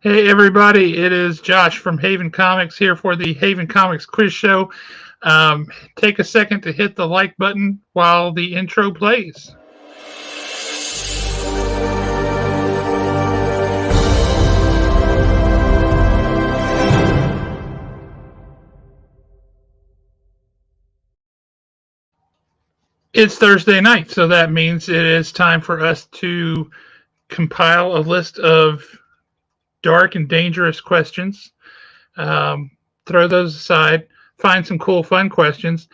Hey everybody, it is Josh from Haven Comics here for the Haven Comics Quiz Show. Take a second to hit the like button while the intro plays. It's Thursday night, so that means it is time for us to compile a list of dark and dangerous questions. Throw those aside, find some cool, fun questions,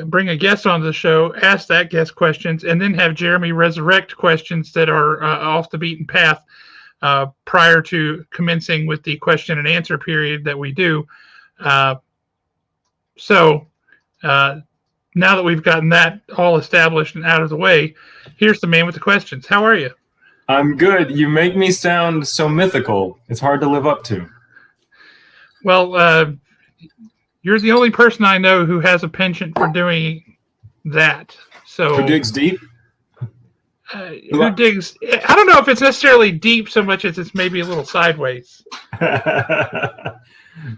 bring a guest onto the show, ask that guest questions, and then have Jeremy resurrect questions that are off the beaten path prior to commencing with the question and answer period that we do. So now that we've gotten that all established and out of the way, here's the man with the questions. How are you? I'm good. You make me sound so mythical. It's hard to live up to. Well, you're the only person I know who has a penchant for doing that. So who digs deep? Who digs? I don't know if it's necessarily deep so much as it's maybe a little sideways.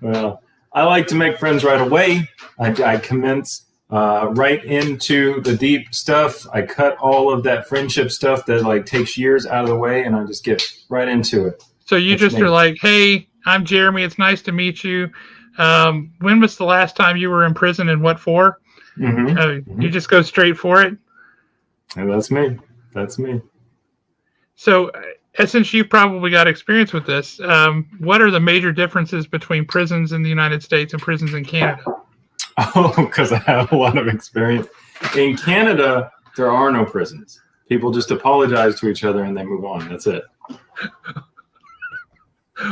Well, I like to make friends right away. I commence right into the deep stuff. I cut all of that friendship stuff that takes years out of the way, and I just get right into it. So you just are like, "Hey, I'm Jeremy. It's nice to meet you. When was the last time you were in prison, and what for?" Mm-hmm. You just go straight for it. And that's me. That's me. So, since you probably got experience with this, what are the major differences between prisons in the United States and prisons in Canada? Oh, because I have a lot of experience. In Canada, there are no prisons. People just apologize to each other and they move on. That's it.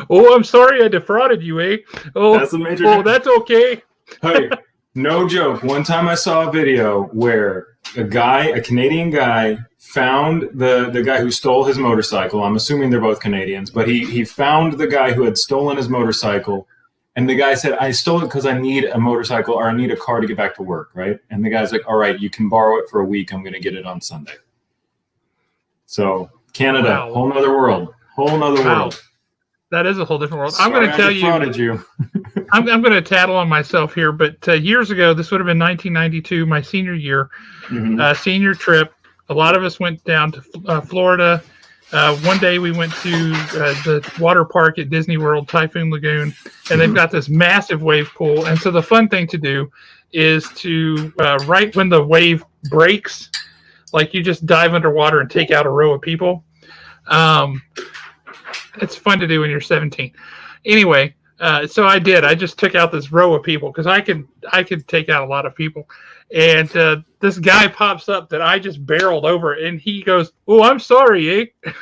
Oh, I'm sorry I defrauded you, eh? Oh, that's a major difference. That's okay. Hey, no joke. One time I saw a video where a Canadian guy, found the guy who stole his motorcycle. I'm assuming they're both Canadians, but he found the guy who had stolen his motorcycle. And the guy said, "I stole it because I need a motorcycle or I need a car to get back to work," right? And the guy's like, "All right, you can borrow it for a week. I'm going to get it on Sunday." So Canada, wow. Whole nother world. That is a whole different world. Sorry, I'm going to tell you. I'm going to tattle on myself here, but years ago, this would have been 1992, my senior year, senior trip. A lot of us went down to Florida. One day we went to the water park at Disney World, Typhoon Lagoon, and they've got this massive wave pool. And so the fun thing to do is to, right when the wave breaks, you just dive underwater and take out a row of people. It's fun to do when you're 17. Anyway, so I did. I just took out this row of people because I could take out a lot of people. And this guy pops up that I just barreled over, and he goes, "Oh, I'm sorry, eh?"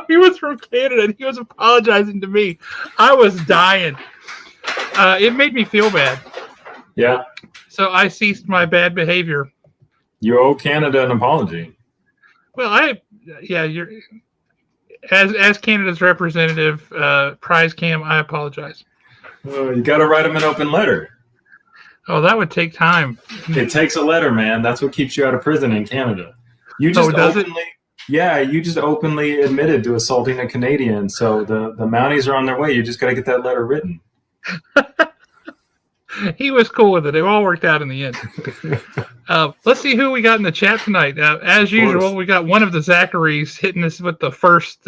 He was from Canada, and he was apologizing to me. I was dying. It made me feel bad. Yeah. So I ceased my bad behavior. You owe Canada an apology. Well, you're as Canada's representative, Prize Cam, I apologize. You got to write him an open letter. Oh, that would take time. It takes a letter, man. That's what keeps you out of prison in Canada. You just you just openly admitted to assaulting a Canadian. So the Mounties are on their way. You just got to get that letter written. He was cool with it. It all worked out in the end. Let's see who we got in the chat tonight. As usual, we got one of the Zacharys hitting us with the first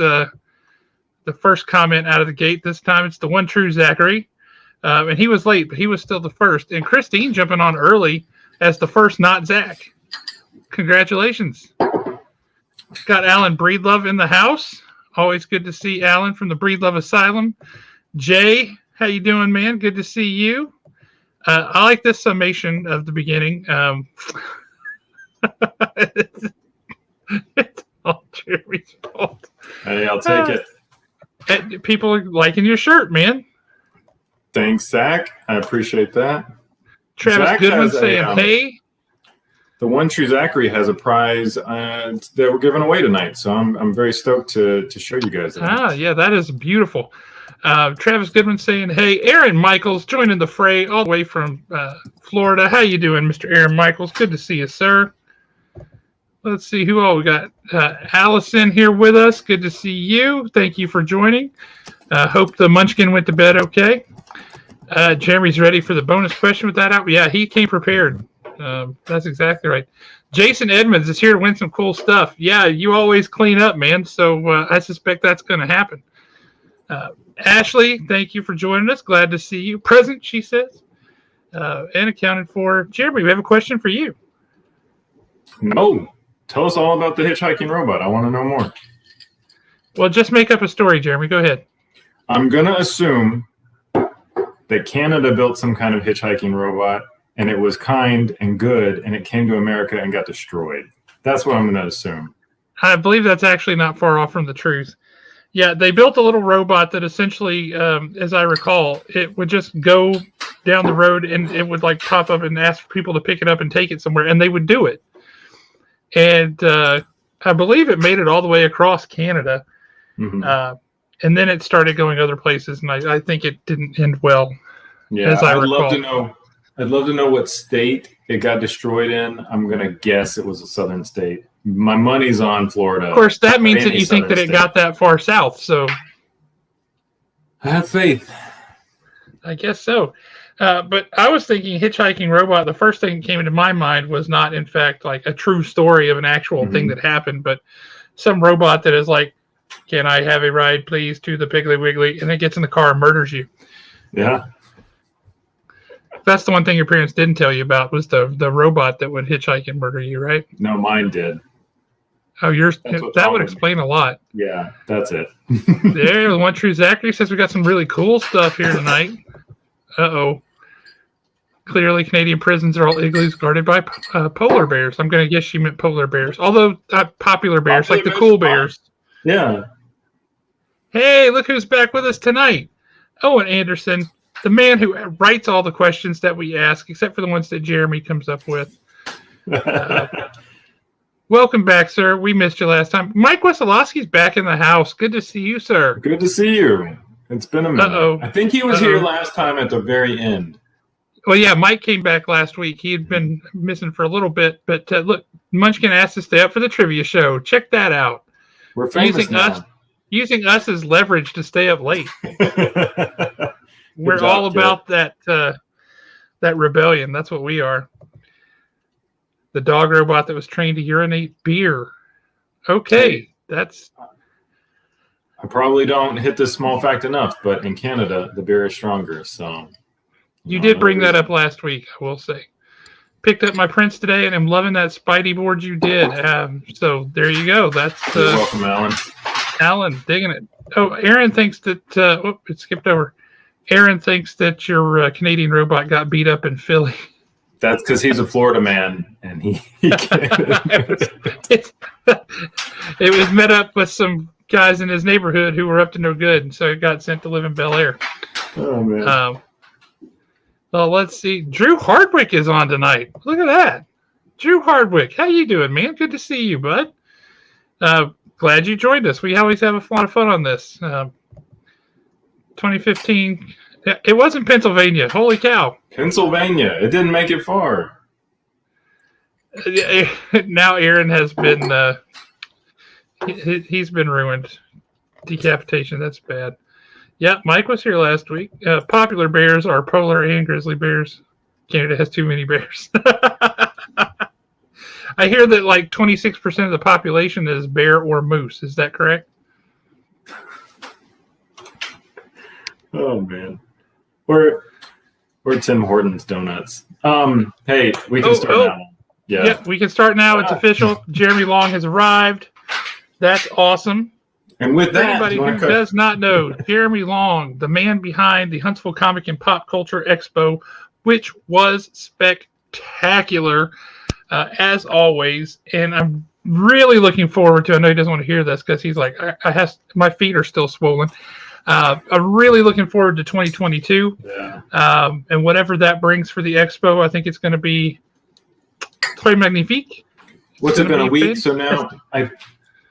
comment out of the gate. This time it's the one true Zachary. And he was late, but he was still the first. And Christine jumping on early as the first not Zach. Congratulations. Got Alan Breedlove in the house. Always good to see Alan from the Breedlove Asylum. Jay, how you doing, man? Good to see you. I like this summation of the beginning. It's all Jeremy's fault. Hey, I'll take it. People are liking your shirt, man. Thanks, Zach. I appreciate that. Travis Zach Goodman saying, "Hey." The one true Zachary has a prize that we're giving away tonight, so I'm very stoked to show you guys that. Yeah, that is beautiful. Travis Goodman saying, "Hey, Aaron Michaels joining the fray all the way from Florida. How you doing, Mr. Aaron Michaels? Good to see you, sir." Let's see who all we got. Allison here with us. Good to see you. Thank you for joining. Hope the Munchkin went to bed okay. Jeremy's ready for the bonus question with that out. Yeah, he came prepared. That's exactly right. Jason Edmonds is here to win some cool stuff. Yeah, you always clean up, man. So I suspect that's going to happen. Ashley, thank you for joining us. Glad to see you. Present, she says. And accounted for. Jeremy, we have a question for you. No. Tell us all about the hitchhiking robot. I want to know more. Well, just make up a story, Jeremy. Go ahead. I'm going to assume that Canada built some kind of hitchhiking robot, and it was kind and good, and it came to America and got destroyed. That's what I'm going to assume. I believe that's actually not far off from the truth. Yeah, they built a little robot that essentially, as I recall, it would just go down the road and it would like pop up and ask people to pick it up and take it somewhere, and they would do it. And I believe it made it all the way across Canada. Mm-hmm. And then it started going other places, and I think it didn't end well. Yeah, I'd love to know. I'd love to know what state it got destroyed in. I'm going to guess it was a southern state. My money's on Florida. Of course, that means that you think that it got that far south. So I have faith. I guess so. But I was thinking hitchhiking robot. The first thing that came into my mind was not, in fact, like a true story of an actual thing that happened, but some robot that is like, "Can I have a ride, please, to the Piggly Wiggly?" And it gets in the car and murders you. Yeah. That's the one thing your parents didn't tell you about was the robot that would hitchhike and murder you, right? No, mine did. Oh, yours. That would explain a lot. Yeah, that's it. There, the one true Zachary says we got some really cool stuff here tonight. Uh-oh. Clearly, Canadian prisons are all igloos guarded by polar bears. I'm going to guess she meant polar bears. Although, popular bears, like the cool bears. Yeah. Hey, look who's back with us tonight. Owen Anderson, the man who writes all the questions that we ask, except for the ones that Jeremy comes up with. Welcome back, sir. We missed you last time. Mike Wesolowski's back in the house. Good to see you, sir. Good to see you. It's been a minute. Uh-oh. I think he was here last time at the very end. Well, yeah, Mike came back last week. He had been missing for a little bit. But look, Munchkin asked to stay up for the trivia show. Check that out. We're famous now. Using us as leverage to stay up late. We're all about that rebellion. That's what we are. The dog robot that was trained to urinate beer. Okay, that's... I probably don't hit this small fact enough, but in Canada, the beer is stronger, so... You did bring that up last week, I will say. Picked up my prints today, and I'm loving that Spidey board you did. So there you go. That's You're welcome, Alan. Alan, digging it. Oh, Aaron thinks that... it skipped over. Aaron thinks that your Canadian robot got beat up in Philly. That's because he's a Florida man, and he it was met up with some guys in his neighborhood who were up to no good, and so it got sent to live in Bel Air. Oh, man. Well, let's see. Drew Hardwick is on tonight. Look at that. Drew Hardwick. How you doing, man? Good to see you, bud. Glad you joined us. We always have a lot of fun on this. 2015. It was in Pennsylvania. Holy cow. Pennsylvania. It didn't make it far. Now Aaron has been... he's been ruined. Decapitation. That's bad. Yeah, Mike was here last week. Popular bears are polar and grizzly bears. Canada has too many bears. I hear that like 26% of the population is bear or moose. Is that correct? Oh, man. We're Tim Hortons donuts. Hey, we can start now. Yeah. Yep, we can start now. It's official. Jeremy Long has arrived. That's awesome. And with that, anybody who does not know, Jeremy Long, the man behind the Huntsville Comic and Pop Culture Expo, which was spectacular, as always. And I'm really looking forward to. I know he doesn't want to hear this because he's like, my feet are still swollen. I'm really looking forward to 2022. Yeah. And whatever that brings for the expo, I think it's going to be très magnifique. What's it been a week? So now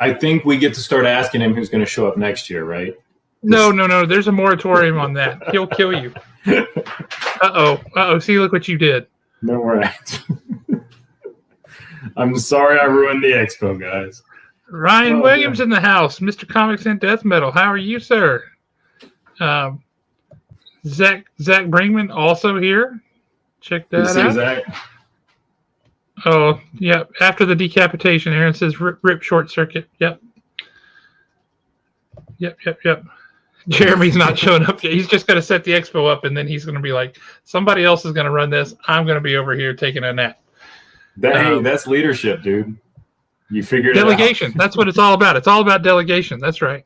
I think we get to start asking him who's going to show up next year, right? No. There's a moratorium on that. He'll kill you. Uh-oh. See, look what you did. No more I'm sorry I ruined the expo, guys. Ryan Williams in the house, Mr. Comics and Death Metal. How are you, sir? Zach Brinkman also here. Check that out. Zach. Oh, yep. After the decapitation, Aaron says rip short circuit. Yep. Jeremy's not showing up yet. He's just going to set the expo up, and then he's going to be like, somebody else is going to run this. I'm going to be over here taking a nap. Hey, that's leadership, dude. You figured delegation. It out. That's what it's all about. It's all about delegation. That's right.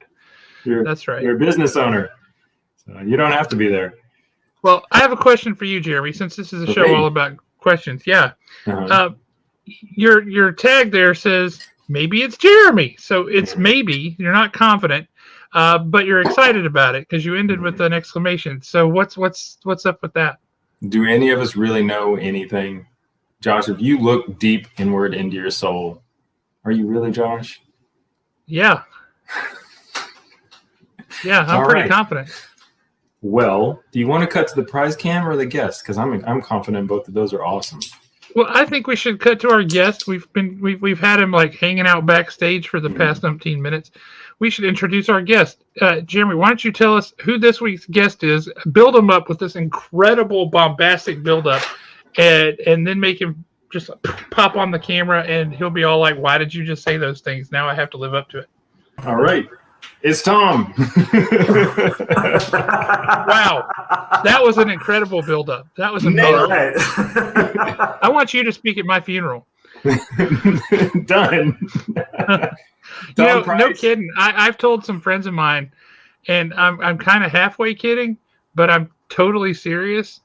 That's right. You're a business owner, so you don't have to be there. Well, I have a question for you, Jeremy, since this is a show all about questions. Yeah. Uh-huh. Your tag there says, maybe it's Jeremy. So it's maybe. You're not confident, but you're excited about it because you ended with an exclamation. So what's up with that? Do any of us really know anything? Josh, if you look deep inward into your soul, are you really Josh? Yeah. Yeah, I'm pretty confident. Well, do you want to cut to the prize cam or the guest? Because I'm confident both of those are awesome. Well, I think we should cut to our guest. We've had him like hanging out backstage for the past 15 minutes. We should introduce our guest. Jeremy, why don't you tell us who this week's guest is? Build him up with this incredible bombastic build-up, and then make him just pop on the camera, and he'll be all like, "Why did you just say those things? Now I have to live up to it." All right. It's Tom. Wow. That was an incredible build-up. That was amazing. I want you to speak at my funeral. Done. No kidding. I've told some friends of mine, and I'm kind of halfway kidding, but I'm totally serious.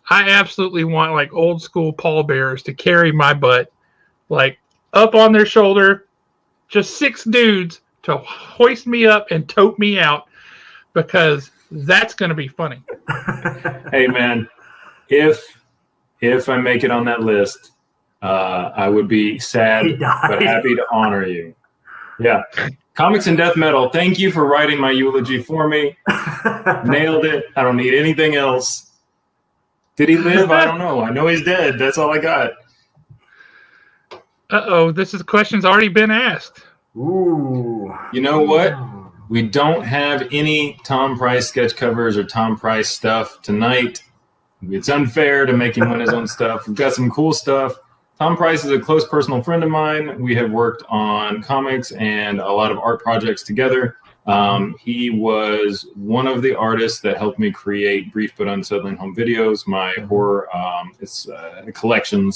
I absolutely want like old school pallbearers to carry my butt, like up on their shoulder, just 6 dudes to hoist me up and tote me out, because that's going to be funny. Hey man, if I make it on that list, I would be sad but happy to honor you. Yeah. Comics and Death Metal, thank you for writing my eulogy for me. Nailed it. I don't need anything else. Did he live? I don't know. I know he's dead. That's all I got. Uh-oh, this question's already been asked. Ooh. You know what? We don't have any Tom Price sketch covers or Tom Price stuff tonight. It's unfair to make him win his own stuff. We've got some cool stuff. Tom Price is a close personal friend of mine. We have worked on comics and a lot of art projects together. He was one of the artists that helped me create Brief But Unsettling Home Videos, my horror. It's a collection.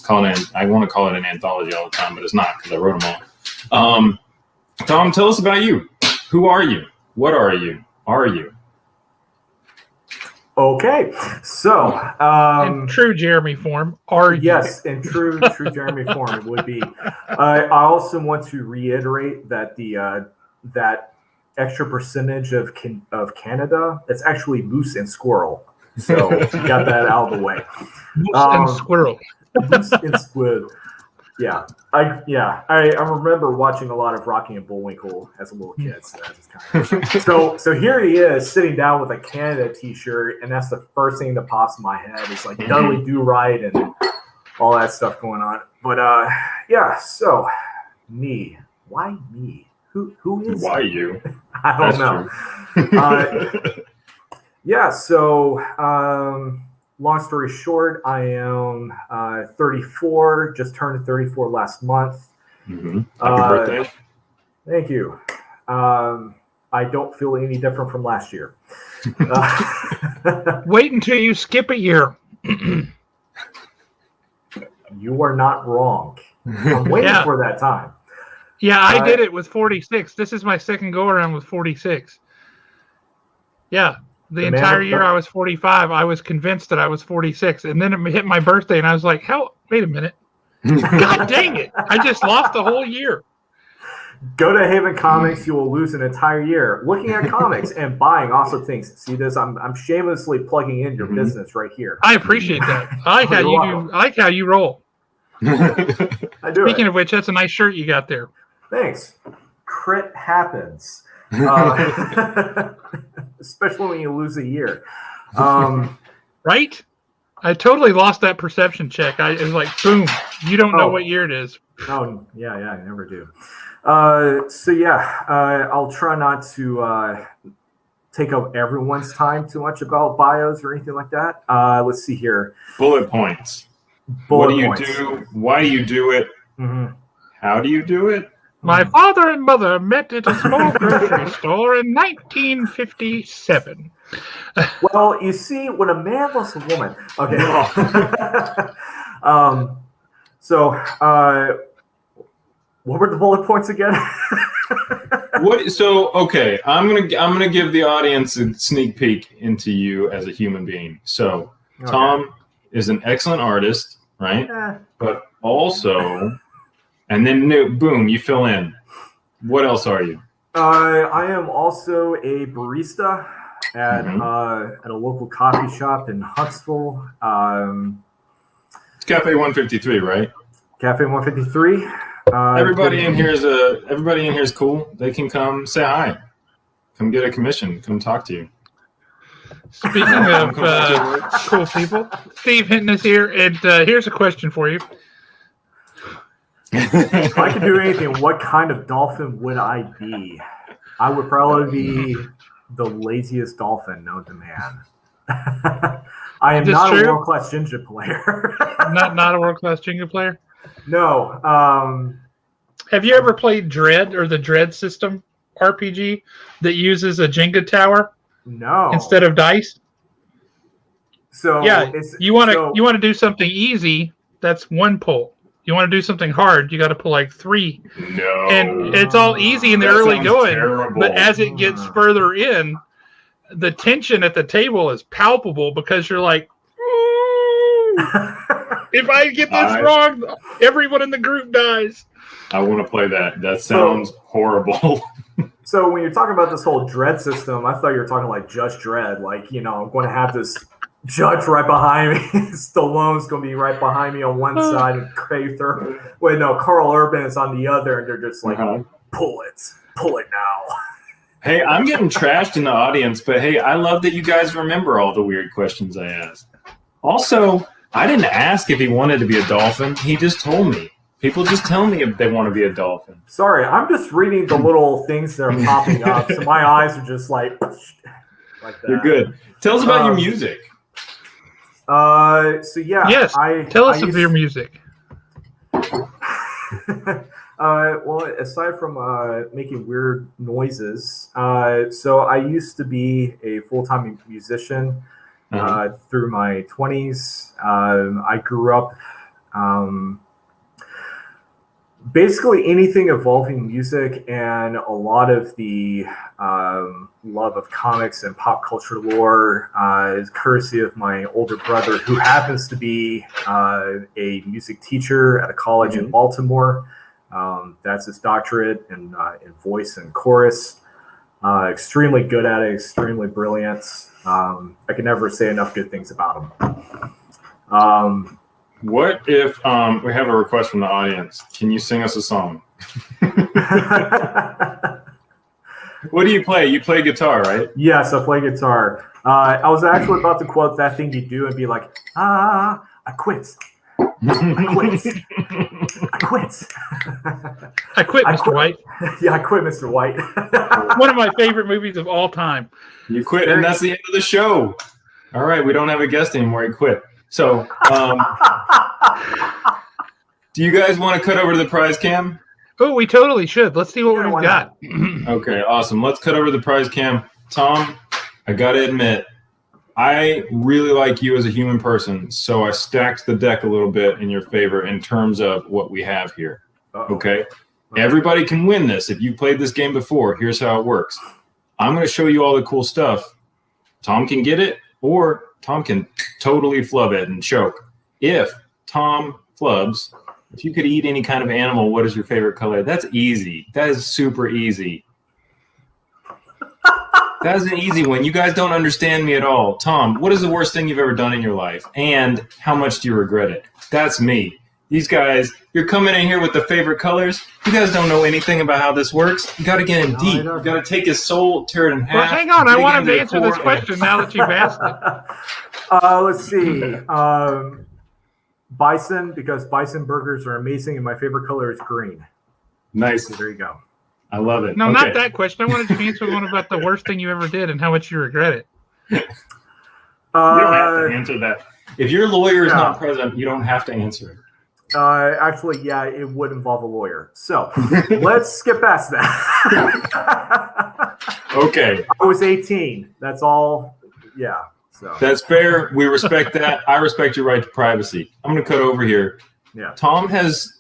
I want to call it an anthology all the time, but it's not because I wrote them all. Tom, tell us about you. Who are you? What are you? Are you? Okay, so in true Jeremy form, are you? Yes, in true Jeremy form, it would be. I also want to reiterate that that extra percentage of Canada, it's actually moose and squirrel. So got that out of the way. Moose and squirrel. Moose and squirrel. Yeah, I remember watching a lot of Rocky and Bullwinkle as a little kid, so that just kind of so here he is sitting down with a Canada T-shirt, and that's the first thing that pops in my head. It's like Dudley Do Right and all that stuff going on. But yeah, so me, why me? Who is why me? You? I don't know. Yeah, so. Long story short, I am 34, just turned 34 last month. Mm-hmm. Happy birthday. Thank you. I don't feel any different from last year. Wait until you skip a year. You are not wrong. I'm waiting for that time. Yeah, I did it with 46. This is my second go-around with 46. Yeah. The entire year I was 45, I was convinced that I was 46. And then it hit my birthday, and I was like, wait a minute. God dang it. I just lost the whole year. Go to Haven Comics. You will lose an entire year looking at comics and buying awesome things. See this? I'm shamelessly plugging in your business right here. I appreciate that. I like how you roll. I do. Speaking of which, that's a nice shirt you got there. Thanks. Crit happens. Especially when you lose a year. Right? I totally lost that perception check. It was like, boom, you don't know what year it is. Oh, yeah, I never do. I'll try not to take up everyone's time too much about bios or anything like that. Let's see here. Bullet points. What do you do? Why do you do it? Mm-hmm. How do you do it? My father and mother met at a small grocery store in 1957. Well, you see, when a man loves a woman. Okay. What were the bullet points again? Okay, I'm gonna give the audience a sneak peek into you as a human being. So, okay. Tom is an excellent artist, right? Yeah. But also, and then boom, you fill in. What else are you? I am also a barista at a local coffee shop in Huntsville. It's Cafe 153, right? Cafe 153. Everybody in here is cool. They can come say hi. Come get a commission. Come talk to you. Speaking of cool people, Steve Hinton is here, and here's a question for you. If I could do anything, what kind of dolphin would I be? I would probably be the laziest dolphin known to man. I am not a world-class Jenga player. not a world-class Jenga player? No. Have you ever played Dread or the Dread system RPG that uses a Jenga tower? No. Instead of dice? So yeah, you want to do something easy, that's one pull. You want to do something hard, you got to pull like 3. No. And it's all easy in the early going, terrible. But as it gets further in, the tension at the table is palpable because you're like, if I get this wrong, everyone in the group dies. I want to play that. That sounds horrible. So when you're talking about this whole Dread system, I thought you were talking like Judge Dredd. Like, I'm going to have this judge right behind me. Stallone's going to be right behind me on one side and Carl Urban is on the other, and they're just like, pull it now. Hey, I'm getting trashed in the audience, but hey, I love that you guys remember all the weird questions I asked. Also, I didn't ask if he wanted to be a dolphin. He just told me. People just tell me if they want to be a dolphin. Sorry, I'm just reading the little things that are popping up, so my eyes are just like that. You're good. Tell us about your music. Yes, tell us of your music. Well, aside from making weird noises, so I used to be a full-time musician through my 20s. I grew up basically anything involving music and a lot of the love of comics and pop culture lore is courtesy of my older brother, who happens to be a music teacher at a college in Baltimore. That's his doctorate in voice and chorus. Extremely good at it, extremely brilliant. I can never say enough good things about him. What if we have a request from the audience? Can you sing us a song? What do you play? You play guitar, right? Yes, I play guitar. I was actually about to quote That Thing You Do and be like, I quit. I quit. I quit, Mr. White. Yeah, I quit, Mr. White. One of my favorite movies of all time. You quit, and that's the end of the show. All right, we don't have a guest anymore. He quit. So, do you guys want to cut over to the prize cam? Oh, we totally should. Let's see what we've got. Okay, awesome. Let's cut over to the prize cam. Tom, I got to admit, I really like you as a human person, so I stacked the deck a little bit in your favor in terms of what we have here. Okay? Everybody can win this. If you've played this game before, here's how it works. I'm going to show you all the cool stuff. Tom can get it, or Tom can totally flub it and choke. If Tom flubs, if you could eat any kind of animal, what is your favorite color? That's easy. That is super easy. That is an easy one. You guys don't understand me at all. Tom, what is the worst thing you've ever done in your life? And how much do you regret it? That's me. These guys, you're coming in here with the favorite colors. You guys don't know anything about how this works. You got to get in deep. You got to take his soul, tear it in half. Well, hang on. I want him to answer this question now that you've asked it. Let's see. Bison, because bison burgers are amazing, and my favorite color is green. Nice. So there you go. I love it. No, not that question. I wanted to answer one about the worst thing you ever did and how much you regret it. You don't have to answer that. If your lawyer is not present, you don't have to answer it. Actually, yeah, it would involve a lawyer. So let's skip past that. Okay. I was 18. That's all. Yeah. So that's fair. We respect that. I respect your right to privacy. I'm going to cut over here. Yeah. Tom has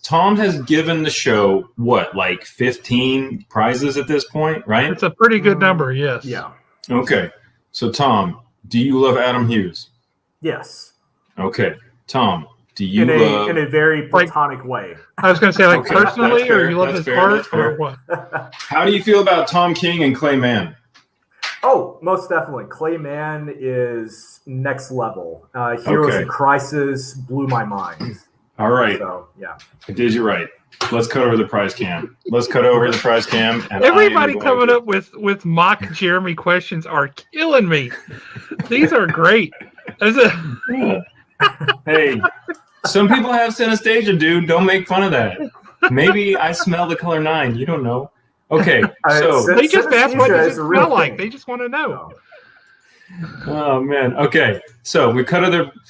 given the show like 15 prizes at this point, right? It's a pretty good number, yes. Yeah. Okay. So Tom, do you love Adam Hughes? Yes. Okay. Tom, do you love in a very platonic way? I was going to say personally, or you love his art, or what? How do you feel about Tom King and Clay Mann? Oh, most definitely. Clay Mann is next level. Heroes in Crisis blew my mind. All right. So, yeah. I did you right. Let's cut over the prize cam. And everybody coming up with mock Jeremy questions are killing me. These are great. Hey, some people have synesthesia, dude. Don't make fun of that. Maybe I smell the color 9. You don't know. Okay, so they just ask what does it smell like. They just want to know. Oh man. Okay, so we cut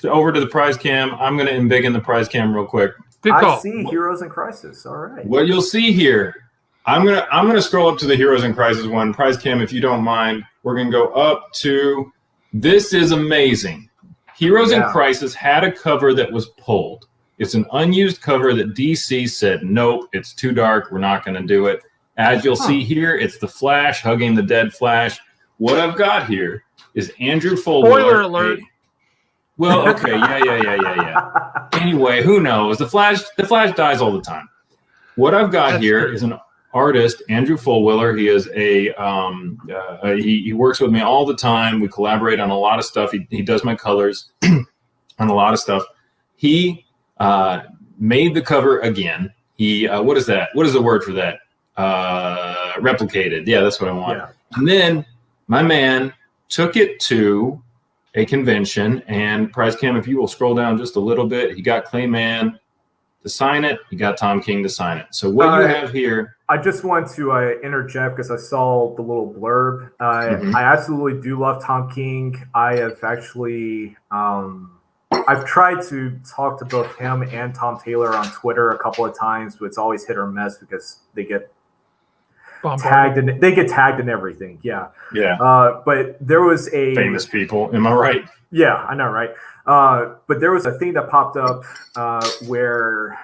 over to the prize cam. I'm going to embiggen the prize cam real quick. Good call. I see Heroes in Crisis. All right. What you'll see here, I'm gonna scroll up to the Heroes in Crisis one. Prize cam, if you don't mind, we're gonna go up to. This is amazing. Heroes in Crisis had a cover that was pulled. It's an unused cover that DC said, nope, it's too dark. We're not going to do it. As you'll see here, it's the Flash hugging the dead Flash. What I've got here is Andrew Foley. Spoiler alert. Well, okay, yeah. Anyway, who knows? The Flash dies all the time. What I've got here is an artist, Andrew Fulwiller. He is he works with me all the time. We collaborate on a lot of stuff. He does my colors on a lot of stuff. He made the cover again. He what is that? What is the word for that? Replicated. Yeah, that's what I want. Yeah. And then my man took it to a convention, and Prize Cam, if you will scroll down just a little bit, he got Clay Mann to sign it. He got Tom King to sign it. So what you have here. I just want to interject because I saw the little blurb. I absolutely do love Tom King. I have actually I've tried to talk to both him and Tom Taylor on Twitter a couple of times, but it's always hit or miss because they get tagged and everything. Yeah. But there was a famous people. Am I right? Yeah, I know, right? But there was a thing that popped up where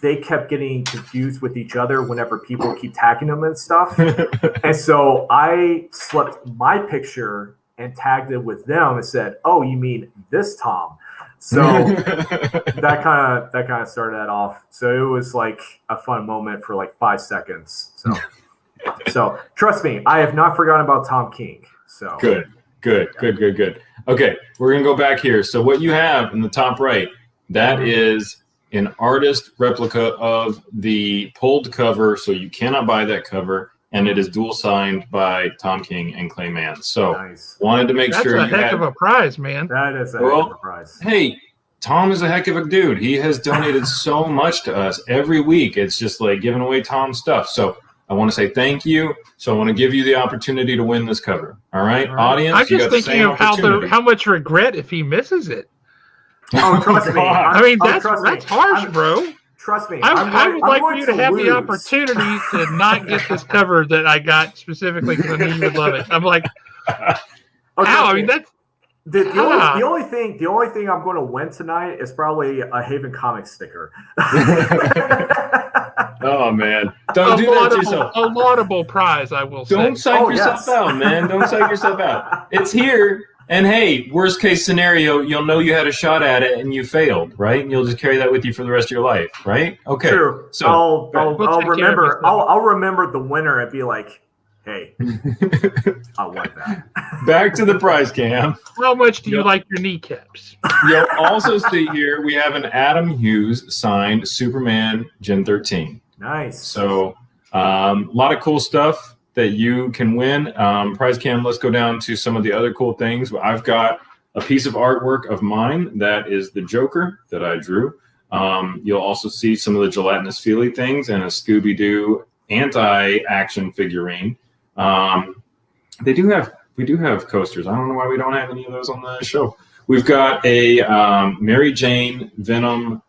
they kept getting confused with each other whenever people keep tagging them and stuff. And so I slipped my picture and tagged it with them and said, "Oh, you mean this Tom?" So that kind of started that off. So it was like a fun moment for like 5 seconds. So trust me, I have not forgotten about Tom King. So good. Okay, we're gonna go back here. So what you have in the top right, that is an artist replica of the pulled cover. So you cannot buy that cover. And it is dual signed by Tom King and Clay Mann. So wanted to make sure that's a heck of a prize, man. That is a heck of a prize. Hey, Tom is a heck of a dude. He has donated so much to us every week. It's just like giving away Tom stuff. So I want to say thank you. So I want to give you the opportunity to win this cover. All right, audience. I'm just thinking of how much regret if he misses it. Oh, trust me. I mean, that's harsh, bro. Trust me. I would like for you to have the opportunity to not get this cover that I got specifically because I knew you would love it. I'm like, I mean, that's the only thing I'm going to win tonight is probably a Haven Comics sticker. Oh man, don't do that to yourself. A laudable prize, I will say. Don't psych yourself out, man. Don't psych yourself out. It's here. And hey, worst case scenario, you'll know you had a shot at it and you failed, right? And you'll just carry that with you for the rest of your life, right? Okay. True. So I'll remember the winner and be like, Hey, I like that. Back to the prize cam. How much do you like your kneecaps? You'll also see here we have an Adam Hughes signed Superman Gen 13. Nice. So a lot of cool stuff that you can win. Prize cam, let's go down to some of the other cool things. I've got a piece of artwork of mine that is the Joker that I drew. You'll also see some of the gelatinous feely things and a Scooby-Doo anti-action figurine. We do have coasters. I don't know why we don't have any of those on the show. We've got a Mary Jane Venom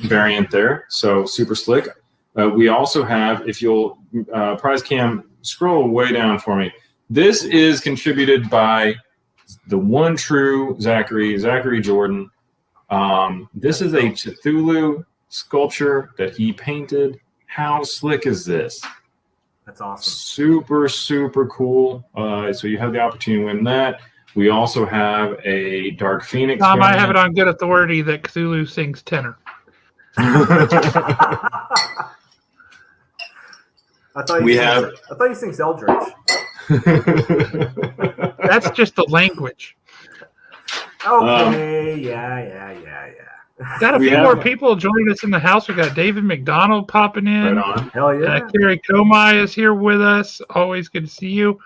variant there, so super slick. We also have, if you'll prize cam, scroll way down for me. This is contributed by the one true Zachary Jordan. This is a Cthulhu sculpture that he painted. How slick is this? That's awesome. Super, super cool. So you have the opportunity to win that. We also have a Dark Phoenix. Tom, variant. I have it on good authority that Cthulhu sings tenor. I thought you sings Eldritch. That's just the language. Okay, yeah. Got a few more people joining us in the house. We got David McDonald popping in. Right on. Hell yeah. Carrie Komai is here with us. Always good to see you.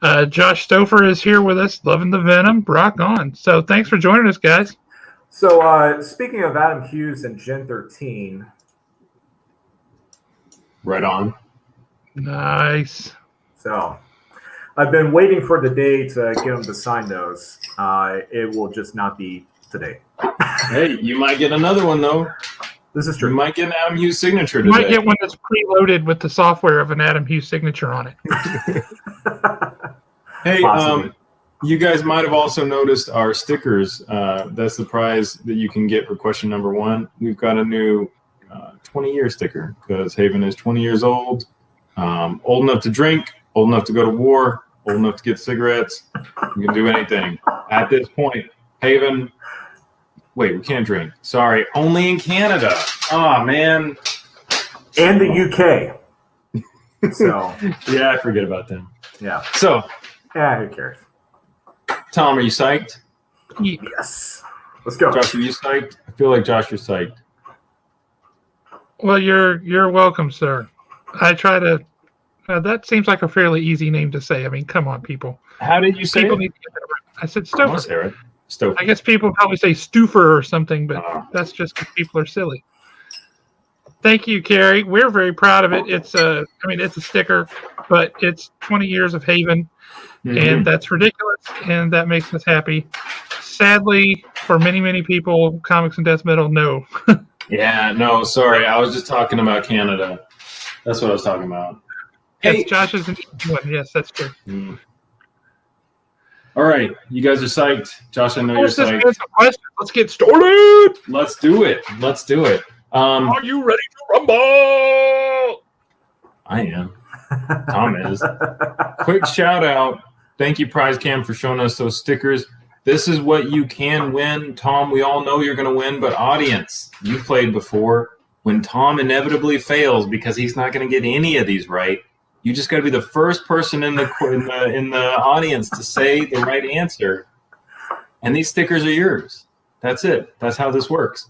Josh Stouffer is here with us. Loving the Venom. Rock on. So thanks for joining us, guys. So speaking of Adam Hughes and Gen 13. Right on. Nice. So I've been waiting for the day to get him to sign those. It will just not be today. Hey, you might get another one, though. This is true. You might get an Adam Hughes signature today. You might get one that's preloaded with the software of an Adam Hughes signature on it. Hey, you guys might have also noticed our stickers. That's the prize that you can get for question number 1. We've got a new 20-year sticker because Haven is 20 years old, old enough to drink, old enough to go to war, old enough to get cigarettes. You can do anything. At this point, Haven... Wait, we can't drink. Sorry, only in Canada. Oh, man. And the UK. So yeah, I forget about them. Yeah. So, who cares? Tom, are you psyched? Yes. Let's go. Josh, are you psyched? I feel like Josh, you're psyched. Well, you're welcome, sir. I try to. That seems like a fairly easy name to say. I mean, come on, people. How did you say people it? Need to get that right. I said I want to Stouffer. hear it. Stouffer. I guess people probably say Stuffer or something, but that's just because people are silly. Thank you, Carrie. We're very proud of it. It's a sticker, but it's 20 years of Haven, and that's ridiculous, and that makes us happy. Sadly, for many, many people, comics and death metal, no. Yeah, no, sorry. I was just talking about Canada. That's what I was talking about. Yes, Hey. Josh is an easy one. Yes, that's true. All right, you guys are psyched. Josh, I know you're psyched. Let's get started. Let's do it. Are you ready to rumble? I am. Tom is. Quick shout out. Thank you, Prize Cam, for showing us those stickers. This is what you can win. Tom, we all know you're going to win, but audience, you played before. When Tom inevitably fails because he's not going to get any of these right, you just got to be the first person in the audience to say the right answer, and these stickers are yours. That's it. That's how this works.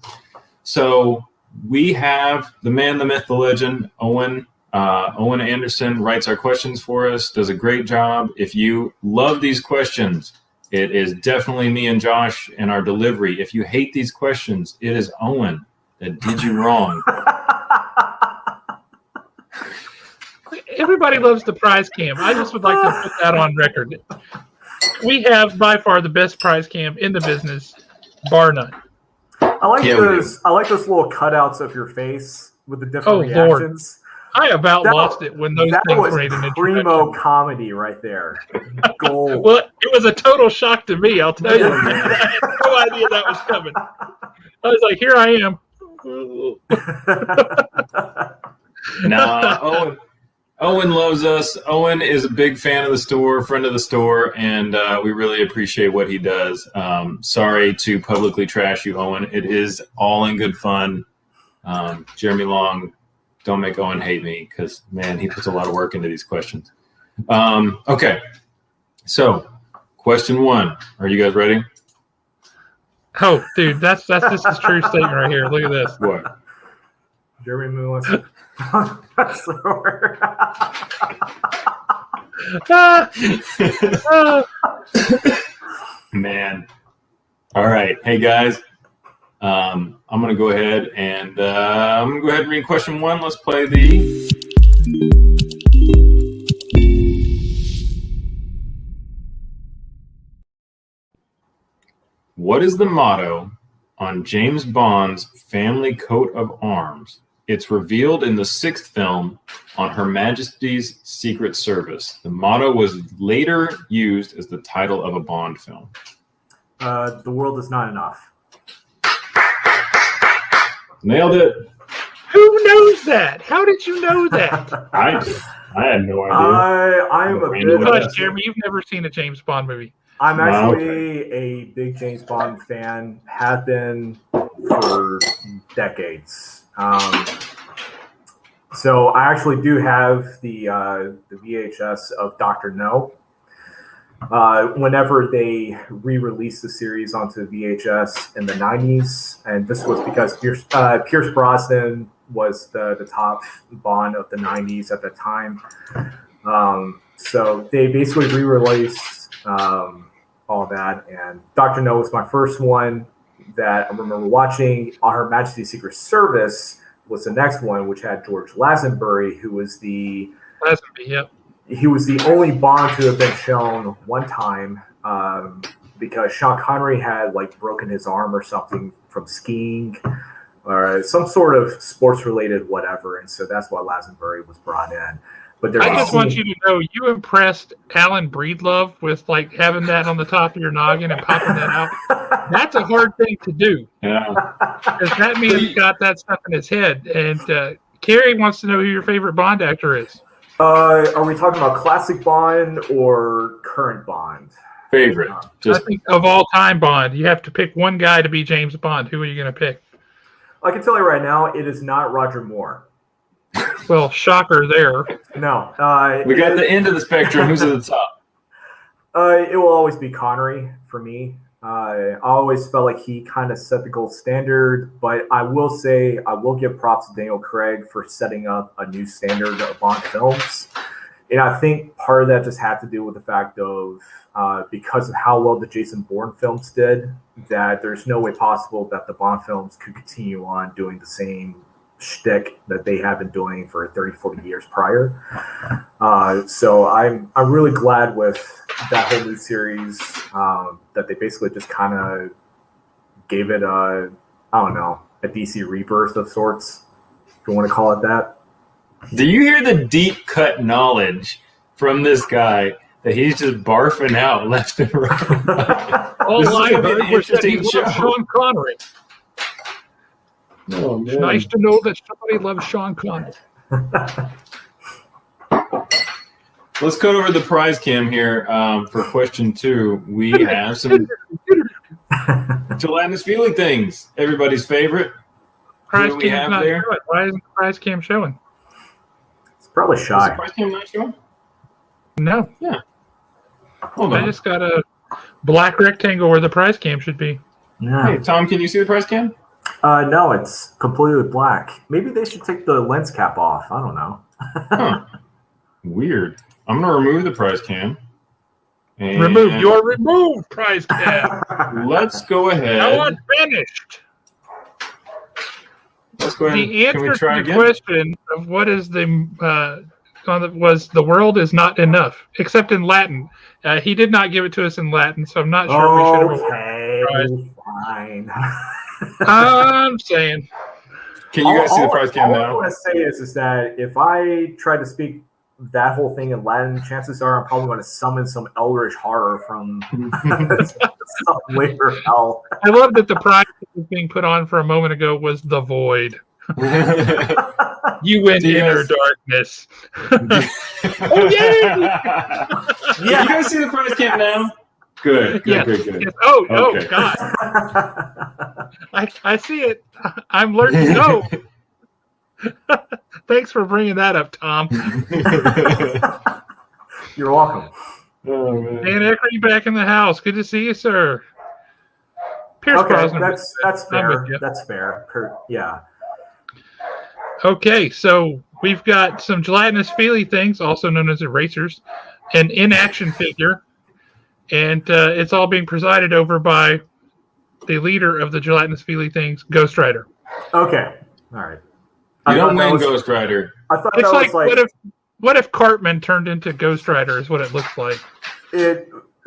So we have the man, the myth, the legend, Owen. Owen Anderson writes our questions for us, does a great job. If you love these questions, it is definitely me and Josh and our delivery. If you hate these questions, it is Owen that did you wrong. Everybody loves the prize cam. I just would like to put that on record. We have by far the best prize cam in the business, bar none. I like those little cutouts of your face with the different reactions. Lord. I about lost it when those things made an introduction. Primo comedy right there. Gold. Well, it was a total shock to me, I'll tell you. I had no idea that was coming. I was like, here I am. Nah, Owen loves us. Owen is a big fan of the store, friend of the store, and we really appreciate what he does. Sorry to publicly trash you, Owen. It is all in good fun. Jeremy Long, don't make Owen hate me because, man, he puts a lot of work into these questions. Okay. So, question 1. Are you guys ready? Oh, dude, that's this is true statement right here. Look at this. What? Jeremy Lewis. Man. All right. Hey, guys. I'm going to go ahead and read question 1. Let's play the... What is the motto on James Bond's family coat of arms? It's revealed in the 6th film on Her Majesty's Secret Service. The motto was later used as the title of a Bond film. The world is not enough. Nailed it. Who knows that? How did you know that? I had no idea. I'm a Random bit. Because, Jeremy, you've never seen a James Bond movie. I'm actually a big James Bond fan. Have been for decades. So I actually do have the VHS of Dr. No. Whenever they re-released the series onto VHS in the 90s, and this was because Pierce Brosnan was the top Bond of the 90s at that time. So they basically re-released all that, and Dr. No was my first one that I remember watching. On Her Majesty's Secret Service was the next one, which had George Lazenby, who was the he was the only Bond to have been shown one time because Sean Connery had like broken his arm or something from skiing or some sort of sports related whatever, and so that's why Lazenby was brought in. But I just want you to know you impressed Alan Breedlove with like having that on the top of your noggin and popping that out. That's a hard thing to do. Yeah. Because that man's got that stuff in his head. And Carrie wants to know who your favorite Bond actor is. Are we talking about classic Bond or current Bond? Favorite. I think of all time Bond, you have to pick one guy to be James Bond. Who are you going to pick? I can tell you right now, it is not Roger Moore. Well, shocker there. No. We got the end of the spectrum. Who's at the top? It will always be Connery for me. I always felt like he kind of set the gold standard, but I will say I will give props to Daniel Craig for setting up a new standard of Bond films. And I think part of that just had to do with the fact of because of how well the Jason Bourne films did, that there's no way possible that the Bond films could continue on doing the same shtick that they have been doing for 30, 40 years prior. So I'm really glad with that whole new series that they basically just kind of gave it a DC rebirth of sorts, if you want to call it that. Do you hear the deep cut knowledge from this guy that he's just barfing out left and right? All I heard was that he interesting show. loved Sean Connery. Oh, It's nice to know that somebody loves Sean Connery. Let's go over the prize cam here for question 2. We have some gelatinous feeling things. Everybody's favorite. Prize Who do we cam's have not there? showing. Why isn't the prize cam showing? It's probably Is the shy. prize cam not showing? No. Yeah. Hold I on. just got a black rectangle where the prize cam should be. Yeah. Hey, Tom, can you see the prize cam? No, it's completely black. Maybe they should take the lens cap off. I don't know. Huh. Weird. I'm going to remove the prize cam. And Remove your removed prize cam. let's go ahead. Now unfinished. Let's go ahead. The Can we answer try to the again? question of what is was the world is not enough, except in Latin. He did not give it to us in Latin, so I'm not sure we should have. Okay, fine. I'm saying. Can you guys see the prize cam all I now? want to say is that if I try to speak that whole thing in Latin, chances are I'm probably going to summon some eldritch horror from some later hell. I love that the prize that was being put on for a moment ago was the void. You went Do you inner guys- darkness. Oh yeah! Can you guys see the prize cam now? Good. Yes, Good. yes. Oh Okay. God! I see it. I'm learning. No. Thanks for bringing that up, Tom. You're welcome. Oh, man. Dan Eckery back in the house. Good to see you, sir. Pierce Okay, Brosnan. that's I'm with fair. you. That's fair. Yeah. Okay, so we've got some gelatinous feely things, also known as erasers, an in-action figure, and it's all being presided over by the leader of the gelatinous feely things, Ghost Rider. Okay. All right. You don't win, Ghost Rider. I thought It's that like, was what if Cartman turned into Ghost Rider is what it looks like.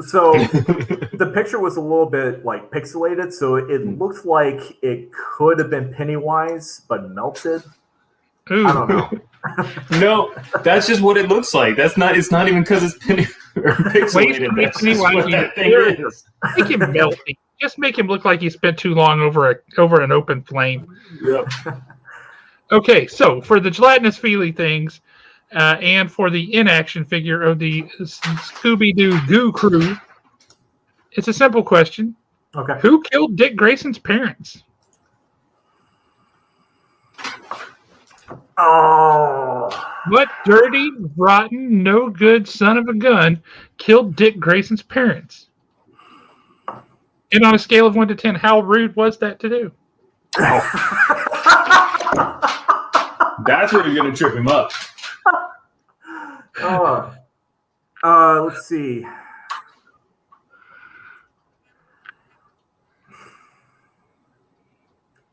So the picture was a little bit like pixelated, so it looked like it could have been Pennywise but melted. Ooh. I don't know. No, that's just what it looks like. It's not even because it's pixelated. That's just what that thing is. Make him melty. Just make him look like he spent too long over an open flame. Yep. Okay, so for the gelatinous feely things, and for the in-action figure of the Scooby-Doo Goo Crew, it's a simple question. Okay. Who killed Dick Grayson's parents? Oh. What dirty, rotten, no good son of a gun killed Dick Grayson's parents? And on a scale of 1 to 10, how rude was that to do? That's where you're going to trip him up. Let's see.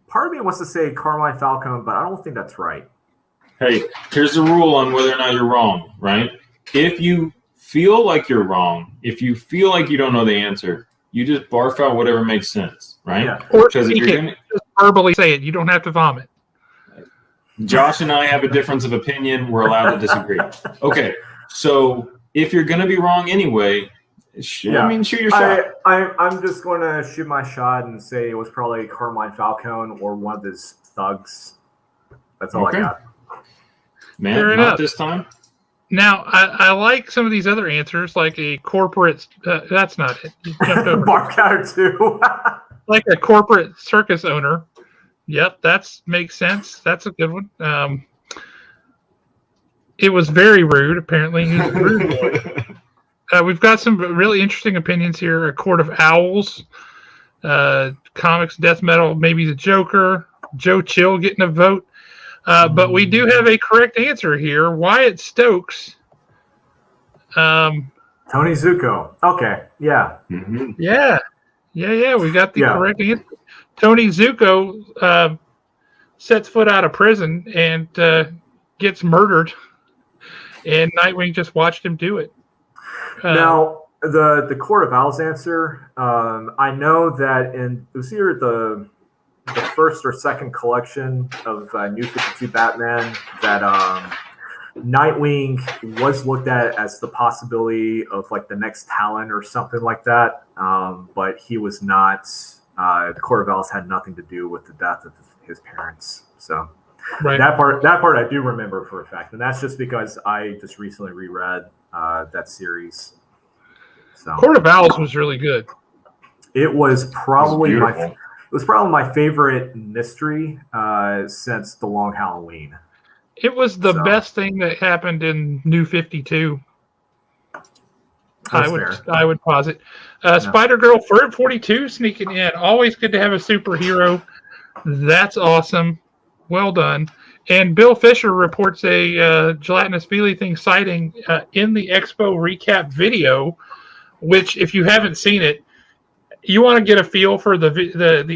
Part of me wants to say Carmine Falcone, but I don't think that's right. Hey, here's the rule on whether or not you're wrong, right? If you feel like you're wrong, if you feel like you don't know the answer, you just barf out whatever makes sense, right? Yeah. Or Because if speak you're it. gonna, Just verbally say it. You don't have to vomit. Josh and I have a difference of opinion. We're allowed to disagree. Okay, so if you're going to be wrong anyway, shoot your shot. I'm just going to shoot my shot and say it was probably Carmine Falcone or one of his thugs. That's all Okay. I got. Man, Fair not enough. this time. Now, I like some of these other answers, like a corporate. That's not it. You jumped over. Barb Counter 2. Like a corporate circus owner. Yep, that makes sense. That's a good one. It was very rude, apparently. He was a rude boy. We've got some really interesting opinions here. A Court of Owls, comics, death metal, maybe the Joker, Joe Chill getting a vote. But we do have a correct answer here. Wyatt Stokes. Tony Zuko. Okay, yeah. Mhm. Yeah. We got the correct answer. Tony Zuko sets foot out of prison and gets murdered, and Nightwing just watched him do it. Now, the Court of Owls answer, I know that it was either the first or second collection of New 52 Batman that Nightwing was looked at as the possibility of like the next Talon or something like that, but he was not. The Court of Owls had nothing to do with the death of his parents. So Right. that part I do remember for a fact, and that's just because I just recently reread that series. So Court of Owls was really good. it was probably beautiful. it was probably my favorite mystery since The Long Halloween. It was the So- best thing that happened in New 52. That's I would posit. Spider-Girl 42 sneaking in. Always good to have a superhero. That's awesome. Well done. And Bill Fisher reports a gelatinous feely thing sighting in the Expo recap video, which if you haven't seen it, you want to get a feel for the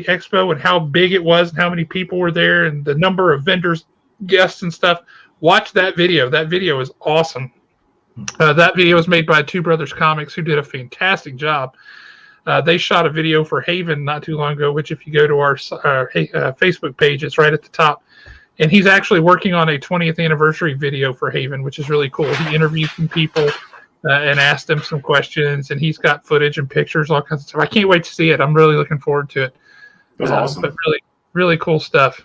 Expo and how big it was and how many people were there and the number of vendors, guests, and stuff. Watch that video. That video is awesome. That video was made by Two Brothers Comics, who did a fantastic job. They shot a video for Haven not too long ago, which if you go to our Facebook page, it's right at the top. And he's actually working on a 20th anniversary video for Haven, which is really cool. He interviewed some people and asked them some questions, and he's got footage and pictures, all kinds of stuff. I can't wait to see it. I'm really looking forward to it. That's awesome. But really, really cool stuff.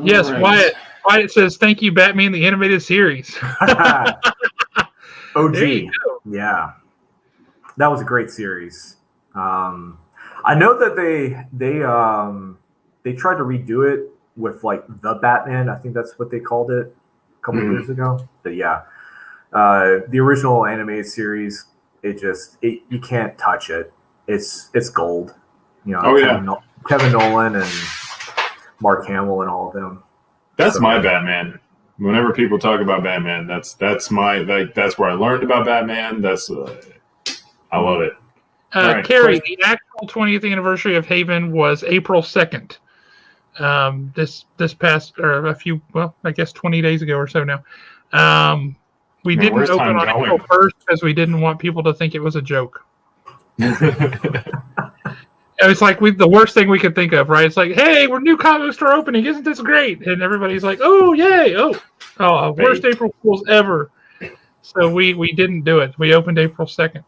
Yes, right. Wyatt says, thank you, Batman, the animated series. OG. There you go. Yeah. That was a great series. I know that they tried to redo it with like the Batman. I think that's what they called it a couple of years ago. But yeah, the original animated series, you can't touch it. It's gold. You know, Kevin Nolan and Mark Hamill and all of them. That's my Batman. Whenever people talk about Batman, that's where I learned about Batman. I love it. Right, Carrie, the actual 20th anniversary of Haven was April 2nd. This past, or I guess 20 days ago or so now. We didn't open on April 1st because we didn't want people to think it was a joke. It's like the worst thing we could think of, right? It's like, hey, we're new comic store opening. Isn't this great? And everybody's like, oh, yay. Oh, worst April Fools ever. So we didn't do it. We opened April 2nd.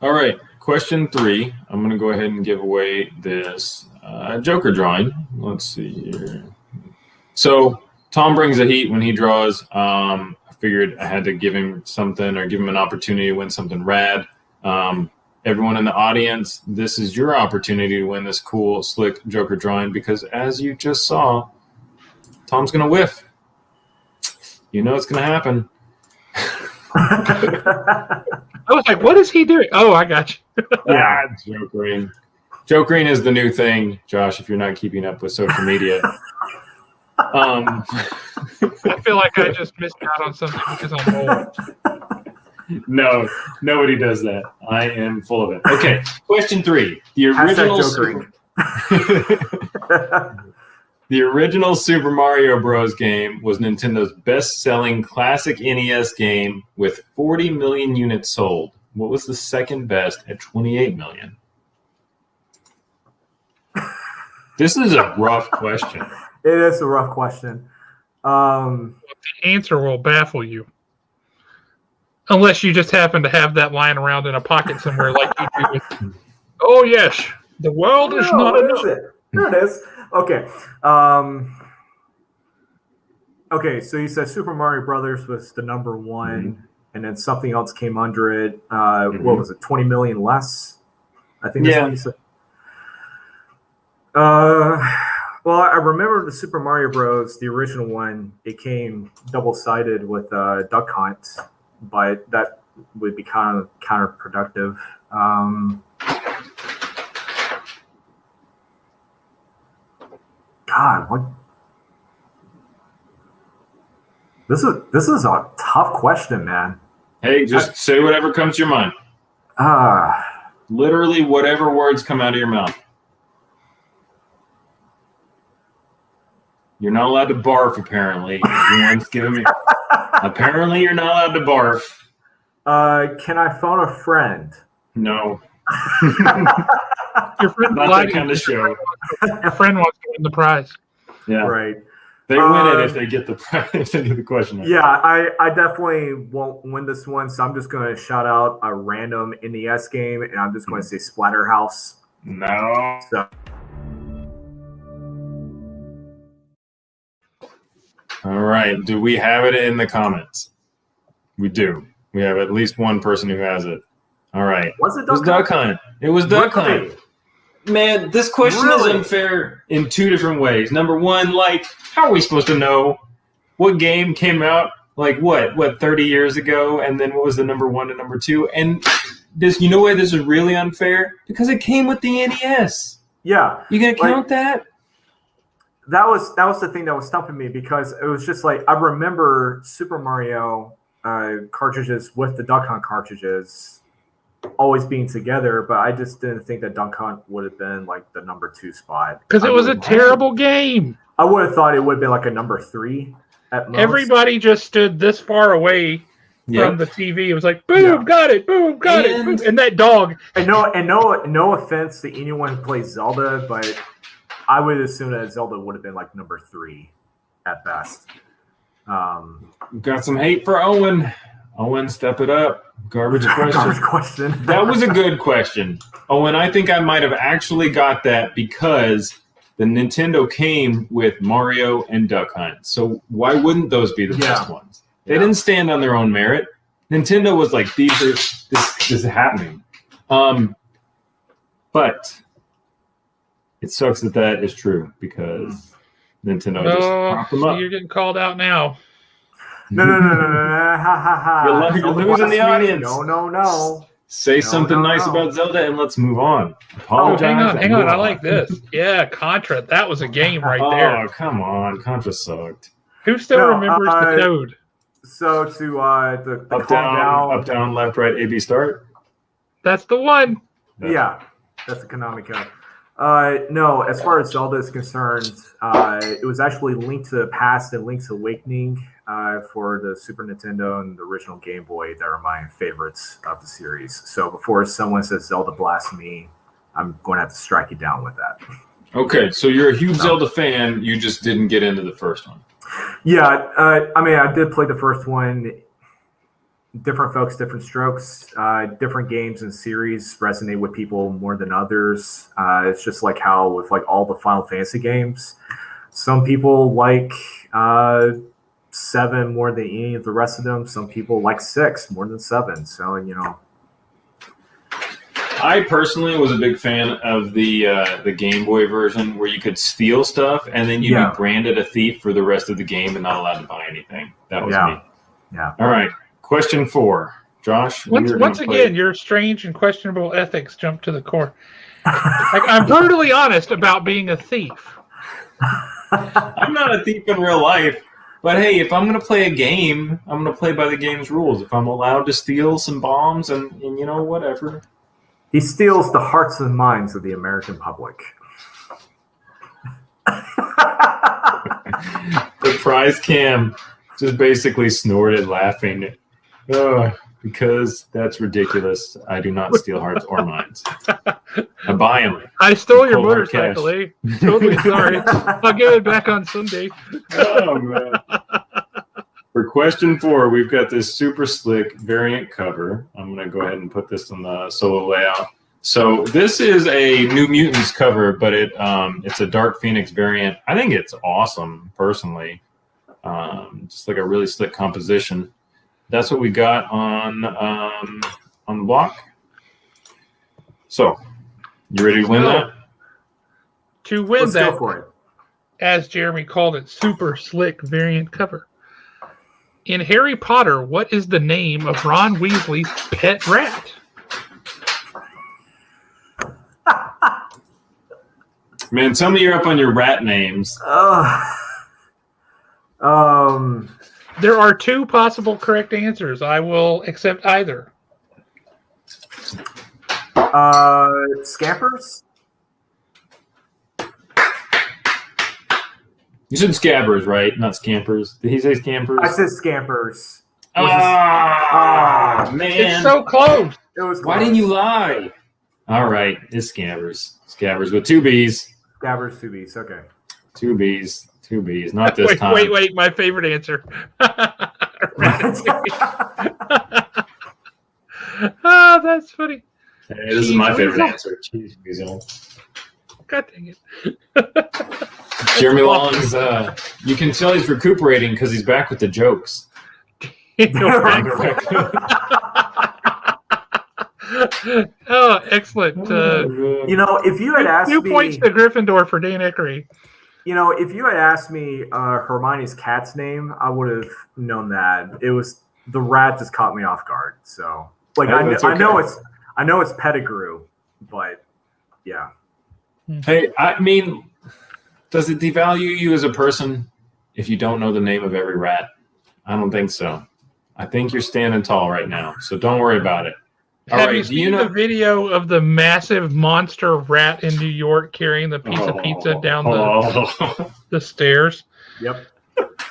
All right. Question 3. I'm going to go ahead and give away this Joker drawing. Let's see here. So Tom brings the heat when he draws. I figured I had to give him something or give him an opportunity to win something rad. Everyone in the audience, this is your opportunity to win this cool, slick Joker drawing because as you just saw, Tom's going to whiff. You know it's going to happen. I was like, what is he doing? Oh, I got you. Yeah, Joe Green. Joe Green is the new thing, Josh, if you're not keeping up with social media. I feel like I just missed out on something because I'm old. No, nobody does that. I am full of it. Okay, question 3. The original Super Mario Bros. Game was Nintendo's best-selling classic NES game with 40 million units sold. What was the second best at 28 million? This is a rough question. It is a rough question. The answer will baffle you. Unless you just happen to have that lying around in a pocket somewhere like you do with, oh, yes, the world is not enough. There it is. Okay. Okay, so you said Super Mario Brothers was the number 1, and then something else came under it. What was it, 20 million less? I think that's what you said. Well, I remember the Super Mario Bros., the original one, it came double-sided with Duck Hunt, but that would be kind of counterproductive. God, what? This is a tough question, man. Hey, just say whatever comes to your mind. Literally whatever words come out of your mouth. You're not allowed to barf, apparently. Everyone's giving me... Apparently, you're not allowed to barf. Can I phone a friend? No. Your friend not that kind of show. Your friend wants to win the prize. Yeah. Right. They win it if they get the if they get the question. Yeah, I definitely won't win this one, so I'm just going to shout out a random NES game, and I'm just going to say Splatterhouse. No. So. All right. Do we have it in the comments? We do. We have at least one person who has it. All right. Was it Duck Hunt? It was Duck Hunt. Man, this question is unfair in 2 different ways. Number 1, like, how are we supposed to know what game came out, like, what 30 years ago, and then what was the number 1 and number 2? And you know why this is really unfair? Because it came with the NES. Yeah. You gonna count that? That was the thing that was stumping me, because it was just like, I remember Super Mario cartridges with the Duck Hunt cartridges always being together, but I just didn't think that Duck Hunt would have been like the number 2 spot. Because it was a terrible game. I would have thought it would have been like a number 3 at most. Everybody just stood this far away from the TV. It was like, boom, got it, boom, got it. Boom. And that dog. And no offense to anyone who plays Zelda, but I would assume that Zelda would have been like number 3 at best. Got some hate for Owen. Owen, step it up. Garbage question. That was a good question. Owen, I think I might have actually got that because the Nintendo came with Mario and Duck Hunt. So why wouldn't those be the best ones? They didn't stand on their own merit. Nintendo was like, this is happening. But it sucks that is true because Nintendo just propped them so up. you're getting called out now. No. Ha ha ha. You're losing the audience. No. Say something nice about Zelda and let's move on. Oh, Apologize. hang on. I like this. Yeah, Contra. That was a game right there. Oh, come on. Contra sucked. Who still remembers the code? So to the Up, down, left, right, A, B, start. That's the one. Yeah, that's the Konami code. No, as far as Zelda is concerned, it was actually Link to the Past and Link's Awakening for the Super Nintendo and the original Game Boy that are my favorites of the series. So before someone says Zelda blasphemy, I'm going to have to strike you down with that. Okay, so you're a huge Zelda fan. You just didn't get into the first one. Yeah, I mean, I did play the first one. Different folks, different strokes. Different games and series resonate with people more than others. It's just like how with like all the Final Fantasy games, some people like 7 more than any of the rest of them. Some people like 6 more than 7. So I personally was a big fan of the Game Boy version where you could steal stuff and then you'd be branded a thief for the rest of the game and not allowed to buy anything. That was me. Yeah. All right. Question 4. Josh? Once again, your strange and questionable ethics jump to the core. Like, I'm brutally honest about being a thief. I'm not a thief in real life. But hey, if I'm going to play a game, I'm going to play by the game's rules. If I'm allowed to steal some bombs and whatever. He steals the hearts and minds of the American public. The prize cam just basically snorted laughing. Because that's ridiculous. I do not steal hearts or minds. I buy them. I stole your motorcycle, eh? Totally sorry. I'll give it back on Sunday. Oh, man. For question 4, we've got this super slick variant cover. I'm going to go ahead and put this on the solo layout. So this is a New Mutants cover, but it's a Dark Phoenix variant. I think it's awesome, personally. Just like a really slick composition. That's what we got on the block. So, you ready to win that? To win Let's that, go for it. as Jeremy called it, super slick variant cover. In Harry Potter, what is the name of Ron Weasley's pet rat? Man, tell me you're up on your rat names. There are 2 possible correct answers. I will accept either. Scampers? You said scabbers, right? Not scampers. Did he say scampers? I said Scampers. Man. It's so close. It was Why didn't you lie? All right, it's scabbers. Scabbers with 2 B's. Scabbers, 2 B's. Okay. 2 B's. 2 B's. Not this time. Wait. My favorite answer. Oh, that's funny. Hey, this is my favorite answer. Cheese Weasel. God dang it. Jeremy Long's, you can tell he's recuperating because he's back with the jokes. Oh, excellent. If you had asked me... 2 points to Gryffindor for Dan Eckery. If you had asked me Hermione's cat's name, I would have known that. It was the rat just caught me off guard. So, like, I know it's Pettigrew, but yeah. Hey, I mean, does it devalue you as a person if you don't know the name of every rat? I don't think so. I think you're standing tall right now, so don't worry about it. Have you seen the video of the massive monster rat in New York carrying the piece of pizza down the stairs? Yep.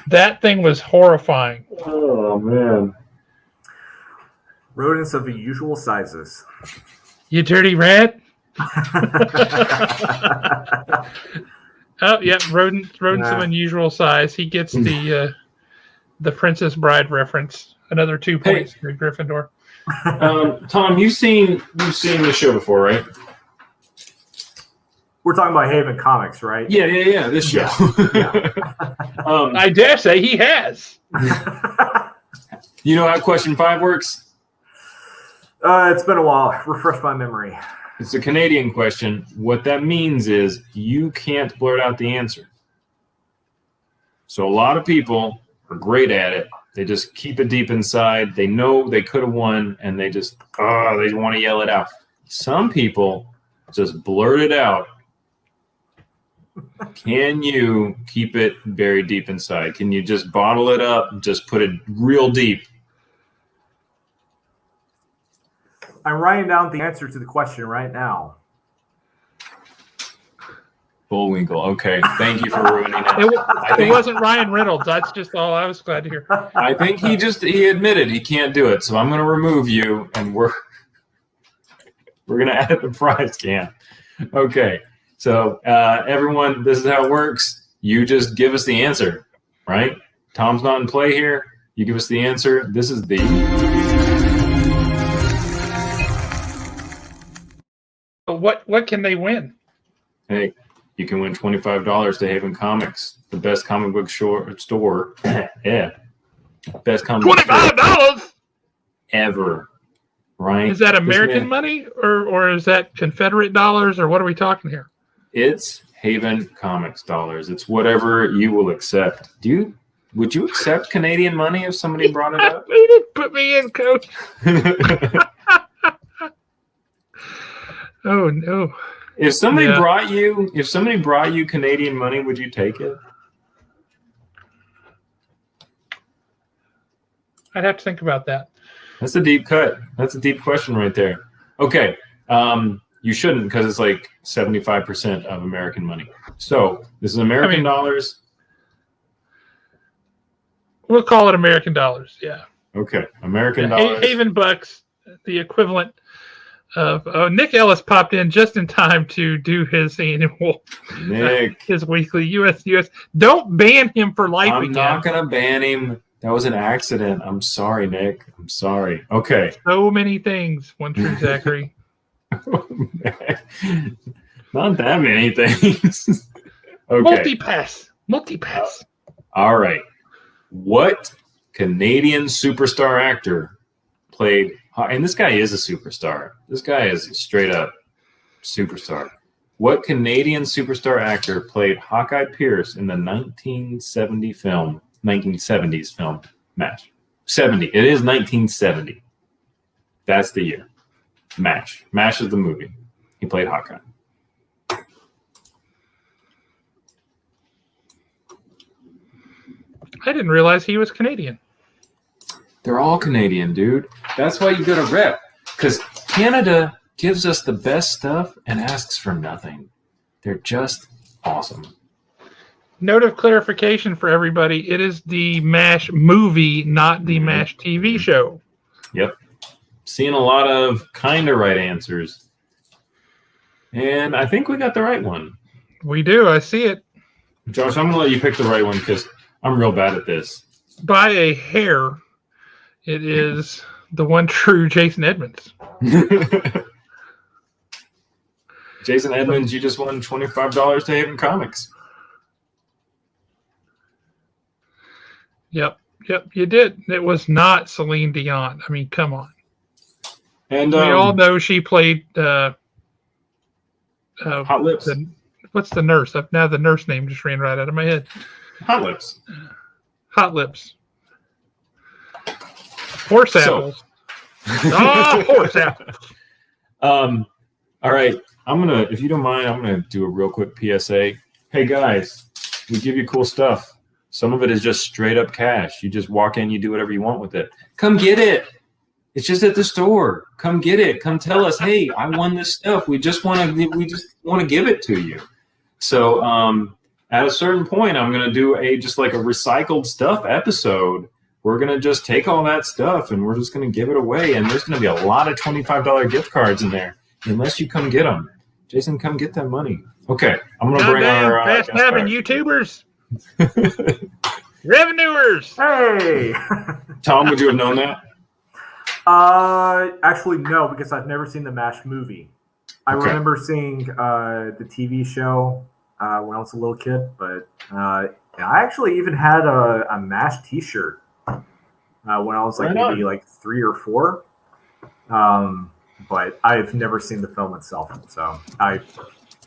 That thing was horrifying. Oh, man. Rodents of unusual sizes. You dirty rat. Oh, yeah, rodents of unusual size. He gets the Princess Bride reference. Another 2 points for Gryffindor. Tom, you've seen the show before, right? We're talking about Haven Comics, right? Yeah. This show. Yeah. I dare say he has. You know how question 5 works? It's been a while. Refresh my memory. It's a Canadian question. What that means is you can't blurt out the answer. So a lot of people are great at it. They just keep it deep inside. They know they could have won, and they just they want to yell it out. Some people just blurt it out. Can you keep it buried deep inside? Can you just bottle it up and just put it real deep? I'm writing down the answer to the question right now. Bullwinkle. Okay, thank you for ruining it. It wasn't Ryan Reynolds. That's just all I was glad to hear. I think he admitted he can't do it, so I'm going to remove you, and we're going to add the prize can. Okay, so everyone, this is how it works. You just give us the answer, right? Tom's not in play here. You give us the answer. This is the... What can they win? Hey, you can win $25 to Haven Comics, the best comic book store. Yeah. Best comic book store $25 ever. Right? Is that American money or is that Confederate dollars, or what are we talking here? It's Haven Comics dollars. It's whatever you will accept. Dude, would you accept Canadian money if somebody brought it up? They didn't put me in, Coach. Oh no. If somebody brought you Canadian money, would you take it? I'd have to think about that. That's a deep cut. That's a deep question right there. Okay. You shouldn't, because it's like 75% of American money. So this is American dollars. We'll call it American dollars. Yeah. Okay. American dollars. Haven bucks, the equivalent of Nick Ellis popped in just in time to do his annual, his weekly US. Don't ban him for life. I'm not going to ban him. That was an accident. I'm sorry, Nick. I'm sorry. Okay. So many things. One true Zachary. Not that many things. Okay. Multi-pass. All right. What Canadian superstar actor played... And this guy is a superstar. This guy is a straight up superstar. What Canadian superstar actor played Hawkeye Pierce in the 1970s film MASH? 70. It is 1970. That's the year. MASH. MASH is the movie. He played Hawkeye. I didn't realize he was Canadian. They're all Canadian, dude. That's why you got to rep. Because Canada gives us the best stuff and asks for nothing. They're just awesome. Note of clarification for everybody. It is the MASH movie, not the MASH TV show. Yep. Seeing a lot of kind of right answers. And I think we got the right one. We do. I see it. Josh, I'm going to let you pick the right one because I'm real bad at this. By a hair, it is the one true Jason Edmonds. Jason Edmonds, you just won $25 to Haven Comics. Yep, you did. It was not Celine Dion. I mean, come on. And we all know she played Hot Lips. What's the nurse? Now the nurse name just ran right out of my head. Hot Lips. Hot Lips. Horse apples. Horse apples. All right. If you don't mind, I'm gonna do a real quick PSA. Hey guys, we give you cool stuff. Some of it is just straight up cash. You just walk in, you do whatever you want with it. Come get it. It's just at the store. Come get it. Come tell us, hey, I won this stuff. We just want to give it to you. So at a certain point, I'm gonna do just like a recycled stuff episode. We're gonna just take all that stuff and we're just gonna give it away. And there's gonna be a lot of $25 gift cards in there, unless you come get them. Jason, come get that money. Okay, I'm gonna bring our fast having YouTubers, revenuers. Hey, Tom, would you have known that? Actually, no, because I've never seen the MASH movie. I remember seeing the TV show when I was a little kid, but I actually even had a MASH T-shirt when I was maybe like 3 or 4. But I've never seen the film itself.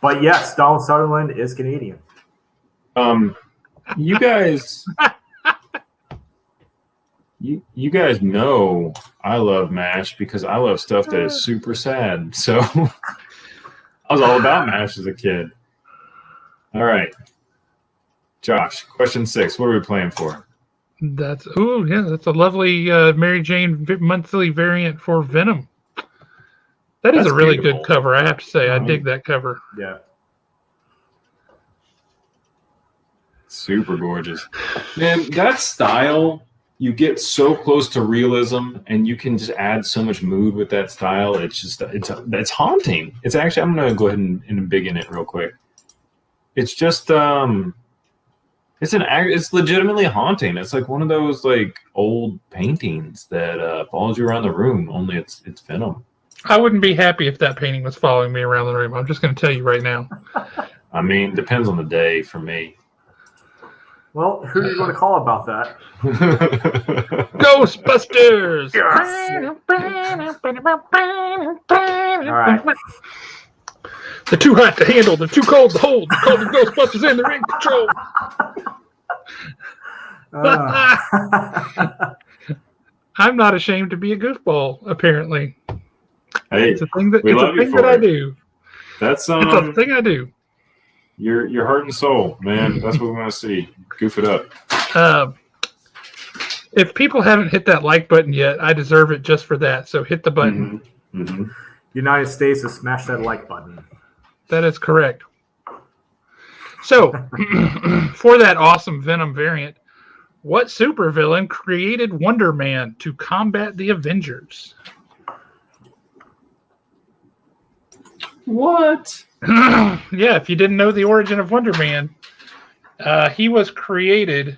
But yes, Donald Sutherland is Canadian. How You guys, you guys know I love MASH because I love stuff that is super sad. So I was all about MASH as a kid. All right. Josh, question 6. What are we playing for? That's a lovely Mary Jane monthly variant for Venom. That is That's a really beautiful. good cover, I have to say. I dig that cover. Yeah. Super gorgeous. Man, that style, you get so close to realism and you can just add so much mood with that style. It's haunting. It's actually, I'm going to go ahead and big in it real quick. It's just, it's legitimately haunting. It's like one of those like old paintings that follows you around the room, only it's Venom. I wouldn't be happy if that painting was following me around the room. I'm just going to tell you right now. I mean, depends on the day for me. Well, who are you going to call about that? Ghostbusters! Yes! All right. They're too hot to handle. They're too cold to hold. Call the Ghostbusters in. They're in control. I'm not ashamed to be a goofball, apparently. Hey, It's a thing that, we it's love a you thing for that I it. do. That's It's a thing I do. your heart and soul, man. That's what we want to see. Goof it up. If people haven't hit that like button yet, I deserve it just for that. So hit the button. Mm-hmm. Mm-hmm. United States has smashed that like button. That is correct. So, for that awesome Venom variant, what supervillain created Wonder Man to combat the Avengers? What? Yeah, if you didn't know the origin of Wonder Man, he was created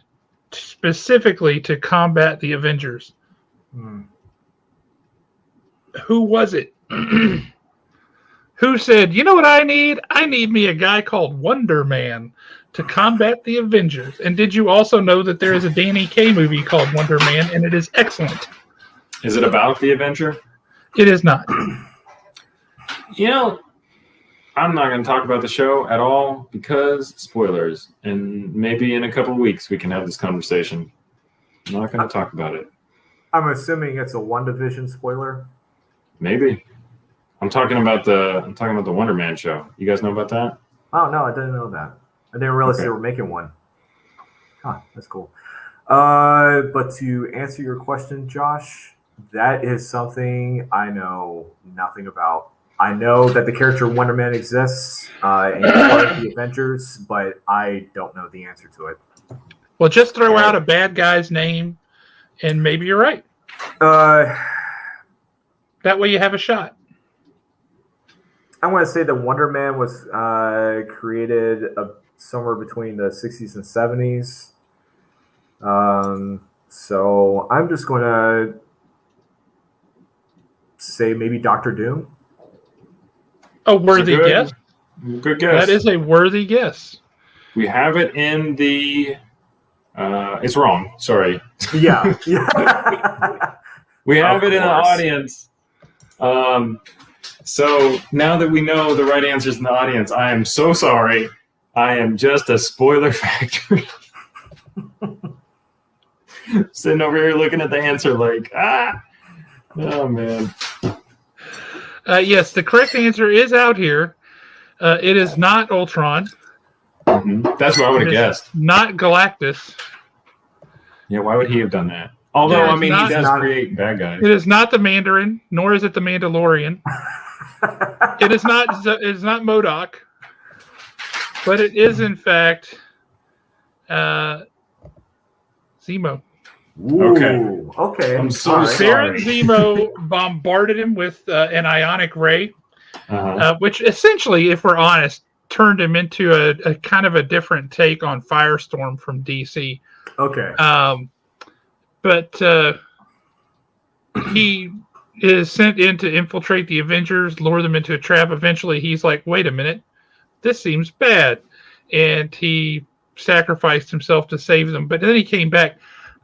specifically to combat the Avengers. Who was it? Who said, you know what I need? I need me a guy called Wonder Man to combat the Avengers. And did you also know that there is a Danny Kaye movie called Wonder Man, and it is excellent? Is it about the Avenger? It is not. You know, I'm not going to talk about the show at all because spoilers. And maybe in a couple of weeks we can have this conversation. I'm not going to talk about it. I'm assuming it's a WandaVision spoiler. Maybe. I'm talking about the Wonder Man show. You guys know about that? Oh no, I didn't know that. I didn't realize they were making one. Huh, that's cool. But to answer your question, Josh, that is something I know nothing about. I know that the character Wonder Man exists and he's part of the Avengers, but I don't know the answer to it. Well, just throw out a bad guy's name, and maybe you're right. That way you have a shot. I want to say that Wonder Man was created somewhere between the 60s and 70s. So I'm just going to say maybe Dr. Doom. A worthy guess. Good guess. That is a worthy guess. We have it in the... it's wrong. Sorry. Yeah. We have it in the audience. So now that we know the right answers in the audience, I am so sorry. I am just a spoiler factory. Sitting over here looking at the answer like, oh man. Yes, the correct answer is out here. It is not Ultron. Mm-hmm. That's what I would have guessed. Not Galactus. Yeah, why would he have done that? Although, I mean, he does create bad guys. It is not the Mandarin, nor is it the Mandalorian. It is not MODOK, but it is in fact Zemo. Okay. I'm so sorry. Baron Zemo bombarded him with an ionic ray, which essentially, if we're honest, turned him into a kind of a different take on Firestorm from DC. Okay. But he is sent in to infiltrate the Avengers, lure them into a trap. Eventually, he's like, wait a minute, this seems bad. And he sacrificed himself to save them. But then he came back.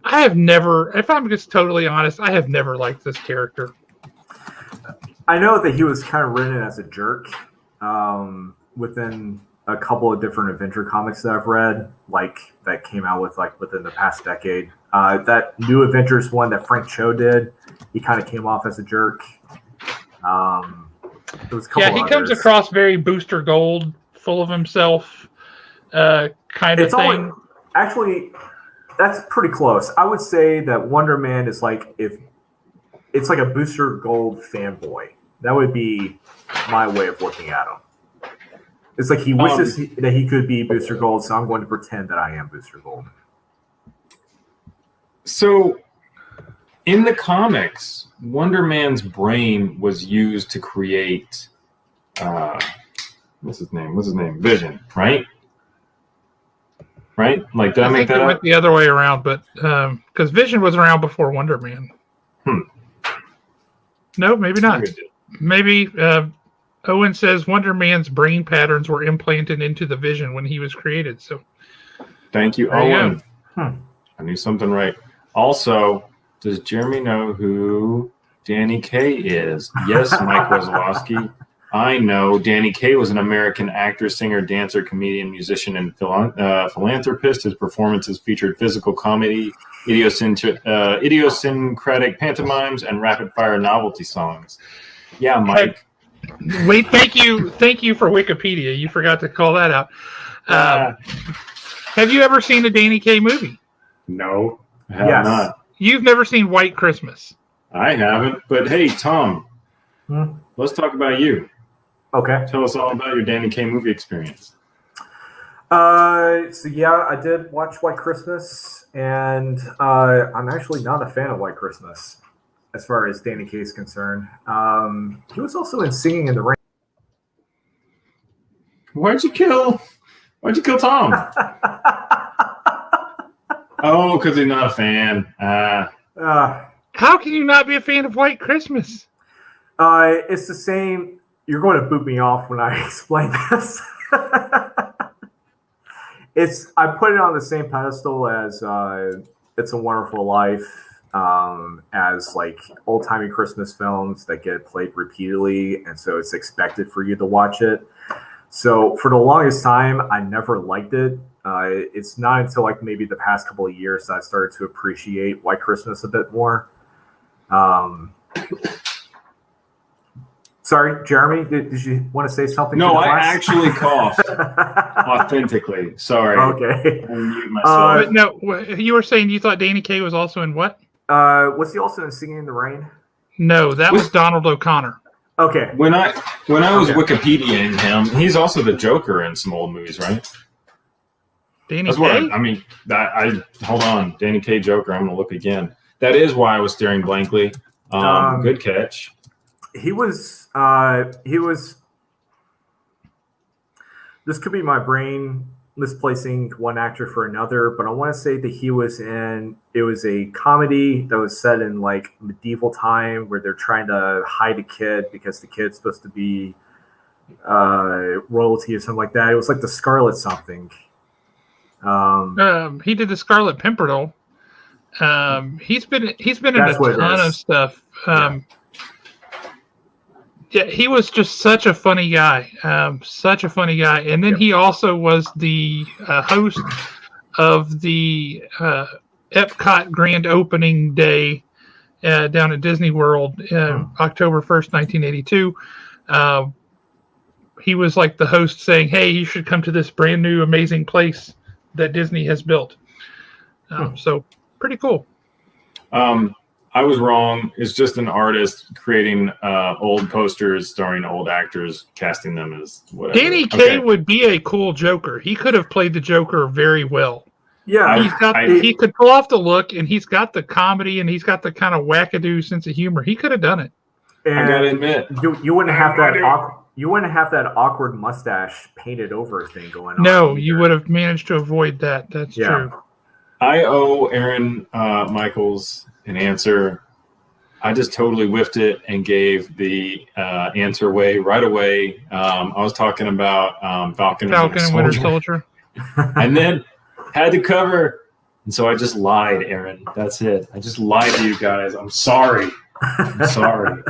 I have never, if I'm just totally honest, I have never liked this character. I know that he was kind of written as a jerk within a couple of different Avenger comics that I've read, like that came out within the past decade. That new Avengers one that Frank Cho did, he kind of came off as a jerk. There was a couple he others. comes across very Booster Gold, full of himself, kind of thing. Actually, that's pretty close. I would say that Wonder Man is like it's like a Booster Gold fanboy. That would be my way of looking at him. It's like he wishes that he could be Booster Gold, so I'm going to pretend that I am Booster Gold. So, in the comics, Wonder Man's brain was used to create, what's his name? Vision, right? Right? Like, did I make that up? Went the other way around, but because Vision was around before Wonder Man. No, maybe not. Maybe Owen says Wonder Man's brain patterns were implanted into the Vision when he was created. So, thank you, Owen. I knew something right. Also, does Jeremy know who Danny Kaye is? Yes, Mike Wazowski. I know. Danny Kaye was an American actor, singer, dancer, comedian, musician, and philanthropist. His performances featured physical comedy, idiosyncratic pantomimes, and rapid-fire novelty songs. Yeah, Mike. Wait, thank you for Wikipedia. You forgot to call that out. Have you ever seen a Danny Kaye movie? No, I have not. You've never seen White Christmas? I haven't. But hey, Tom, let's talk about you. Okay. Tell us all about your Danny Kaye movie experience. I did watch White Christmas, and I'm actually not a fan of White Christmas as far as Danny Kaye is concerned. He was also in Singing in the Rain. Why'd you kill Tom? Oh, because he's not a fan. How can you not be a fan of White Christmas? It's the same. You're going to boot me off when I explain this. I put it on the same pedestal as It's a Wonderful Life, as like old-timey Christmas films that get played repeatedly, and so it's expected for you to watch it. So for the longest time, I never liked it. It's not until like maybe the past couple of years that I started to appreciate White Christmas a bit more. Sorry, Jeremy, did you want to say something? No, I actually coughed authentically. Sorry. Okay. I muted myself. But no, you were saying you thought Danny Kaye was also in what? Was he also in Singing in the Rain? No, that was Donald O'Connor. Okay. When I was Wikipediaing him, he's also the Joker in some old movies, right? Danny That's Kaye? what I mean. Hold on, Danny Kaye Joker. I'm going to look again. That is why I was staring blankly. Good catch. He was. This could be my brain misplacing one actor for another, but I want to say that he was in. It was a comedy that was set in like medieval time, where they're trying to hide a kid because the kid's supposed to be royalty or something like that. It was like the Scarlet something. He did the Scarlet Pimpernel. He's been in a ton of stuff. Yeah, he was just such a funny guy. And then he also was the host of the Epcot Grand Opening Day down at Disney World October 1st, 1982. He was like the host saying, hey, you should come to this brand new amazing place that Disney has built. So pretty cool. I was wrong. It's just an artist creating old posters starring old actors, casting them as whatever. Danny Kaye would be a cool Joker. He could have played the Joker very well. Yeah, he could pull off the look, and he's got the comedy, and he's got the kind of wackadoo sense of humor. He could have done it. And I gotta admit, you wouldn't have that. You wouldn't have that awkward mustache painted over thing going on. No, you would have managed to avoid that. That's true. I owe Aaron Michaels an answer. I just totally whiffed it and gave the answer away right away. I was talking about Falcon and Winter Soldier. And then had to cover. And so I just lied, Aaron. That's it. I just lied to you guys. I'm sorry. I'm sorry.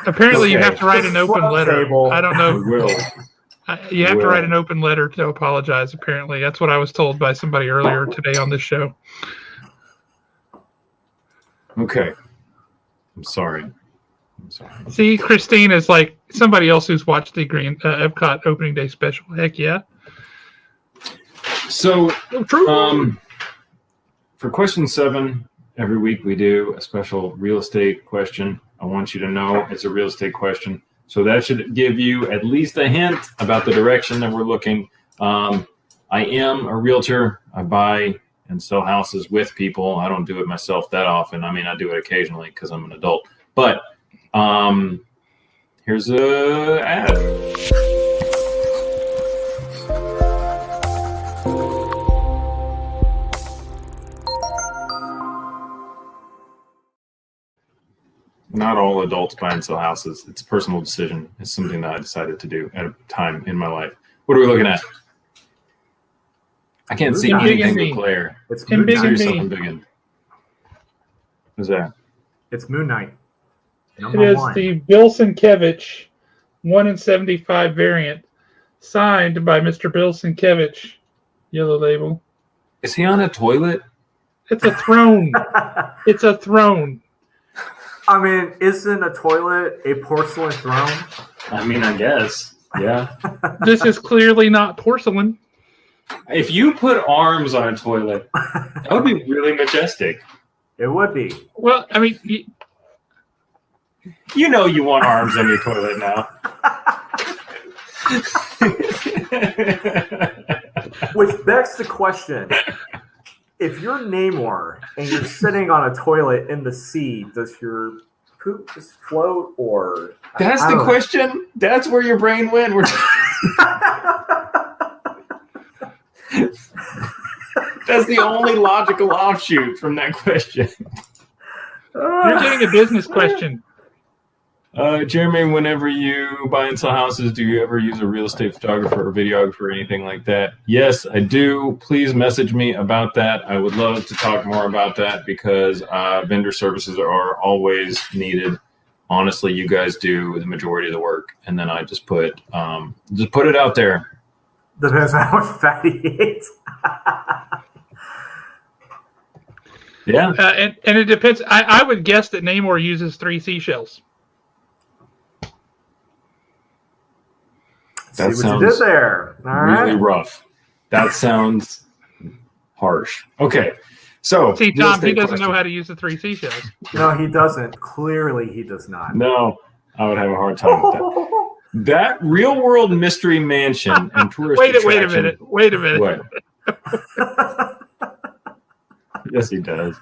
Apparently, you have to write an open letter. Table. I don't know. I will. You have to write an open letter to apologize, apparently. That's what I was told by somebody earlier today on this show. Okay. I'm sorry. See, Christine is like somebody else who's watched the Epcot opening day special. Heck yeah. So, for question 7, every week we do a special real estate question. I want you to know it's a real estate question. So that should give you at least a hint about the direction that we're looking. I am a realtor. I buy and sell houses with people. I don't do it myself that often. I mean, I do it occasionally because I'm an adult. But here's a ad. Not all adults buy and sell houses. It's a personal decision. It's something that I decided to do at a time in my life. What are we looking at? I can't see anything but glare. It's Moon Knight. What is that? It's Moon Knight. It is the Bill Sienkiewicz 1 in 75 variant, signed by Mr. Bill Sienkiewicz. Yellow label. Is he on a toilet? It's a throne. It's a throne. I mean, isn't a toilet a porcelain throne? I mean, I guess. Yeah. This is clearly not porcelain. If you put arms on a toilet, that would be really majestic. It would be. Well, I mean, you know you want arms on your toilet now. Which begs the question. If you're Namor and you're sitting on a toilet in the sea, does your poop just float or... That's the question? That's where your brain went? That's the only logical offshoot from that question. You're getting a business question. Jeremy, whenever you buy and sell houses, do you ever use a real estate photographer or videographer or anything like that? Yes, I do. Please message me about that. I would love to talk more about that because vendor services are always needed. Honestly, you guys do the majority of the work, and then I just put it out there. Depends on how much fat he eats. Yeah, and it depends. I would guess that Namor uses 3 seashells. That See what you did there. All really right. rough. That sounds harsh. Okay, so see, Tom, he doesn't know how to use the 3 seashells. No, he doesn't. Clearly, he does not. No, I would have a hard time with that. That real world mystery mansion and tourist attraction. Wait a minute. What? Yes, he does.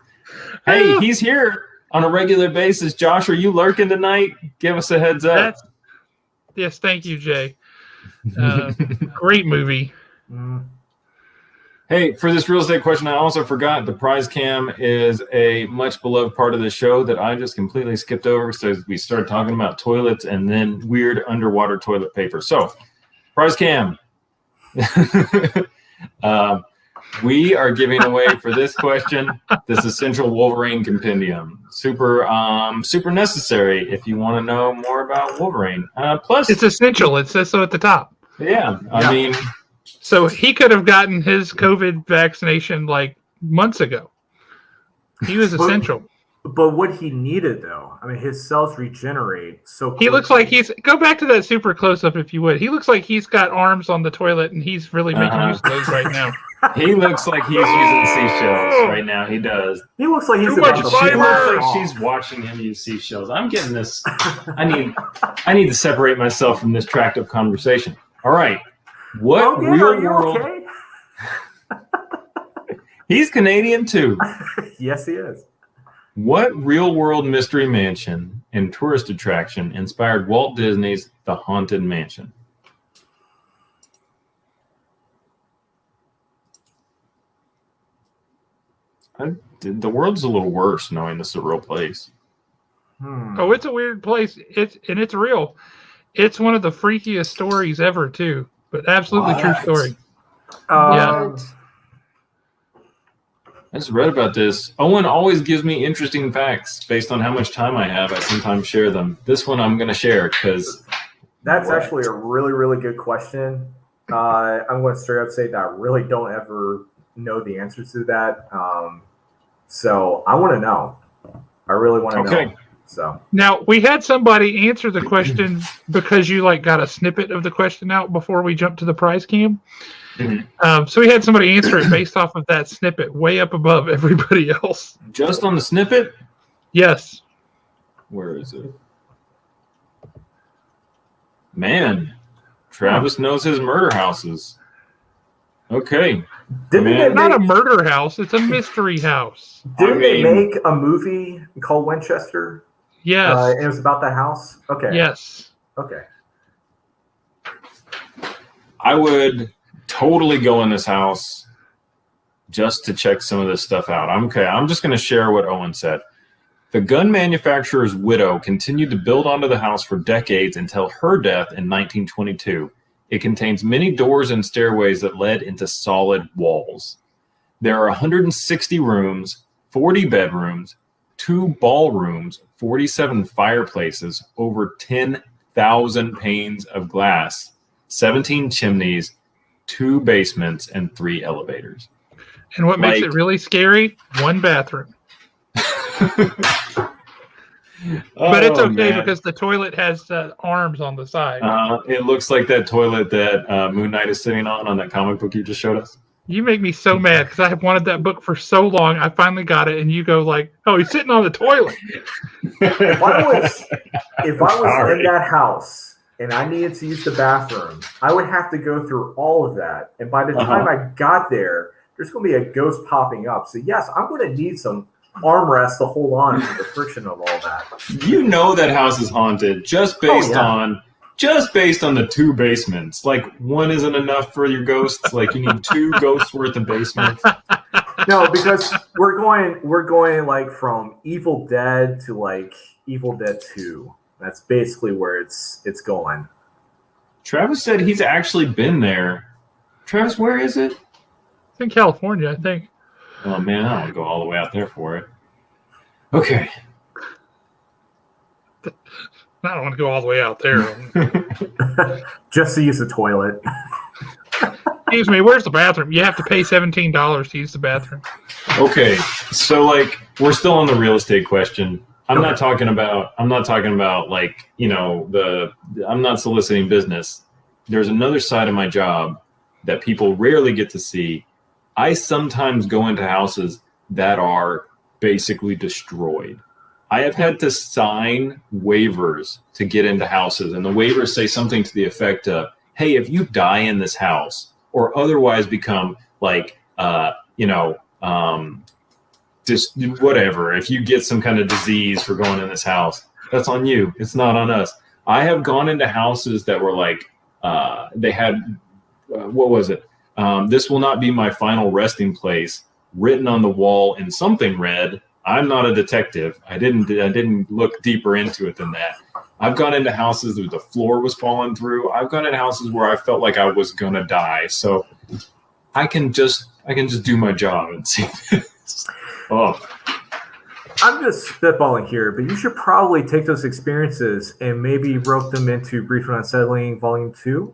Hey, he's here on a regular basis. Josh, are you lurking tonight? Give us a heads up. Yes, thank you, Jay. Great movie. Hey, for this real estate question, I also forgot the prize cam is a much beloved part of the show that I just completely skipped over. So we started talking about toilets and then weird underwater toilet paper. So, prize cam. We are giving away for this question this Essential Wolverine Compendium. Super necessary if you want to know more about Wolverine. Plus, it's essential. It says so at the top. Yeah, I mean, so he could have gotten his COVID vaccination like months ago. He was essential. But what he needed, though, I mean, his cells regenerate so quickly. He looks like go back to that super close-up if you would. He looks like he's got arms on the toilet, and he's really making use of those right now. He looks like he's using seashells right now. He does. He looks like he's She looks like she's watching him use seashells. I'm getting this. I need to separate myself from this tract of conversation. All right. What real world? Okay? He's Canadian too. Yes, he is. What real-world mystery mansion and tourist attraction inspired Walt Disney's The Haunted Mansion? The world's a little worse knowing this is a real place. Oh, it's a weird place. It's real. It's one of the freakiest stories ever, too. But absolutely true story. Yeah. I just read about this. Owen always gives me interesting facts based on how much time I have. I sometimes share them. This one I'm going to share because That's What? actually a really, really good question. I'm going to straight up say that I really don't ever know the answer to that. So I want to know. I really want to know. So Now, we had somebody answer the question because you got a snippet of the question out before we jumped to the prize cam. So we had somebody answer it based off of that snippet, way up above everybody else. Just on the snippet? Yes. Where is it? Man, Travis knows his murder houses. Okay. didn't Not a murder house, it's a mystery house. they make a movie called Winchester? Yes. It was about the house? Okay. Yes. Okay. I would totally go in this house just to check some of this stuff out. I'm just going to share what Owen said. The gun manufacturer's widow continued to build onto the house for decades until her death in 1922. It contains many doors and stairways that led into solid walls. There are 160 rooms, 40 bedrooms, 2 ballrooms, 47 fireplaces, over 10,000 panes of glass, 17 chimneys, 2 basements, and 3 elevators. And what makes it really scary? 1 bathroom. But it's okay because the toilet has arms on the side. It looks like that toilet that Moon Knight is sitting on that comic book you just showed us. You make me so mad because I have wanted that book for so long. I finally got it, and you go "Oh, he's sitting on the toilet." If I was in that house and I needed to use the bathroom, I would have to go through all of that. And by the time I got there, there's going to be a ghost popping up. So yes, I'm going to need some armrest to hold on to the friction of all that. You know that house is haunted just based on the 2 basements. One isn't enough for your ghosts. You need 2 ghosts worth of basements. No, because we're going from Evil Dead to Evil Dead 2. That's basically where it's going. Travis said he's actually been there. Travis, where is it? It's in California, I think. Oh man, I don't want to go all the way out there for it. Okay. I don't want to go all the way out there. Just to use the toilet. Excuse me, where's the bathroom? You have to pay $17 to use the bathroom. Okay, so we're still on the real estate question. I'm not talking about I'm not soliciting business. There's another side of my job that people rarely get to see. I sometimes go into houses that are basically destroyed. I have had to sign waivers to get into houses, and the waivers say something to the effect of, hey, if you die in this house or otherwise become just whatever, if you get some kind of disease for going in this house, that's on you. It's not on us. I have gone into houses that were they had, what was it? This will not be my final resting place, written on the wall in something red. I'm not a detective. I didn't look deeper into it than that. I've gone into houses where the floor was falling through. I've gone into houses where I felt like I was gonna die. So I can just do my job and see this. Oh. I'm just spitballing here, but you should probably take those experiences and maybe rope them into Brief and Unsettling Volume 2.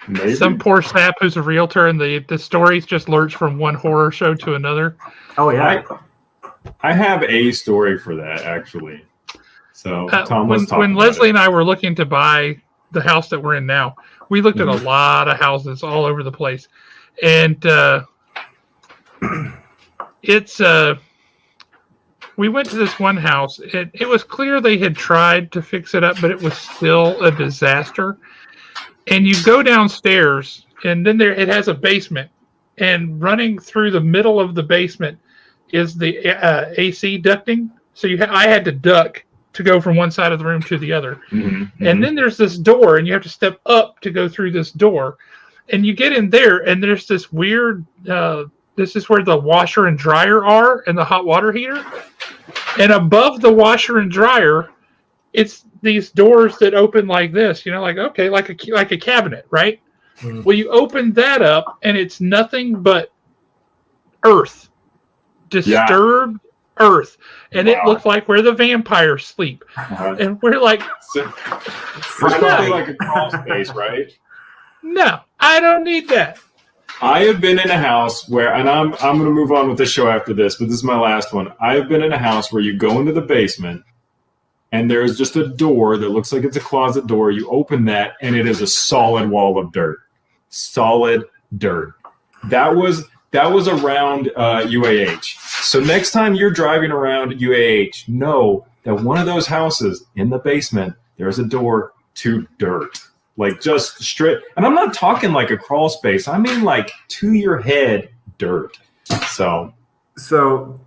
Maybe. Some poor sap who's a realtor, and the stories just lurch from one horror show to another. Oh yeah, I have a story for that actually. So Tom was talking. When Leslie and I were looking to buy the house that we're in now, we looked at a lot of houses all over the place, and we went to this one house. It was clear they had tried to fix it up, but it was still a disaster. And you go downstairs, and then it has a basement, and running through the middle of the basement is the AC ducting. So I had to duck to go from one side of the room to the other. Mm-hmm. And then there's this door, and you have to step up to go through this door. And you get in there, and there's this weird, this is where the washer and dryer are and the hot water heater. And above the washer and dryer, it's these doors that open like this, like a cabinet, right? Mm-hmm. Well, you open that up, and it's nothing but earth, disturbed earth, and it Wow. looked like where the vampires sleep. And we're like, So, it's probably like a crawl space, right? no, I don't need that. I have been in a house where, and I'm going to move on with the show after this, but this is my last one. I have been in a house where you go into the basement, and there's just a door that looks like it's a closet door. You open that, and it is a solid wall of dirt. Solid dirt. That was around UAH. So next time you're driving around UAH, know that one of those houses in the basement, there's a door to dirt. Like just straight. And I'm not talking like a crawl space. I mean like to your head dirt. So so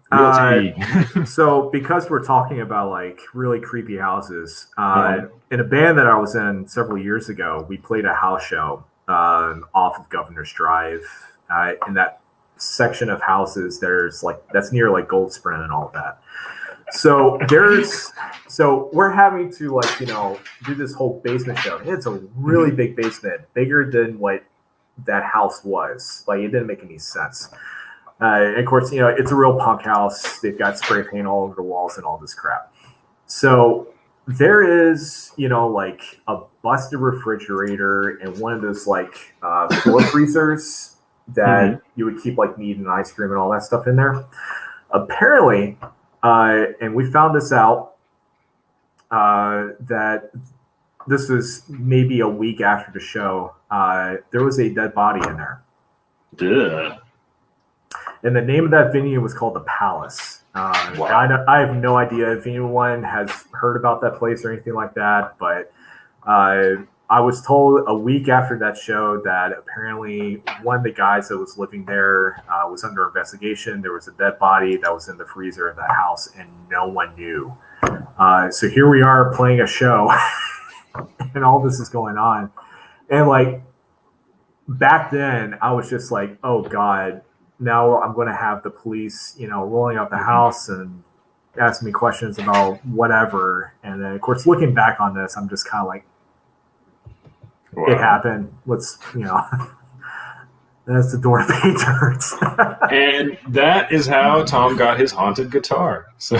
because we're talking about like really creepy houses, in a band that I was in several years ago, we played a house show off of Governor's Drive. In that section of houses, there's like that's near like Gold Sprint and all of that. So we're having to like do this whole basement show. It's a really big basement, bigger than what that house was. Like it didn't make any sense. And of course, it's a real punk house. They've got spray paint all over the walls and all this crap. So there is, like a busted refrigerator and one of those like floor freezers that you would keep like meat and ice cream and all that stuff in there. Apparently, and we found this out that this was maybe a week after the show. There was a dead body in there. Yeah. And the name of that venue was called The Palace. Wow. I have no idea if anyone has heard about that place or anything like that, but I was told a week after that show that apparently one of the guys that was living there was under investigation. There was a dead body that was in the freezer of that house, and no one knew. So here we are playing a show, and all this is going on. And like back then, I was just like, oh God, now I'm going to have the police, rolling up the house and asking me questions about whatever. And then, of course, looking back on this, I'm just kind of like, Wow. It happened. Let's, that's the door to pay dirt. And that is how Tom got his haunted guitar. So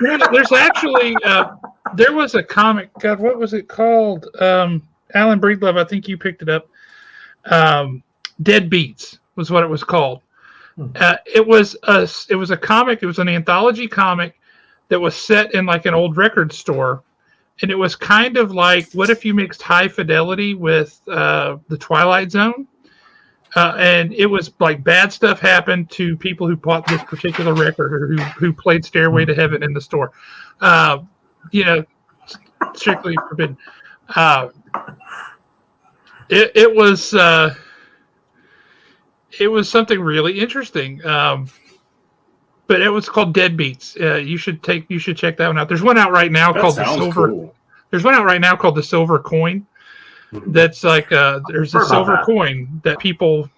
There's actually there was a comic. God, what was it called? Alan Breedlove, I think you picked it up. Dead Beats was what it was called. It was a comic. It was an anthology comic that was set in like an old record store. And it was kind of like, what if you mixed High Fidelity with the Twilight Zone? And it was like bad stuff happened to people who bought this particular record or who played Stairway to Heaven in the store. Strictly forbidden. It was something really interesting. But it was called Dead Beats. You should check that one out. There's one out right now called the Silver. Cool. There's one out right now called the Silver Coin. That's like there's a silver coin that people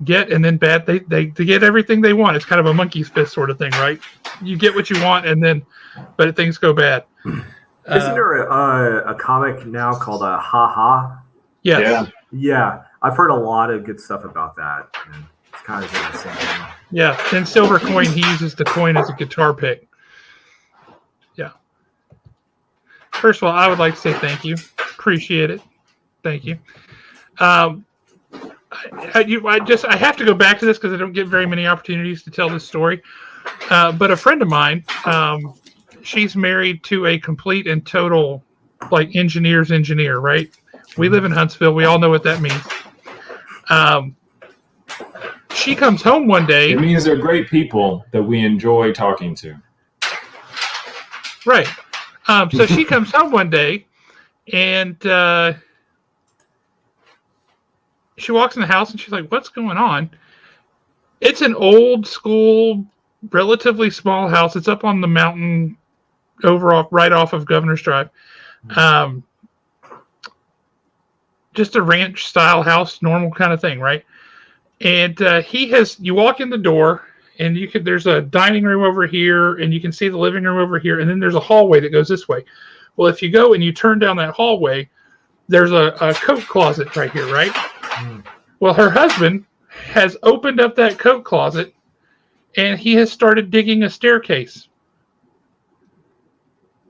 get, and then they get everything they want. It's kind of a monkey's fist sort of thing, right? You get what you want, but things go bad. Isn't there a comic now called Ha Ha? Yes. Yeah. I've heard a lot of good stuff about that. And it's kind of interesting. Yeah, and Silver Coin, he uses the coin as a guitar pick. Yeah. First of all, I would like to say thank you. Appreciate it. Thank you. I have to go back to this because I don't get very many opportunities to tell this story. But a friend of mine, she's married to a complete and total like engineer's engineer, right? We live in Huntsville. We all know what that means. She comes home one day. It means they're great people that we enjoy talking to. Right. So she comes home one day, and she walks in the house, and she's like, "What's going on?" It's an old school, relatively small house. It's up on the mountain, right off of Governor's Drive. Just a ranch style house, normal kind of thing, right? And you walk in the door, and there's a dining room over here, and you can see the living room over here, and then there's a hallway that goes this way. Well, if you go and you turn down that hallway, there's a coat closet right here, right? Well, her husband has opened up that coat closet and he has started digging a staircase.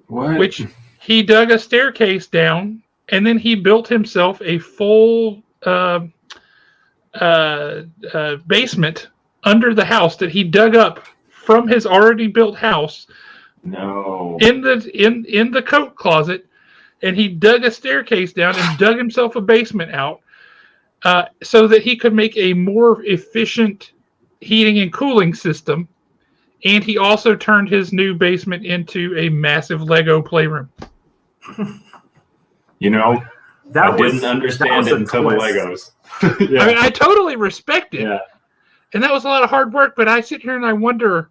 What? Which he dug a staircase down, and then he built himself a full basement under the house that he dug up from his already built house. No. In the coat closet, and he dug a staircase down and dug himself a basement out, so that he could make a more efficient heating and cooling system. And he also turned his new basement into a massive Lego playroom. You know, That I didn't understand it until the Legos. Yeah. I mean, I totally respect it. Yeah. And that was a lot of hard work, but I sit here and I wonder,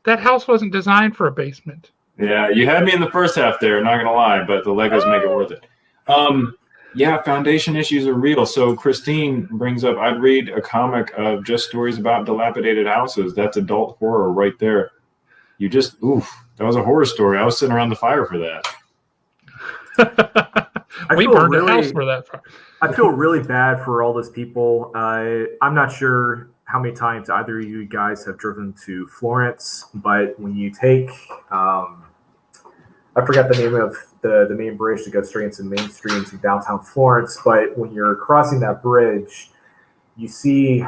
that house wasn't designed for a basement. Yeah, you had me in the first half there, not gonna lie, but the Legos make it worth it. Yeah, foundation issues are real. So Christine brings up, I'd read a comic of just stories about dilapidated houses. That's adult horror right there. You just, that was a horror story. I was sitting around the fire for that. We burned a house for that. I feel really bad for all those people. I'm not sure how many times either of you guys have driven to Florence, but when you take, I forgot the name of the main bridge that goes straight into Main Street into downtown Florence, but when you're crossing that bridge, you see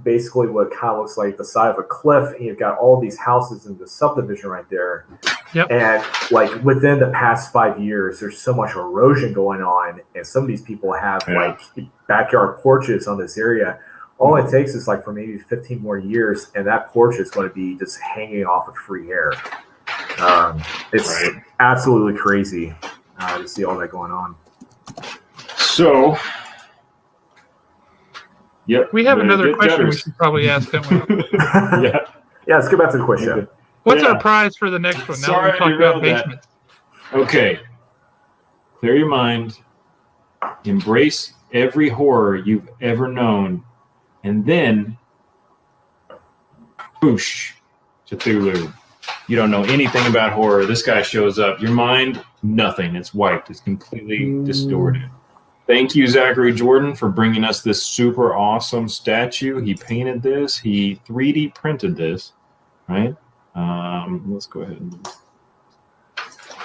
basically what kind of looks like the side of a cliff, and you've got all these houses in the subdivision right there. Yep. And like within the past 5 years, there's so much erosion going on, and some of these people have like backyard porches on this area. All it takes is like for maybe 15 more years, and that porch is going to be just hanging off of free air. It's absolutely crazy to see all that going on. So, yep. We have another question we should probably ask him. Yeah. Let's go back to the question. What's our prize for the next one? Now Sorry, we're talking about basements. Okay. Clear your mind. Embrace every horror you've ever known. And then, whoosh, Cthulhu. You don't know anything about horror. This guy shows up. Your mind, nothing. It's wiped. It's completely distorted. Thank you, Zachary Jordan, for bringing us this super awesome statue. He painted this. He 3D printed this, right? Let's go ahead and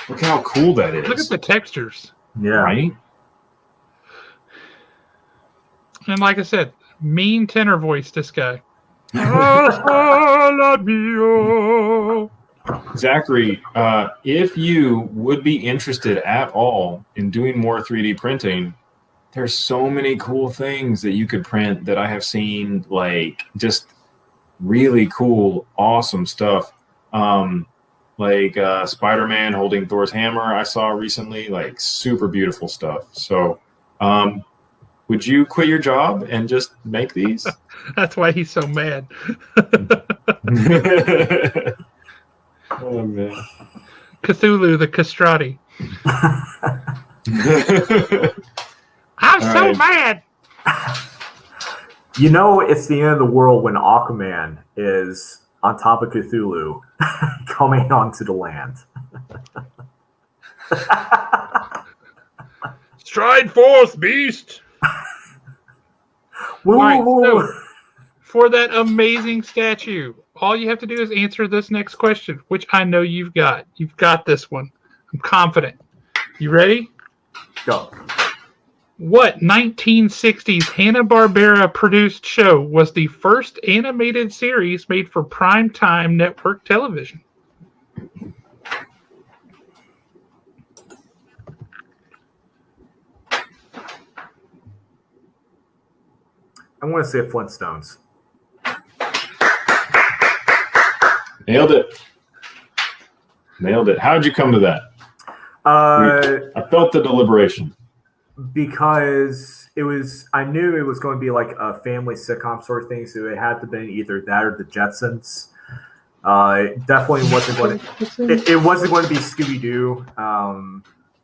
look how cool that is. Look at the textures. Yeah. Right? And like I said, mean tenor voice, this guy. Zachary, if you would be interested at all in doing more 3D printing, there's so many cool things that you could print that I have seen, like just really cool, awesome stuff. Like Spider-Man holding Thor's hammer I saw recently, like super beautiful stuff. So would you quit your job and just make these? That's why he's so mad. Oh, man. Cthulhu, the castrati. I'm so mad. You know, it's the end of the world when Aquaman is on top of Cthulhu coming onto the land. Stride forth, beast. Woo, All right, woo. so for that amazing statue, all you have to do is answer this next question, which I know you've got. You've got this one. I'm confident. You ready? Go. What 1960s Hanna-Barbera produced show was the first animated series made for primetime network television? I want to say Flintstones. Nailed it. How'd you come to that? I felt the deliberation. Because I knew it was going to be like a family sitcom sort of thing, so it had to be either that or the Jetsons. It definitely wasn't going to. It wasn't going to be Scooby-Doo.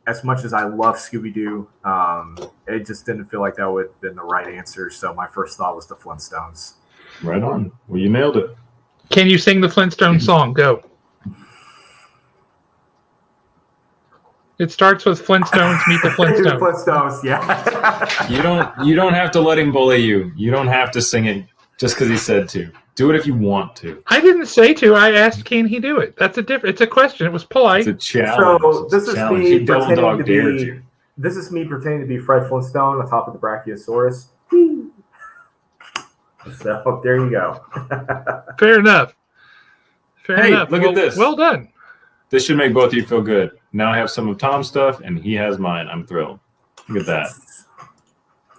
As much as I love Scooby-Doo, it just didn't feel like that would have been the right answer. So my first thought was the Flintstones. Right on. Well, you nailed it. Can you sing the Flintstone song? Go. It starts with Flintstones meet the Flintstones. Flintstones, yeah. You don't have to let him bully you. You don't have to sing it just because he said to. Do it if you want to. I didn't say to. I asked, can he do it? That's a different. It's a question. It was polite. It's a challenge. So this is me He double pretending dog to dared be. you. This is me pretending to be Fred Flintstone on top of the Brachiosaurus. So there you go. Fair enough. Fair enough. Look at this. Well done. This should make both of you feel good. Now I have some of Tom's stuff, and he has mine. I'm thrilled. Look at that.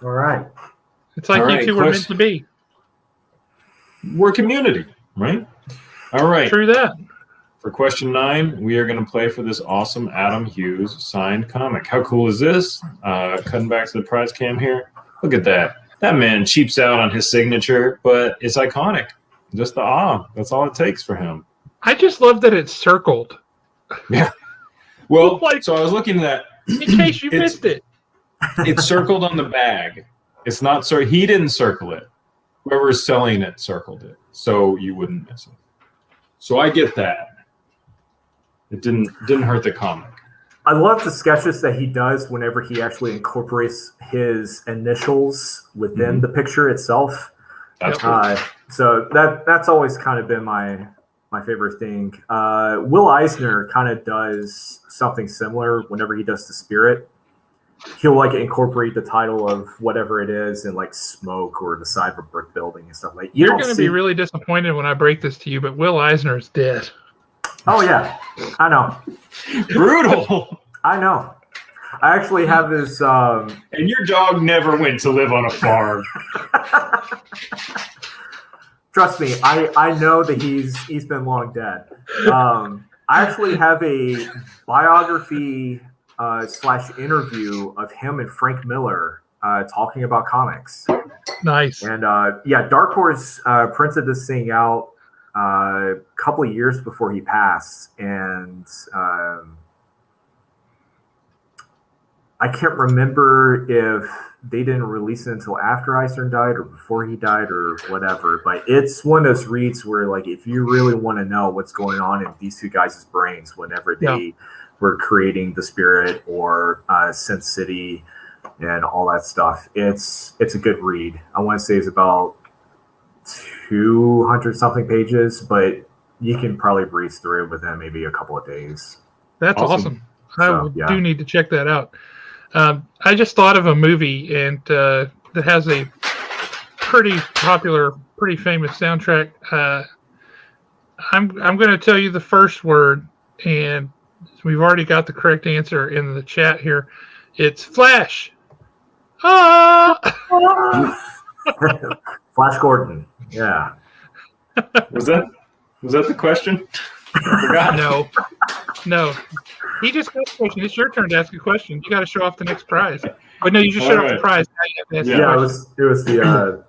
All right. It's like All you right, two were meant to be. We're community, right? All right. True that. For question 9, we are going to play for this awesome Adam Hughes signed comic. How cool is this? Cutting back to the prize cam here. Look at that. That man cheaps out on his signature, but it's iconic. Just the awe. That's all it takes for him. I just love that it's circled. Yeah. Well, Like- so I was looking at that. In case you missed it. It's circled on the bag. It's not so he didn't circle it. Whoever's selling it circled it, so you wouldn't miss it. So I get that. It didn't hurt the comic. I love the sketches that he does whenever he actually incorporates his initials within the picture itself. That's cool. So that's always kind of been my favorite thing. Will Eisner kind of does something similar whenever he does the Spirit. He'll like incorporate the title of whatever it is in like smoke or the side of a brick building and stuff like. You're going to be really disappointed when I break this to you, but Will Eisner is dead. Oh yeah, I know. Brutal. I know. I actually have this. And your dog never went to live on a farm. Trust me, I know that he's been long dead. I actually have a biography / interview of him and Frank Miller talking about comics. Nice. And Dark Horse printed this thing out a couple of years before he passed, and I can't remember if they didn't release it until after Eisner died or before he died or whatever. But it's one of those reads where, like, if you really want to know what's going on in these two guys' brains whenever they were creating the Spirit or Sin City and all that stuff, it's a good read. I want to say it's about 200 something pages, but you can probably breeze through it within maybe a couple of days. That's awesome. I do need to check that out. I just thought of a movie and that has a pretty popular, pretty famous soundtrack. I'm going to tell you the first word, and we've already got the correct answer in the chat here. It's Flash. Flash Gordon. Yeah. Was that the question? I forgot. No. He just got a question. It's your turn to ask a question. You got to show off the next prize. But no, you just showed off the prize. Now you have to ask it was the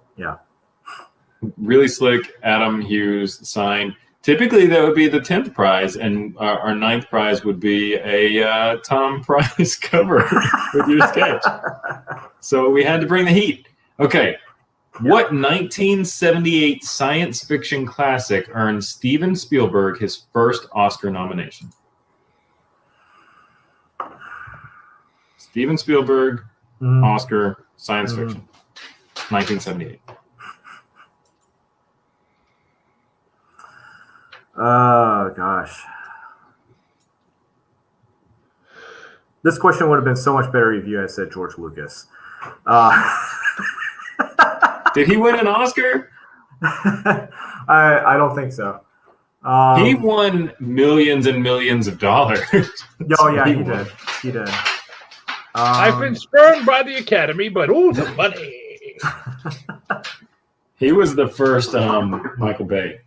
really slick Adam Hughes sign. Typically, that would be the 10th prize, and our 9th prize would be a Tom Price cover with your sketch. So we had to bring the heat. Okay. What 1978 science fiction classic earned Steven Spielberg his first Oscar nomination? Steven Spielberg, Oscar, science fiction, 1978. Oh, gosh. This question would have been so much better if you had said George Lucas. Did he win an Oscar? I don't think so. He won millions and millions of dollars. Oh, yeah, he did. I've been spurned by the Academy, but the money. He was the first Michael Bay.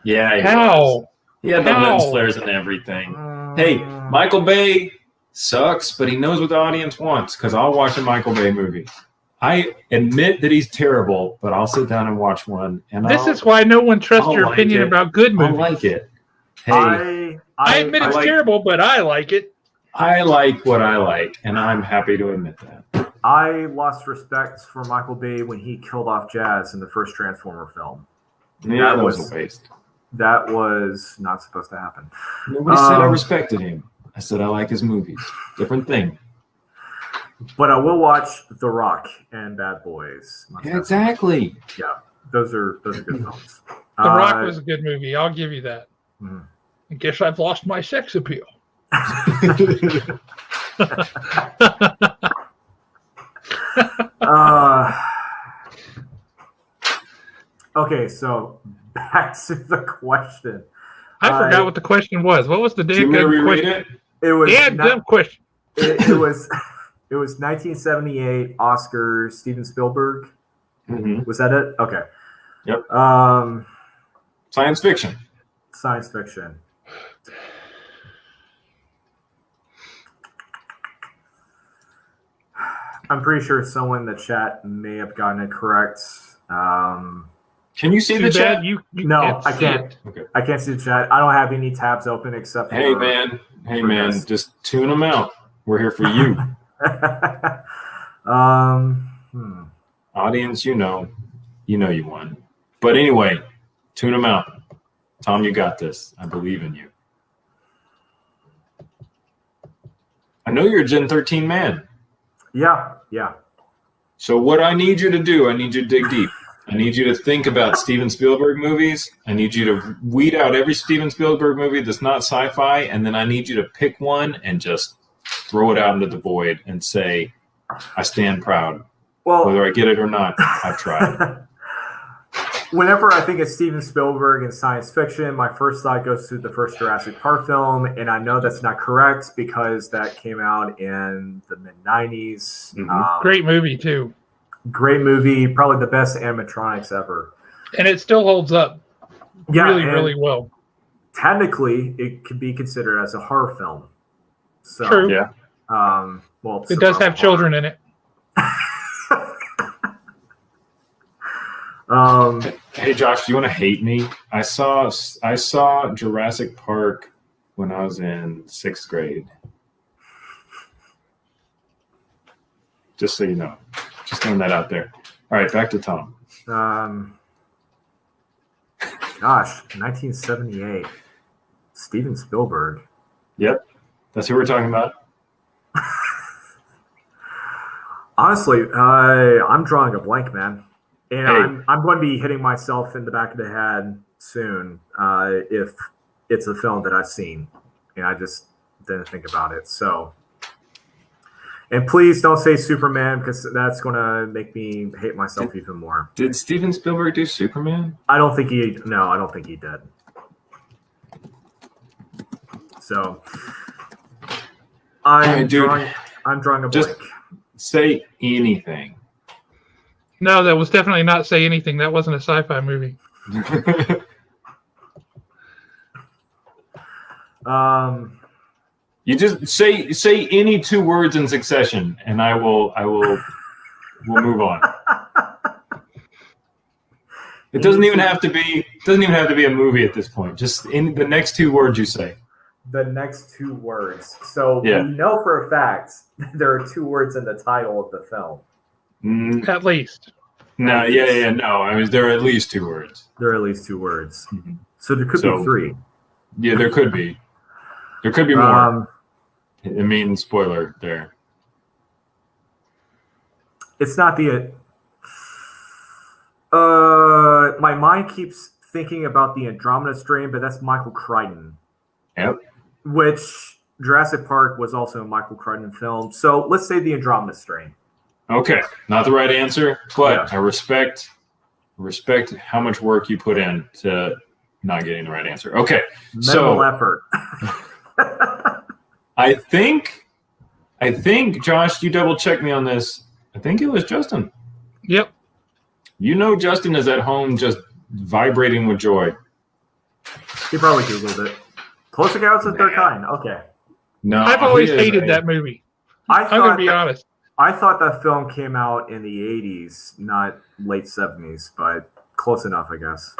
Yeah. How? He had the lens flares and everything. Hey, Michael Bay sucks, but he knows what the audience wants, because I'll watch a Michael Bay movie. I admit that he's terrible, but I'll sit down and watch one. And this is why no one trusts your opinion about good movies. I like it. Hey, I admit it's terrible, but I like it. I like what I like, and I'm happy to admit that. I lost respect for Michael Bay when he killed off Jazz in the first Transformer film. Yeah, that was a waste. That was not supposed to happen. Nobody said I respected him. I said I like his movies. Different thing. But I will watch The Rock and Bad Boys. Yeah, exactly. Yeah, those are good films. The Rock was a good movie. I'll give you that. Mhm. I guess I've lost my sex appeal. Okay, so back to the question. I forgot what the question was. What was the Do you want me to damn reread question? it? It was Damn question. it was 1978 Oscar Steven Spielberg. Mm-hmm. Was that it? Okay. Yep. Science Science fiction. fiction. I'm pretty sure someone in the chat may have gotten it correct. Can you see Too the bad chat? you No, I see can't. it. Okay. I can't see the chat. I don't have any tabs open except for. Hey man, Yes. just tune them out. We're here for you, audience. You know you won. But anyway, tune them out. Tom, you got this. I believe in you. I know you're a Gen 13 man. Yeah. So what I need you to do, I need you to dig deep. I need you to think about Steven Spielberg movies. I need you to weed out every Steven Spielberg movie that's not sci-fi, and then I need you to pick one and just throw it out into the void and say, I stand proud. Well, Whether I get it or not, I've tried. whenever I think of Steven Spielberg and science fiction, my first thought goes to the first Jurassic Park film, and I know that's not correct because that came out in the mid-90s. Mhm. Great movie too, Great movie, probably the best animatronics ever. and it still holds up Yeah, really, and really well. technically, it could be considered as a horror film. So, True. Yeah. Well, It does have children in it. Hey Josh, do you want to hate me? I saw Jurassic Park when I was in 6th grade. Just so you know. Just throwing that out there. All right, back to Tom. Gosh, 1978. Steven Spielberg. Yep. That's who we're talking about. Honestly, I'm drawing a blank, man. And Hey. I'm going to be hitting myself in the back of the head soon if it's a film that I've seen. And I just didn't think about it. So, and please don't say Superman because that's going to make me hate myself even more. Did Steven Spielberg do Superman? I don't think he did. So, I'm dude, drawing a just- blank. Say anything. No, that was definitely not Say Anything. That wasn't a sci-fi movie. You just say any 2 words in succession, and we'll move on. It doesn't even have to be a movie at this point. Just in the next 2 words you say. The next 2 words. So Yeah. we know for a fact there are 2 words in the title of the film. At least. No, yeah. No, I mean there are at least 2 words. There are at least 2 words. Mhm. So there could be 3. Yeah, there could be. There could be more. I mean, spoiler there. It's not the. My mind keeps thinking about the Andromeda Strain, but that's Michael Crichton. Yep. Which Jurassic Park was also a Michael Crichton film. So let's say the Andromeda Strain. Okay, not the right answer, but Yeah. I respect how much work you put in to not getting the right answer. Okay, Minimal effort. I think Josh, you double check me on this. I think it was Justin. Yep. You know, Justin is at home just vibrating with joy. He probably Googled it. Close Encounters of the Third Kind. Okay. No, I've always he is hated a- that movie. I I'm going to thought be honest. I thought that film came out in the 80s, not late 70s, but close enough, I guess.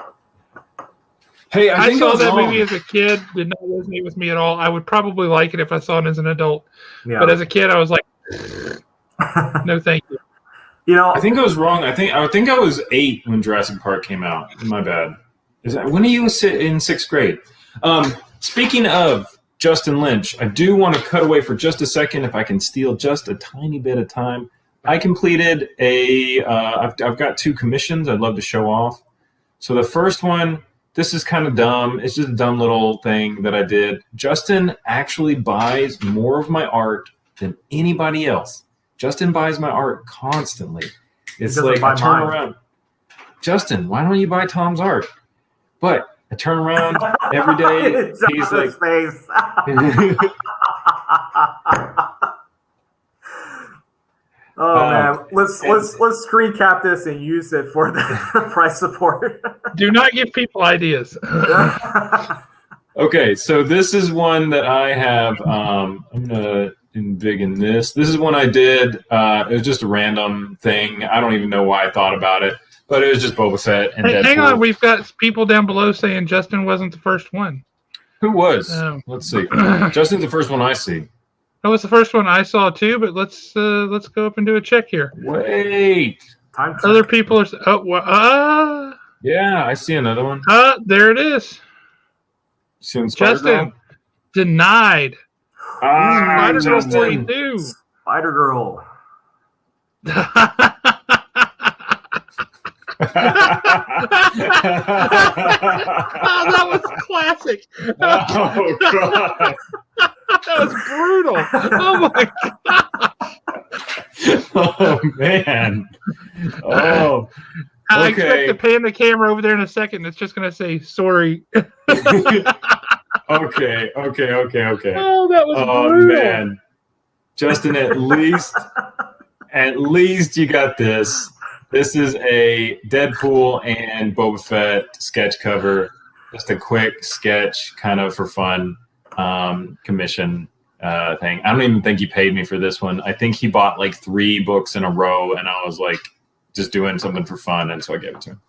Hey, I I think saw was that wrong. movie as a kid. Did not resonate with me at all. I would probably like it if I saw it as an adult. Yeah. But as a kid, I was like, no, thank you. You know, I think I was wrong. I think I was 8 when Jurassic Park came out. My bad. When are you in 6th grade? Speaking of Justin Lynch. I do want to cut away for just a second if I can steal just a tiny bit of time. I completed I've got 2 commissions I'd love to show off. So the first one, this is kind of dumb. It's just a dumb little thing that I did. Justin actually buys more of my art than anybody else. Justin buys my art constantly. It's like I turn around. Justin, why don't you buy Tom's art? But I turn around every day. He's like, face. Oh man, let's screen cap this and use it for the price support. Do not give people ideas. Okay, so this is one that I have. I'm gonna embiggen this. This is one I did. It was just a random thing. I don't even know why I thought about it, but it was just Boba Fett and Deadpool. Hang on, we've got people down below saying Justin wasn't the first one. Who was? Let's see. Justin's the first one I see. That was the first one I saw too, but let's go up and do a check here. Wait. Other people are. Yeah, I see another one. There it is. Justin denied. Spider-Girl 42. Spider-Girl. That was classic. Oh god. That was brutal. Oh my god. Oh man. Oh. I expect to pan the camera over there in a second. It's just gonna say sorry. Okay. Oh, that was brutal. Man. Justin, at least you got this. This is a Deadpool and Boba Fett sketch cover. Just a quick sketch, kind of for fun, commission thing. I don't even think he paid me for this one. I think he bought like 3 books in a row, and I was like just doing something for fun, and so I gave it to him.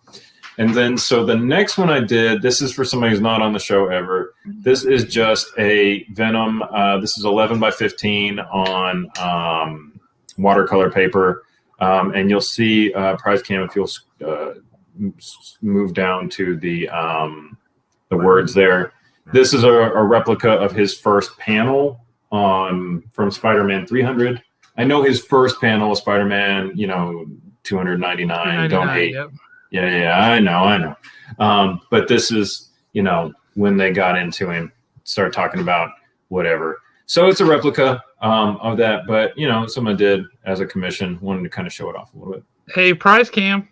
And then, so the next one I did, this is for somebody who's not on the show ever. This is just a Venom. This is 11 by 15 on watercolor paper. And you'll see prize cam if you'll move down to the words there. This is a replica of his first panel from Spider-Man 300. I know his first panel was Spider-Man, 299. Don't hate. Yep. Yeah, I know. But this is, when they got into him, start talking about whatever. So it's a replica of that, but someone did as a commission, wanted to kind of show it off a little bit. Hey, prize cam.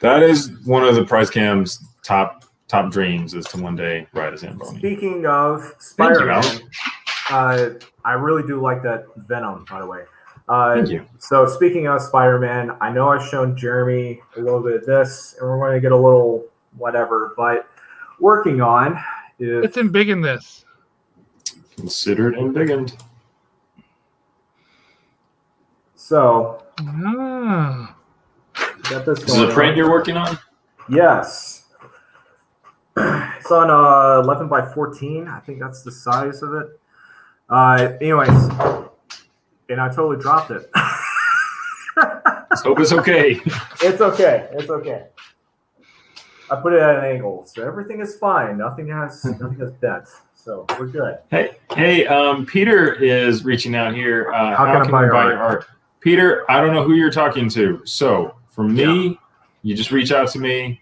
That is one of the prize cam's top dreams, is to one day ride a Zamboni. Speaking of Spider-Man, I really do like that Venom, by the way. Thank you. So speaking of Spider-Man, I know I've shown Jeremy a little bit of this, and we're going to get a little whatever, but working on is... Let's embiggen this. Considered embiggened. So... Got this is it a print you're working on? Yes. It's on 11 by 14. I think that's the size of it. Anyways, and I totally dropped it. Let's hope it's okay. It's okay. I put it at an angle, so everything is fine. Nothing has dents, so we're good. Hey, Peter is reaching out here. How can I buy your art? Peter, I don't know who you're talking to. So for me, you just reach out to me.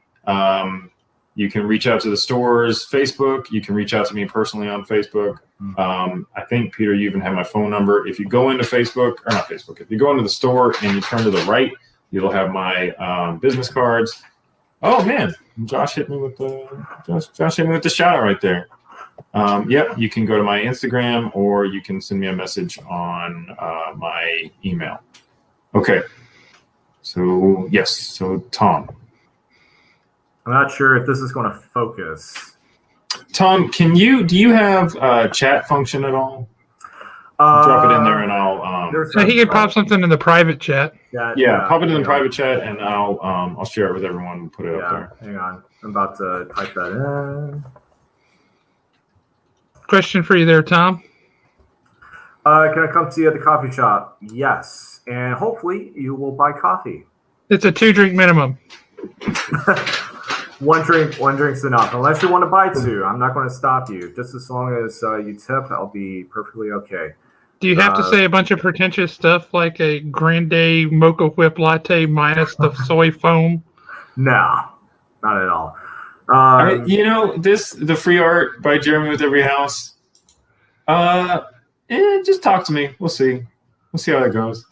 You can reach out to the store's Facebook. You can reach out to me personally on Facebook. I think, Peter, you even have my phone number. If you go into Facebook, or not Facebook, if you go into the store and you turn to the right, you'll have my business cards. Oh, man. Josh hit me with the shout out right there. Yep, you can go to my Instagram, or you can send me a message on my email. Okay. So, yes. So, Tom. I'm not sure if this is going to focus. Tom, do you have a chat function at all? Drop it in there, and I'll. So he can pop something in the private chat. Yeah, pop it in the private chat, and I'll share it with everyone and put it up there. Hang on, I'm about to type that in. Question for you there, Tom. Can I come see you at the coffee shop? Yes, and hopefully you will buy coffee. It's a 2-drink minimum. One drink's enough. Unless you want to buy 2, I'm not going to stop you. Just as long as you tip, I'll be perfectly okay. Do you have to say a bunch of pretentious stuff like a grande mocha whip latte minus the soy foam? No, not at all. The free art by Jeremy with Every House. Just talk to me. We'll see. We'll see how that goes.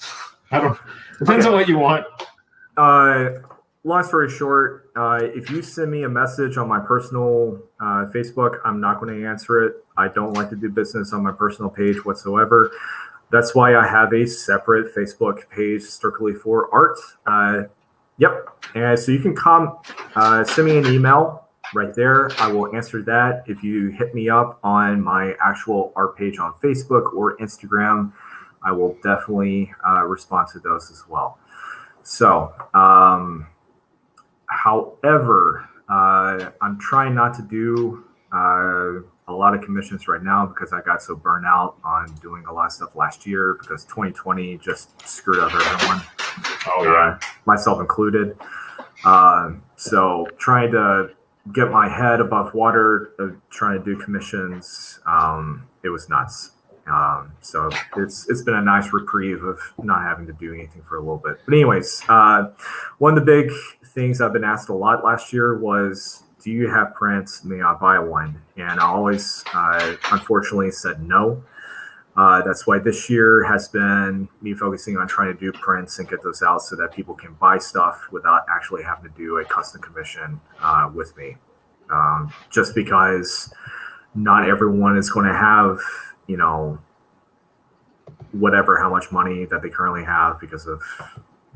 Depends on what you want. Long story short, if you send me a message on my personal Facebook, I'm not going to answer it. I don't like to do business on my personal page whatsoever. That's why I have a separate Facebook page strictly for art. Yep. And so you can send me an email right there. I will answer that. If you hit me up on my actual art page on Facebook or Instagram, I will definitely respond to those as well. So, however, I'm trying not to do a lot of commissions right now because I got so burnt out on doing a lot of stuff last year because 2020 just screwed up everyone. Oh, yeah. Myself included. So trying to get my head above water, trying to do commissions, it was nuts. So it's been a nice reprieve of not having to do anything for a little bit. But anyways, one of the big things I've been asked a lot last year was, do you have prints? May I buy one? And I always, unfortunately, said no. That's why this year has been me focusing on trying to do prints and get those out so that people can buy stuff without actually having to do a custom commission with me. Just because not everyone is going to have, how much money that they currently have because of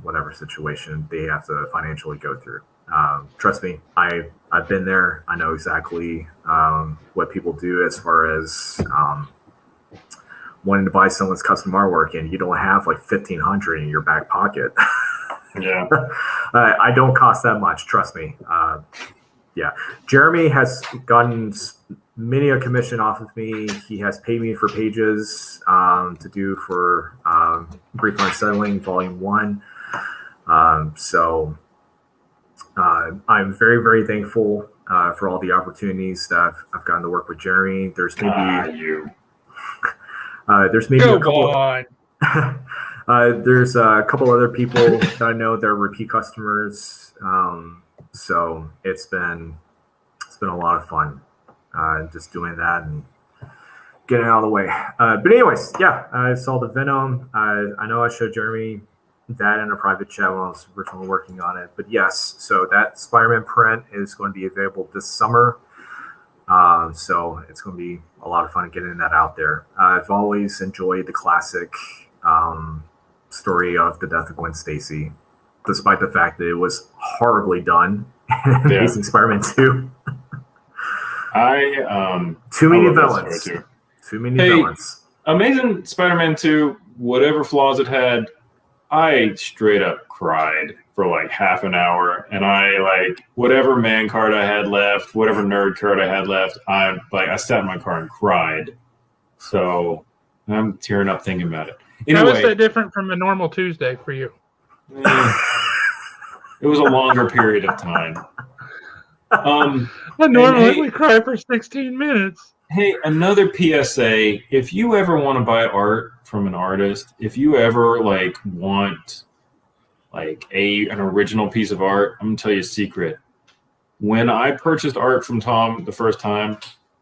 whatever situation they have to financially go through. Trust me, I've been there. I know exactly what people do as far as wanting to buy someone's custom artwork and you don't have like $1,500 in your back pocket. Yeah. I don't cost that much. Trust me. Yeah. Jeremy has gotten many a commission off of me. He has paid me for pages to do for Brief on Settling Volume 1. So I'm very, very thankful for all the opportunities that I've gotten to work with Jeremy. There's maybe a couple. There's a couple other people that I know that are repeat customers. So it's been a lot of fun just doing that and getting out of the way. But anyways, yeah, I saw the Venom. I know I showed Jeremy that in a private chat when I was originally working on it. But yes, so that Spider-Man print is going to be available this summer. So it's going to be a lot of fun getting that out there. I've always enjoyed the classic story of the death of Gwen Stacy, despite the fact that it was horribly done in Amazing Spider-Man 2. Too many villains. Too many villains. Amazing Spider-Man 2, whatever flaws it had, I straight up cried for like half an hour, and I whatever man card I had left, whatever nerd card I had left, I sat in my car and cried. So I'm tearing up thinking about it. Anyway, how is that different from a normal Tuesday for you? It was a longer period of time. I normally we cry for 16 minutes. Hey, another PSA. If you ever want to buy art from an artist, if you ever want an original piece of art, I'm gonna tell you a secret. When I purchased art from Tom the first time,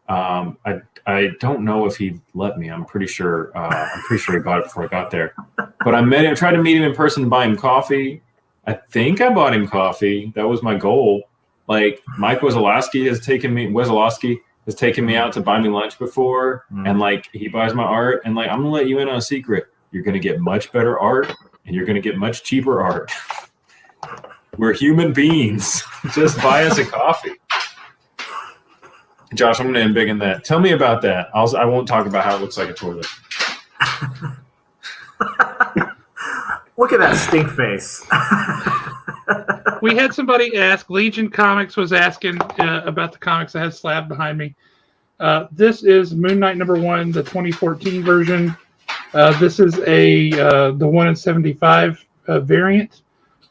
I don't know if he let me. I'm pretty sure he bought it before I got there. But I tried to meet him in person and buy him coffee. I think I bought him coffee. That was my goal. Mike Wazalowski has taken me out to buy me lunch before, and he buys my art, and I'm gonna let you in on a secret. You're gonna get much better art, and you're gonna get much cheaper art. We're human beings. Just buy us a coffee. Josh, I'm gonna end big in that. Tell me about that. I won't talk about how it looks like a toilet. Look at that stink face. We had somebody ask, Legion Comics was asking about the comics I had slabbed behind me. This is Moon Knight #1, the 2014 version. This is the 1 in 75 variant.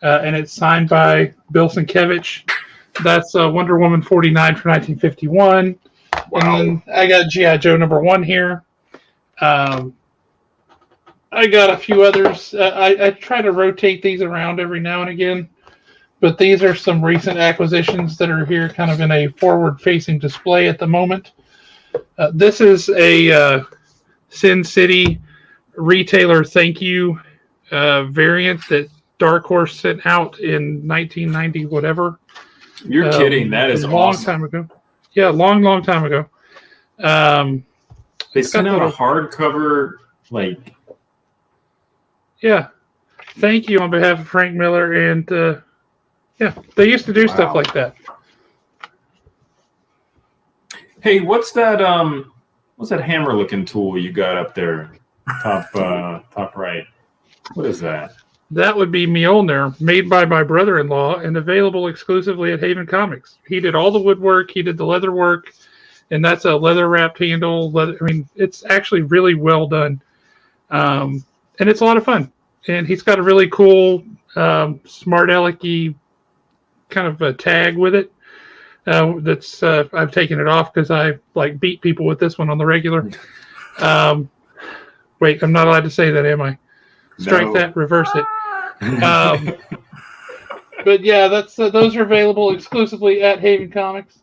and it's signed by Bill Sienkiewicz. That's Wonder Woman 49 from 1951. Wow. And then I got G.I. Joe #1 here. I got a few others. I try to rotate these around every now and again, but these are some recent acquisitions that are here kind of in a forward-facing display at the moment. This is a Sin City retailer thank you variant that Dark Horse sent out in 1990 whatever. You're kidding. That is a long awesome. time ago. Yeah, long time ago. They sent out a hardcover, like... Yeah. Thank you on behalf of Frank Miller. And, yeah, they used to do stuff like that. Hey, what's that hammer-looking tool you got up there? Top right. What is that? That would be Mjolnir, made by my brother-in-law and available exclusively at Haven Comics. He did all the woodwork, he did the leather work, and that's a leather-wrapped handle. It's actually really well done. And it's a lot of fun. And he's got a really cool, smart alecky kind of a tag with it. That's I've taken it off because I beat people with this one on the regular. Wait, I'm not allowed to say that, am I? Strike that, reverse it. But yeah, that's those are available exclusively at Haven Comics.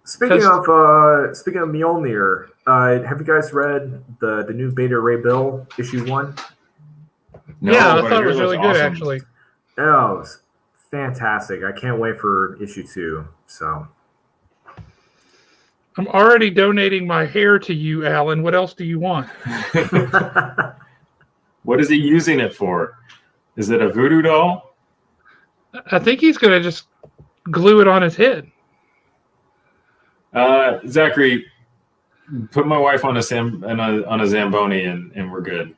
Speaking of Mjolnir, have you guys read the new Beta Ray Bill issue 1? No, yeah, I thought it was really good actually. Oh, it was fantastic! I can't wait for issue 2. So I'm already donating my hair to you, Alan. What else do you want? What is he using it for? Is it a voodoo doll? I think he's going to just glue it on his head. Zachary, put my wife on a Zamboni and we're good.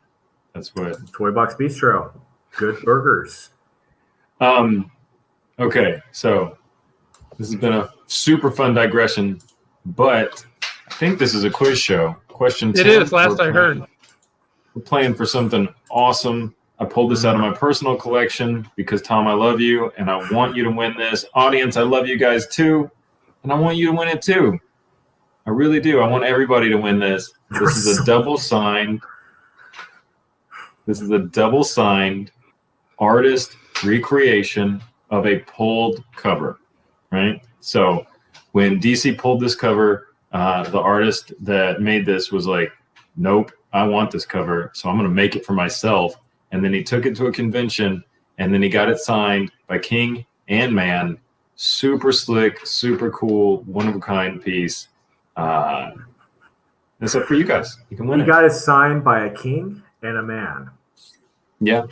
That's what. Toy Box Bistro. Good burgers. Okay, so this has been a super fun digression, but I think this is a quiz show. Question 10. It is, last I heard. We're playing for something awesome. I pulled this out of my personal collection because, Tom, I love you, and I want you to win this. Audience, I love you guys too, and I want you to win it too. I really do. I want everybody to win this. This is a double-signed artist recreation of a pulled cover, right? So when DC pulled this cover, the artist that made this was like, nope, I want this cover, so I'm going to make it for myself. And then he took it to a convention, and then he got it signed by King and Man. Super slick, super cool, one-of-a-kind piece. That's up for you guys. You can win it. He got it signed by a king and a man. Yeah.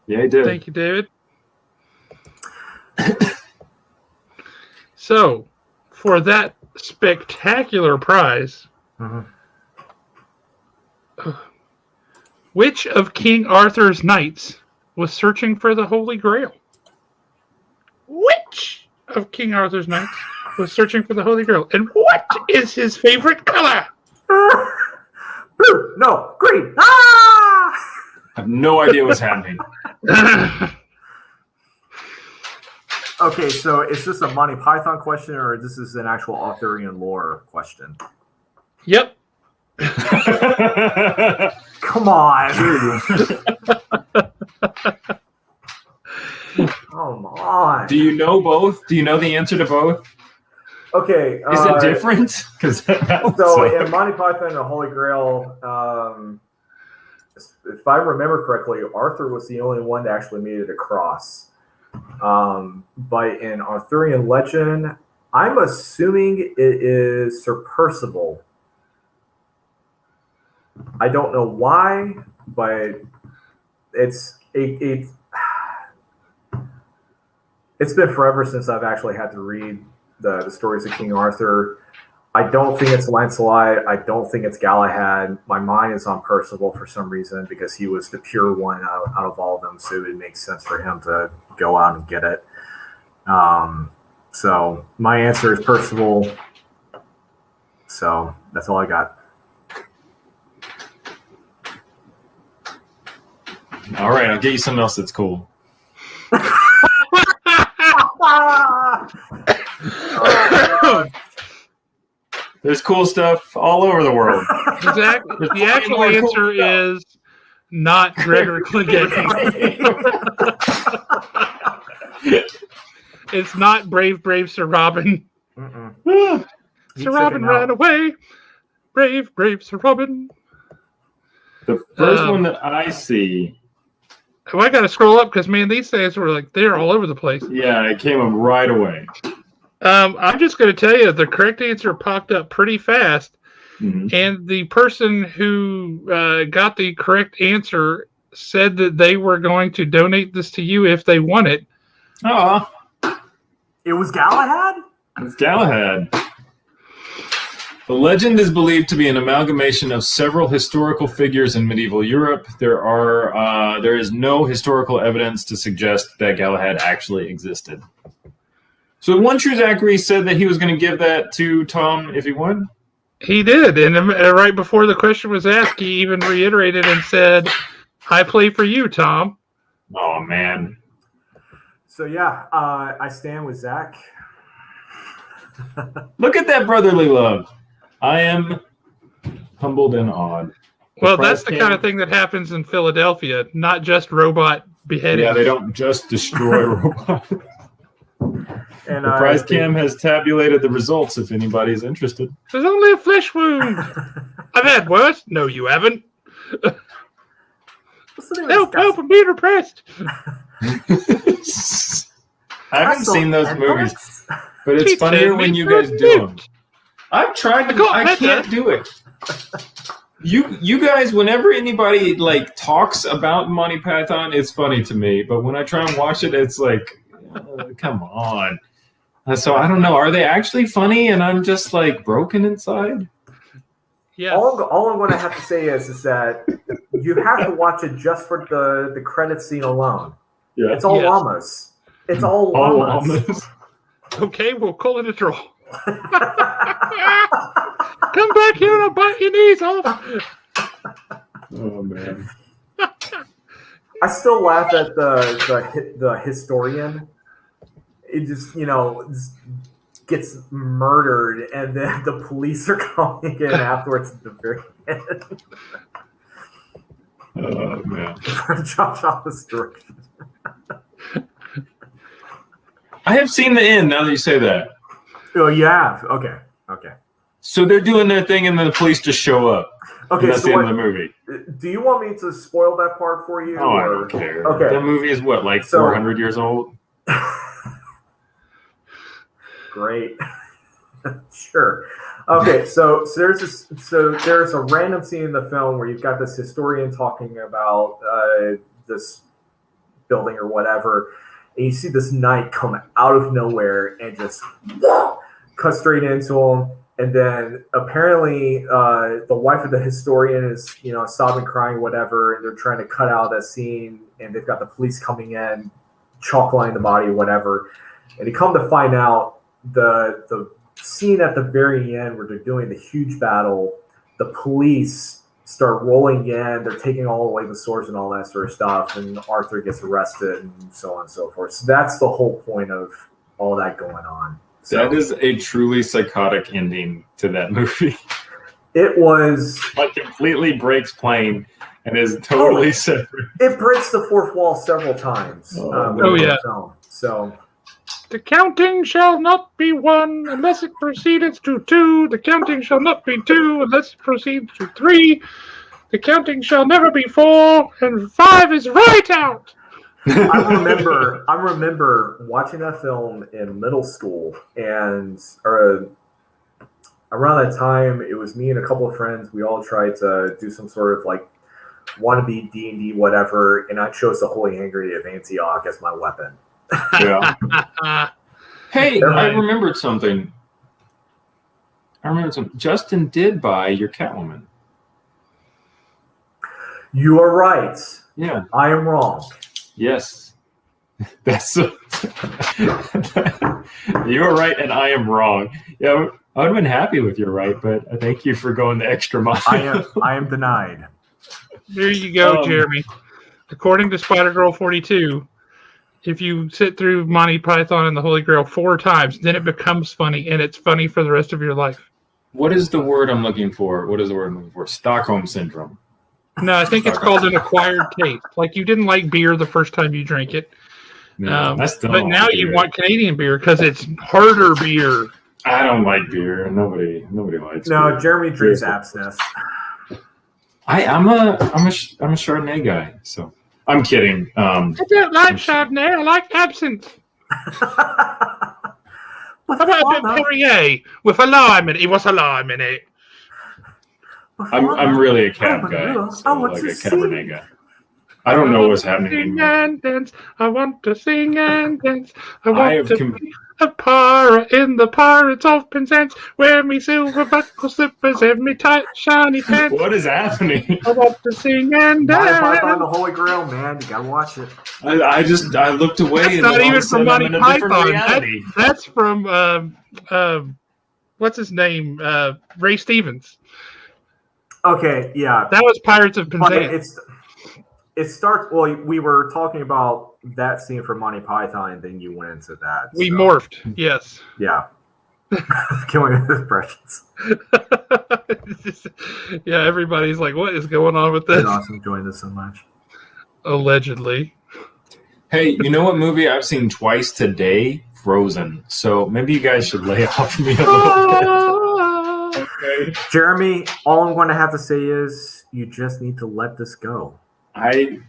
Yeah, he did. Thank you, David. So, for that spectacular prize, which of King Arthur's knights was searching for the Holy Grail? Which of King Arthur's knights was searching for the Holy Grail? And what is his favorite color? Blue, no, green. Ah! I have no idea what's happening. Okay, so is this a Monty Python question or this is an actual Arthurian lore question? Yep. Come on. Come on. Do you know both? Do you know the answer to both? Okay. Is it different? Because so in Monty Python and the Holy Grail, if I remember correctly, Arthur was the only one that actually made it across. But in Arthurian legend, I'm assuming it is Sir Percival. I don't know why, but it's been forever since I've actually had to read the stories of King Arthur. I don't think it's Lancelot. I don't think it's Galahad. My mind is on Percival for some reason because he was the pure one out of all of them, so it would make sense for him to go out and get it. So my answer is Percival. So that's all I got. All right, I'll get you something else that's cool. There's cool stuff all over the world. Exactly. The actual answer is not Gregor Clegane. It's not Brave Sir Robin. Sir Robin ran away. Brave Sir Robin. The first one that I see. Oh, I got to scroll up because, man, these things were like, they're all over the place. Yeah, it came up right away. I'm just going to tell you, the correct answer popped up pretty fast. Mm-hmm. And the person who got the correct answer said that they were going to donate this to you if they won it. Oh, it was Galahad? It's Galahad. The legend is believed to be an amalgamation of several historical figures in medieval Europe. There is no historical evidence to suggest that Galahad actually existed. So One True Zachary said that he was going to give that to Tom if he won? He did, and right before the question was asked, he even reiterated and said, I play for you, Tom. Oh, man. So, yeah, I stand with Zach. Look at that brotherly love. I am humbled and awed. Well, that's the kind of thing that happens in Philadelphia, not just robot beheading. Yeah, they don't just destroy robots. And the prize cam has tabulated the results if anybody's interested. There's only a flesh wound. I've had worse. No, you haven't. Help, I'm being repressed. I haven't seen those movies, but it's funnier when you guys do them. I've tried to. I can't do it. You guys, whenever anybody like talks about Monty Python, it's funny to me. But when I try and watch it, it's like, come on. So I don't know. Are they actually funny? And I'm just like broken inside. Yeah. All I'm going to have to say is that you have to watch it just for the credit scene alone. Yeah. It's all llamas. It's all llamas. Okay, we'll call it a draw. Come back here and I'll bite your knees off. Oh man. I still laugh at the historian. It just gets murdered, and then the police are coming in afterwards at the very end. Oh man. Josh Office direction. I have seen the end now that you say that. Oh, you have? Okay. So they're doing their thing, and then the police just show up. Okay, that's the end of the movie. Do you want me to spoil that part for you? Oh, I don't care. Okay. That movie is what, like 400 years old? Great. Sure. Okay, so there's a random scene in the film where you've got this historian talking about this building or whatever, and you see this knight come out of nowhere and just cut straight into him. And then apparently the wife of the historian is, sobbing, crying, whatever, and they're trying to cut out that scene, and they've got the police coming in, chalk lining the body or whatever. And you come to find out the scene at the very end where they're doing the huge battle, the police start rolling in, they're taking all away the swords and all that sort of stuff, and Arthur gets arrested and so on and so forth. So that's the whole point of all that going on. So, that is a truly psychotic ending to that movie. It was like completely breaks plane and is totally separate. It breaks the fourth wall several times. Yeah. So the counting shall not be 1 unless it proceeds to 2. The counting shall not be 2 unless it proceeds to 3. The counting shall never be 4, and 5 is right out. I remember watching that film in middle school, and around that time, it was me and a couple of friends. We all tried to do some sort of like wannabe D&D whatever, and I chose the Holy Hand of Antioch as my weapon. Yeah. Hey, I remembered something. Justin did buy your Catwoman. You are right. Yeah. I am wrong. Yes. That's you're right and I am wrong. Yeah, I would have been happy with you're right, but I thank you for going the extra mile. I am denied. There you go, Jeremy. according to Spider-Girl 42, if you sit through Monty Python and the Holy Grail 4 times, then it becomes funny, and it's funny for the rest of your life. What is the word I'm looking for? Stockholm Syndrome. No, I think it's called an acquired taste. Like you didn't like beer the first time you drank it. No, but now you want Canadian beer because it's harder beer. I don't like beer. Nobody likes beer. No, Jeremy drinks absinthe. I'm a Chardonnay guy, so I'm kidding. I don't like Chardonnay. I like absinthe. How about a bit of Perrier with a lime in it? It was a lime in it. I'm really a cab guy, so like a Cabernet guy. I don't know what's happening Sing anymore. and dance. I want to sing and dance. I want to be a pirate in the Pirates of Penzance. Wear me silver buckle slippers and me tight shiny pants. What is happening? I want to sing and Monty Python, dance. the Holy Grail, man. You gotta watch it. I looked away. That's and not then all even of a from sudden I'm Monty in a different Python. reality. That's from what's his name? Ray Stevens. Okay, yeah. That was Pirates of But Penzance. it starts. Well, we were talking about that scene from Monty Python, and then you went into that. We morphed. Yes. Yeah. Killing expressions. Yeah, everybody's like, "What is going on with this?" Awesome, enjoying this so much. Allegedly. Hey, you know what movie I've seen twice today? Frozen. So maybe you guys should lay off me a little bit. Okay. Jeremy, all I'm going to have to say is you just need to let this go. I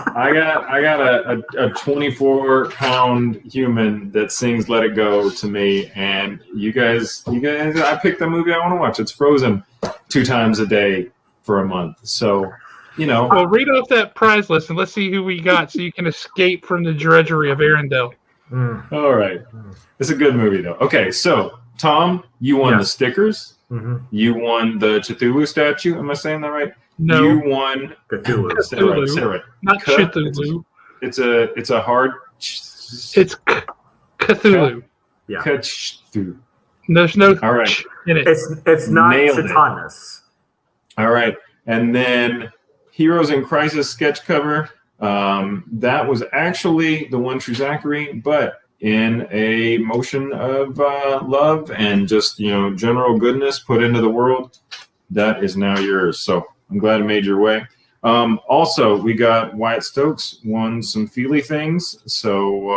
got a 24-pound human that sings "Let It Go" to me, and you guys, I picked the movie I want to watch. It's Frozen 2 times a day for a month. So, Well, read off that prize list and let's see who we got, so you can escape from the drudgery of Arendelle. All right, it's a good movie though. Okay, so Tom, you won the stickers. Mm-hmm. You won the Cthulhu statue. Am I saying that right? No, You won Cthulhu. Say it right. not Cthulhu. It's a hard. It's Cthulhu. Yeah. Cthulhu. There's no All right. in it. It's not Nailed it. Chitanus. All right, and then Heroes in Crisis sketch cover. That was actually the One True Zachary, but in a motion of love and just general goodness put into the world. That is now yours. So I'm glad it made your way. Also, we got Wyatt Stokes won some Feely things. So,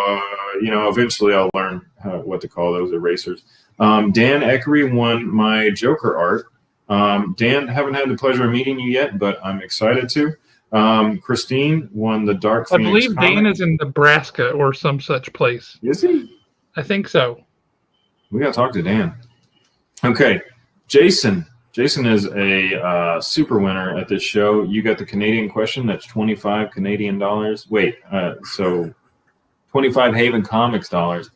eventually I'll learn what to call those erasers. Dan Eckery won my Joker art. Dan, haven't had the pleasure of meeting you yet, but I'm excited to. Christine won the Dark I Phoenix believe comic. Dan is in Nebraska or some such place. Is he? I think so. We got to talk to Dan. Okay, Jason. Jason is a super winner at this show. You got the Canadian question. That's 25 Canadian dollars. Wait, so 25 Haven Comics dollars.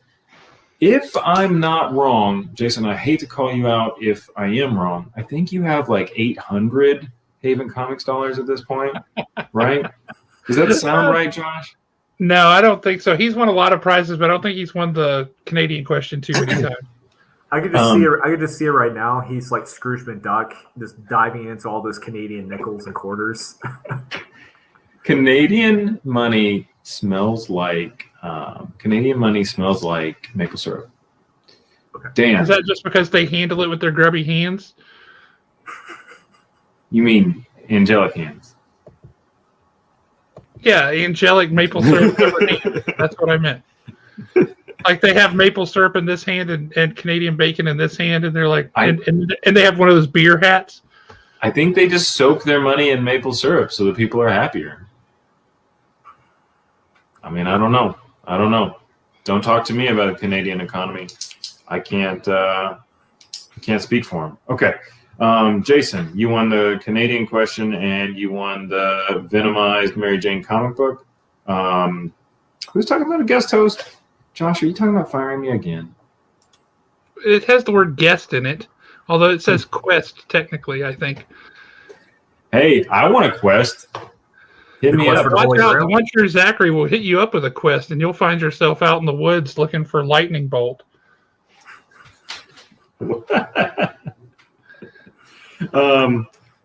If I'm not wrong, Jason, I hate to call you out if I am wrong. I think you have like 800 Haven Comics dollars at this point, right? Does that sound right, Josh? No, I don't think so. He's won a lot of prizes, but I don't think he's won the Canadian question too many times. I could just see it. I could just see it right now. He's like Scrooge McDuck, just diving into all those Canadian nickels and quarters. Canadian money smells like maple syrup. Okay. Dan, Is that just because they handle it with their grubby hands? you mean angelic hands? Yeah, angelic maple syrup. That's what I meant. Like they have maple syrup in this hand and Canadian bacon in this hand, and they're like, and they have one of those beer hats. I think they just soak their money in maple syrup so that people are happier. I mean, I don't know. Don't talk to me about the Canadian economy. I can't speak for them. Okay. Jason, you won the Canadian question and you won the Venomized Mary Jane comic book. Who's talking about a guest host? Josh, are you talking about firing me again? It has the word guest in it, although it says quest technically, I think. Hey, I want a quest. Hit me up. Watch out, the One True Zachary will hit you up with a quest, and you'll find yourself out in the woods looking for lightning bolt.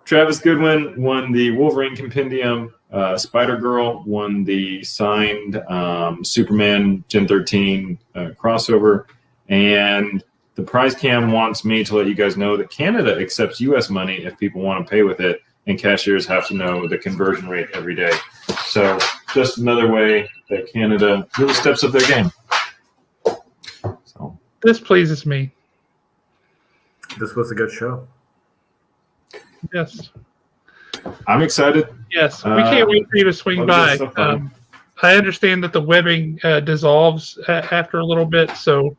Travis Goodwin won the Wolverine Compendium. Spider-Girl won the signed Superman Gen 13 crossover. And the prize cam wants me to let you guys know that Canada accepts U.S. money if people want to pay with it, and cashiers have to know the conversion rate every day. So just another way that Canada really steps up their game. So This pleases me. This was a good show. Yes. I'm excited. Yes. We can't wait for you to swing by. I understand that the webbing dissolves after a little bit, so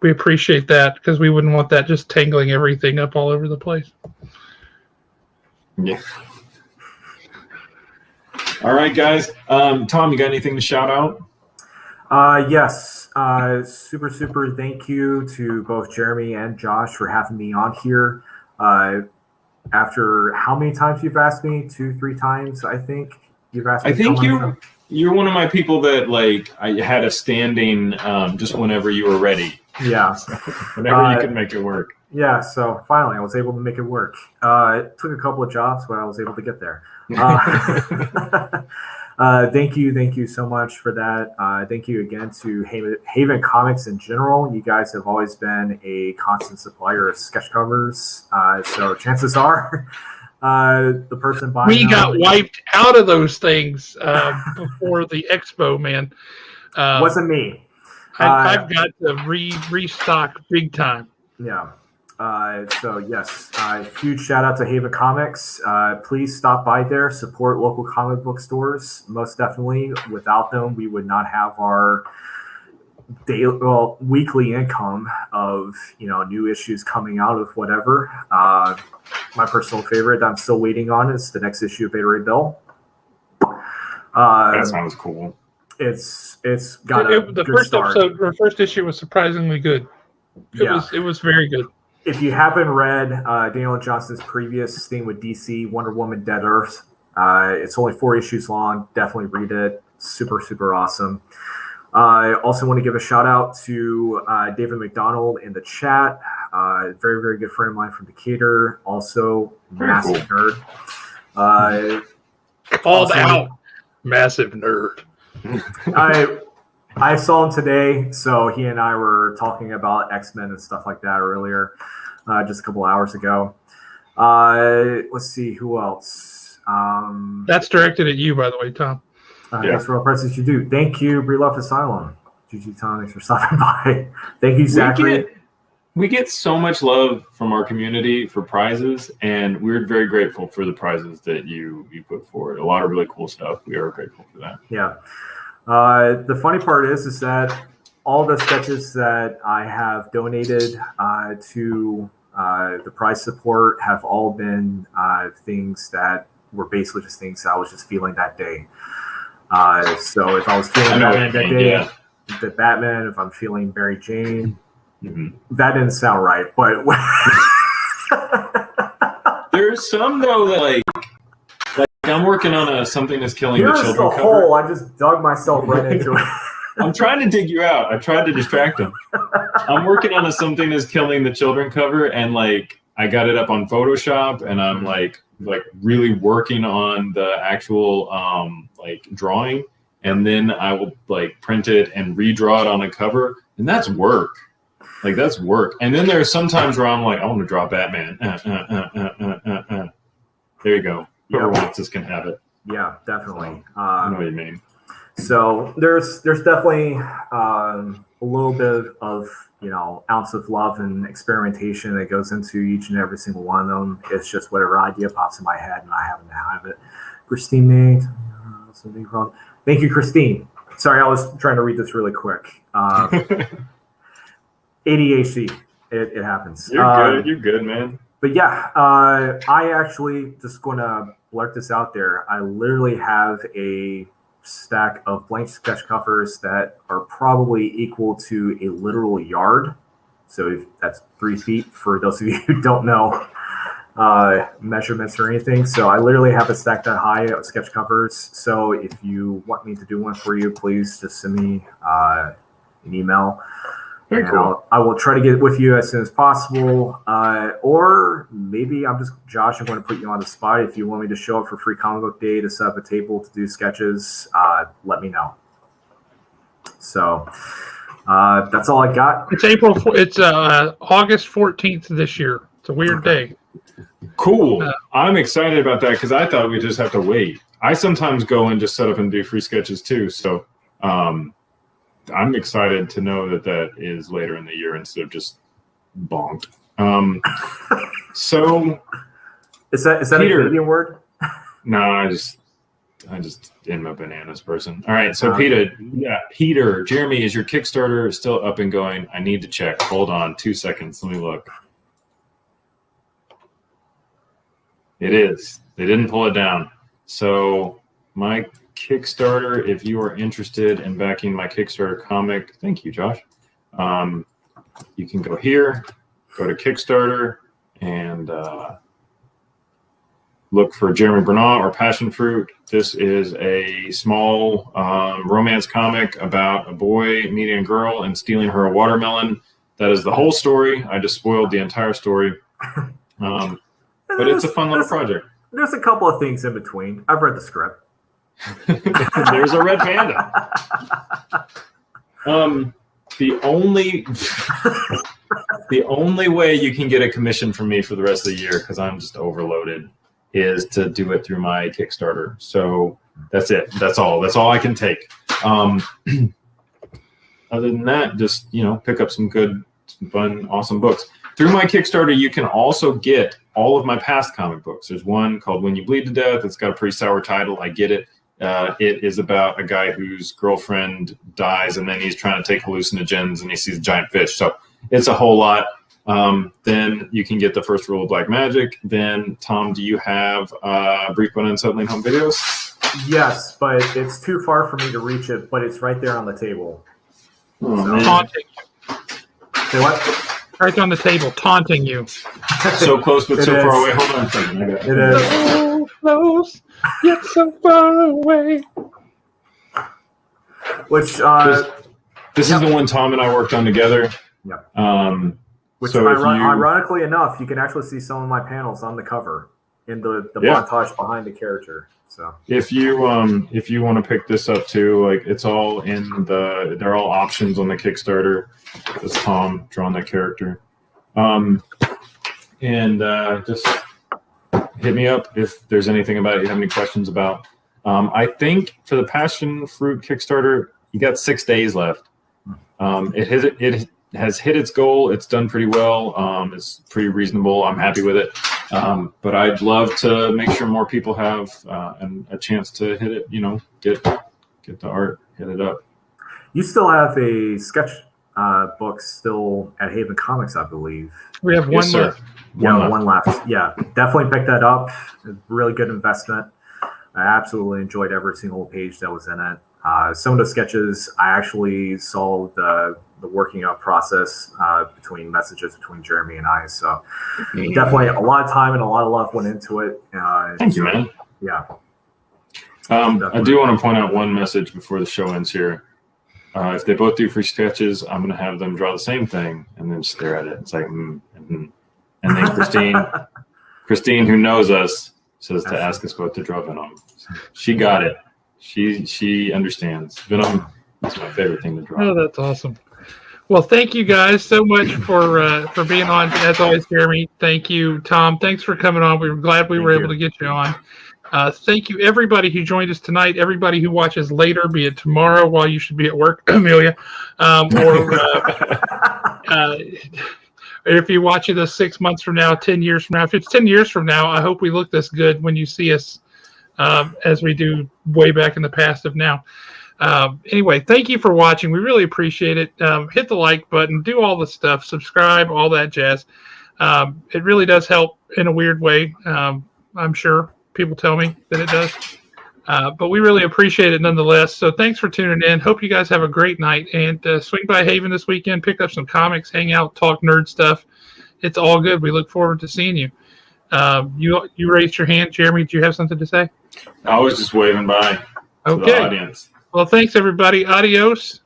we appreciate that because we wouldn't want that just tangling everything up all over the place. Yeah. All right, guys. Tom, you got anything to shout out? Yes. Super thank you to both Jeremy and Josh for having me on here. After how many times you've asked me? 2-3 times, I think you've asked me. I think you're one of my people that like I had a standing just whenever you were ready. Yeah. Whenever you could make it work. Yeah, so finally I was able to make it work. It took a couple of jobs, but I was able to get there. Thank you so much for that. Thank you again to Haven Comics in general. You guys have always been a constant supplier of sketch covers. So chances are the person buying we got wiped out of those things before the expo, man. Wasn't me. I've got to restock big time. Yeah. So yes, huge shout out to Haven Comics. Please stop by there, support local comic book stores. Most definitely, without them, we would not have our weekly income of new issues coming out of whatever. My personal favorite that I'm still waiting on is the next issue of Beta Ray Bill. That sounds cool. It's got the first start. episode or first issue was surprisingly good. It was very good. If you haven't read Daniel Johnson's previous thing with DC, Wonder Woman, Dead Earth, it's only 4 issues long. Definitely read it. Super awesome. I also want to give a shout out to David McDonald in the chat. Very good friend of mine from Decatur. Also, massive nerd. Called out. Massive nerd. I saw him today, so he and I were talking about X-Men and stuff like that earlier, just a couple hours ago. Let's see, who else? That's directed at you, by the way, Tom. Thanks for all presses you do. Thank you, Bree Love Asylum. GG Tonics for stopping by. Thank you, Zachary. We get so much love from our community for prizes, and we're very grateful for the prizes that you put forward. A lot of really cool stuff. We are grateful for that. Yeah. The funny part is that all the sketches that I have donated to the prize support have all been things that were basically just things I was just feeling that day. So if I was feeling Batman that day, the Batman. If I'm feeling Mary Jane, that didn't sound right. But there's some though that like I'm working on something that's killing the children. Here's the hole. I just dug myself right into it. I'm trying to dig you out. I tried to distract him. I'm working on something that's killing the children cover, and like I got it up on Photoshop, and I'm like really working on the actual like drawing, and then I will like print it and redraw it on a cover, and that's work. Like that's work. And then there are some times where I'm like, I want to draw Batman. There you go. Whoever wants this can have it. Yeah, definitely. I know what you mean. So there's definitely a little bit of ounce of love and experimentation that goes into each and every single one of them. It's just whatever idea pops in my head, and I happen to have it. Christine Nate, something wrong. Thank you, Christine. Sorry, I was trying to read this really quick. ADHD, it happens. You're good, man. But yeah, I actually just going to blurt this out there. I literally have a stack of blank sketch covers that are probably equal to a literal yard. So that's 3 feet for those of you who don't know measurements or anything. So I literally have a stack that high of sketch covers. So if you want me to do one for you, please just send me an email. Very cool. I will try to get with you as soon as possible. Or maybe Josh, I'm going to put you on the spot. If you want me to show up for Free Comic Book Day to set up a table to do sketches, let me know. So that's all I got. It's August 14th this year. It's a weird day. Cool. I'm excited about that because I thought we'd just have to wait. I sometimes go and just set up and do free sketches too. So I'm excited to know that is later in the year instead of just bonk. So is that Peter, a Canadian word? No, I just am a bananas person. All right, so Peter, Jeremy, is your Kickstarter still up and going? I need to check. Hold on 2 seconds. Let me look. It is. They didn't pull it down. So my Kickstarter, if you are interested in backing my Kickstarter comic, thank you, Josh. You can go here, go to Kickstarter, and look for Jeremy Bernard or Passion Fruit. This is a small romance comic about a boy meeting a girl and stealing her a watermelon. That is the whole story. I just spoiled the entire story. But it's a fun little project. There's a couple of things in between. I've read the script. There's a red panda. The only way you can get a commission from me for the rest of the year, because I'm just overloaded, is to do it through my Kickstarter. So that's it. That's all I can take. Other than that, just pick up some fun, awesome books. Through my Kickstarter, you can also get all of my past comic books. There's one called When You Bleed to Death. It's got a pretty sour title. I get it. It is about a guy whose girlfriend dies, and then he's trying to take hallucinogens, and he sees a giant fish. So it's a whole lot. Then you can get the first rule of black magic. Then, Tom, do you have Brief but Unsettling Home Videos? Yes, but it's too far for me to reach it, but it's right there on the table. Taunting you. Say what? Right on the table, taunting you. So close, but so far away. Hold on a second. It is. So close, yet so far away. Which this is the one Tom and I worked on together. Yeah. Which, so ironically enough, you can actually see some of my panels on the cover in the montage behind the character. So if you want to pick this up too, like it's all they're all options on the Kickstarter. That's Tom drawing that character. And just hit me up if there's anything about it you have any questions about. I think for the Passion Fruit Kickstarter, you got 6 days left. It has hit its goal. It's done pretty well. It's pretty reasonable. I'm happy with it. But I'd love to make sure more people have a chance to hit it. Get the art, hit it up. You still have a sketch book still at Haven Comics, I believe. We have one left. One left. Yeah, definitely pick that up. A really good investment. I absolutely enjoyed every single page that was in it. Some of the sketches, I actually saw the working out process between Jeremy and I. So definitely a lot of time and a lot of love went into it. Thank you, man. Yeah. I do want to point out one message before the show ends here. If they both do free sketches, I'm going to have them draw the same thing and then stare at it. It's like, and then Christine, who knows us, says to ask us both to draw Venom. She got it. She understands. Venom is my favorite thing to draw. Oh, that's awesome. Well, thank you guys so much for being on. As always, Jeremy, thank you. Tom, thanks for coming on. We were glad we were able to get you on. Thank you, everybody who joined us tonight, everybody who watches later, be it tomorrow while you should be at work, Amelia, or if you watch this 6 months from now, 10 years from now. If it's 10 years from now, I hope we look this good when you see us as we do way back in the past of now. Anyway, thank you for watching. We really appreciate it. Hit the like button, do all the stuff, subscribe, all that jazz. It really does help in a weird way. I'm sure people tell me that it does. But we really appreciate it nonetheless. So thanks for tuning in. Hope you guys have a great night. And swing by Haven this weekend, pick up some comics, hang out, talk nerd stuff. It's all good. We look forward to seeing you. You raised your hand. Jeremy, do you have something to say? I was just waving by to the audience. Well, thanks, everybody. Adios.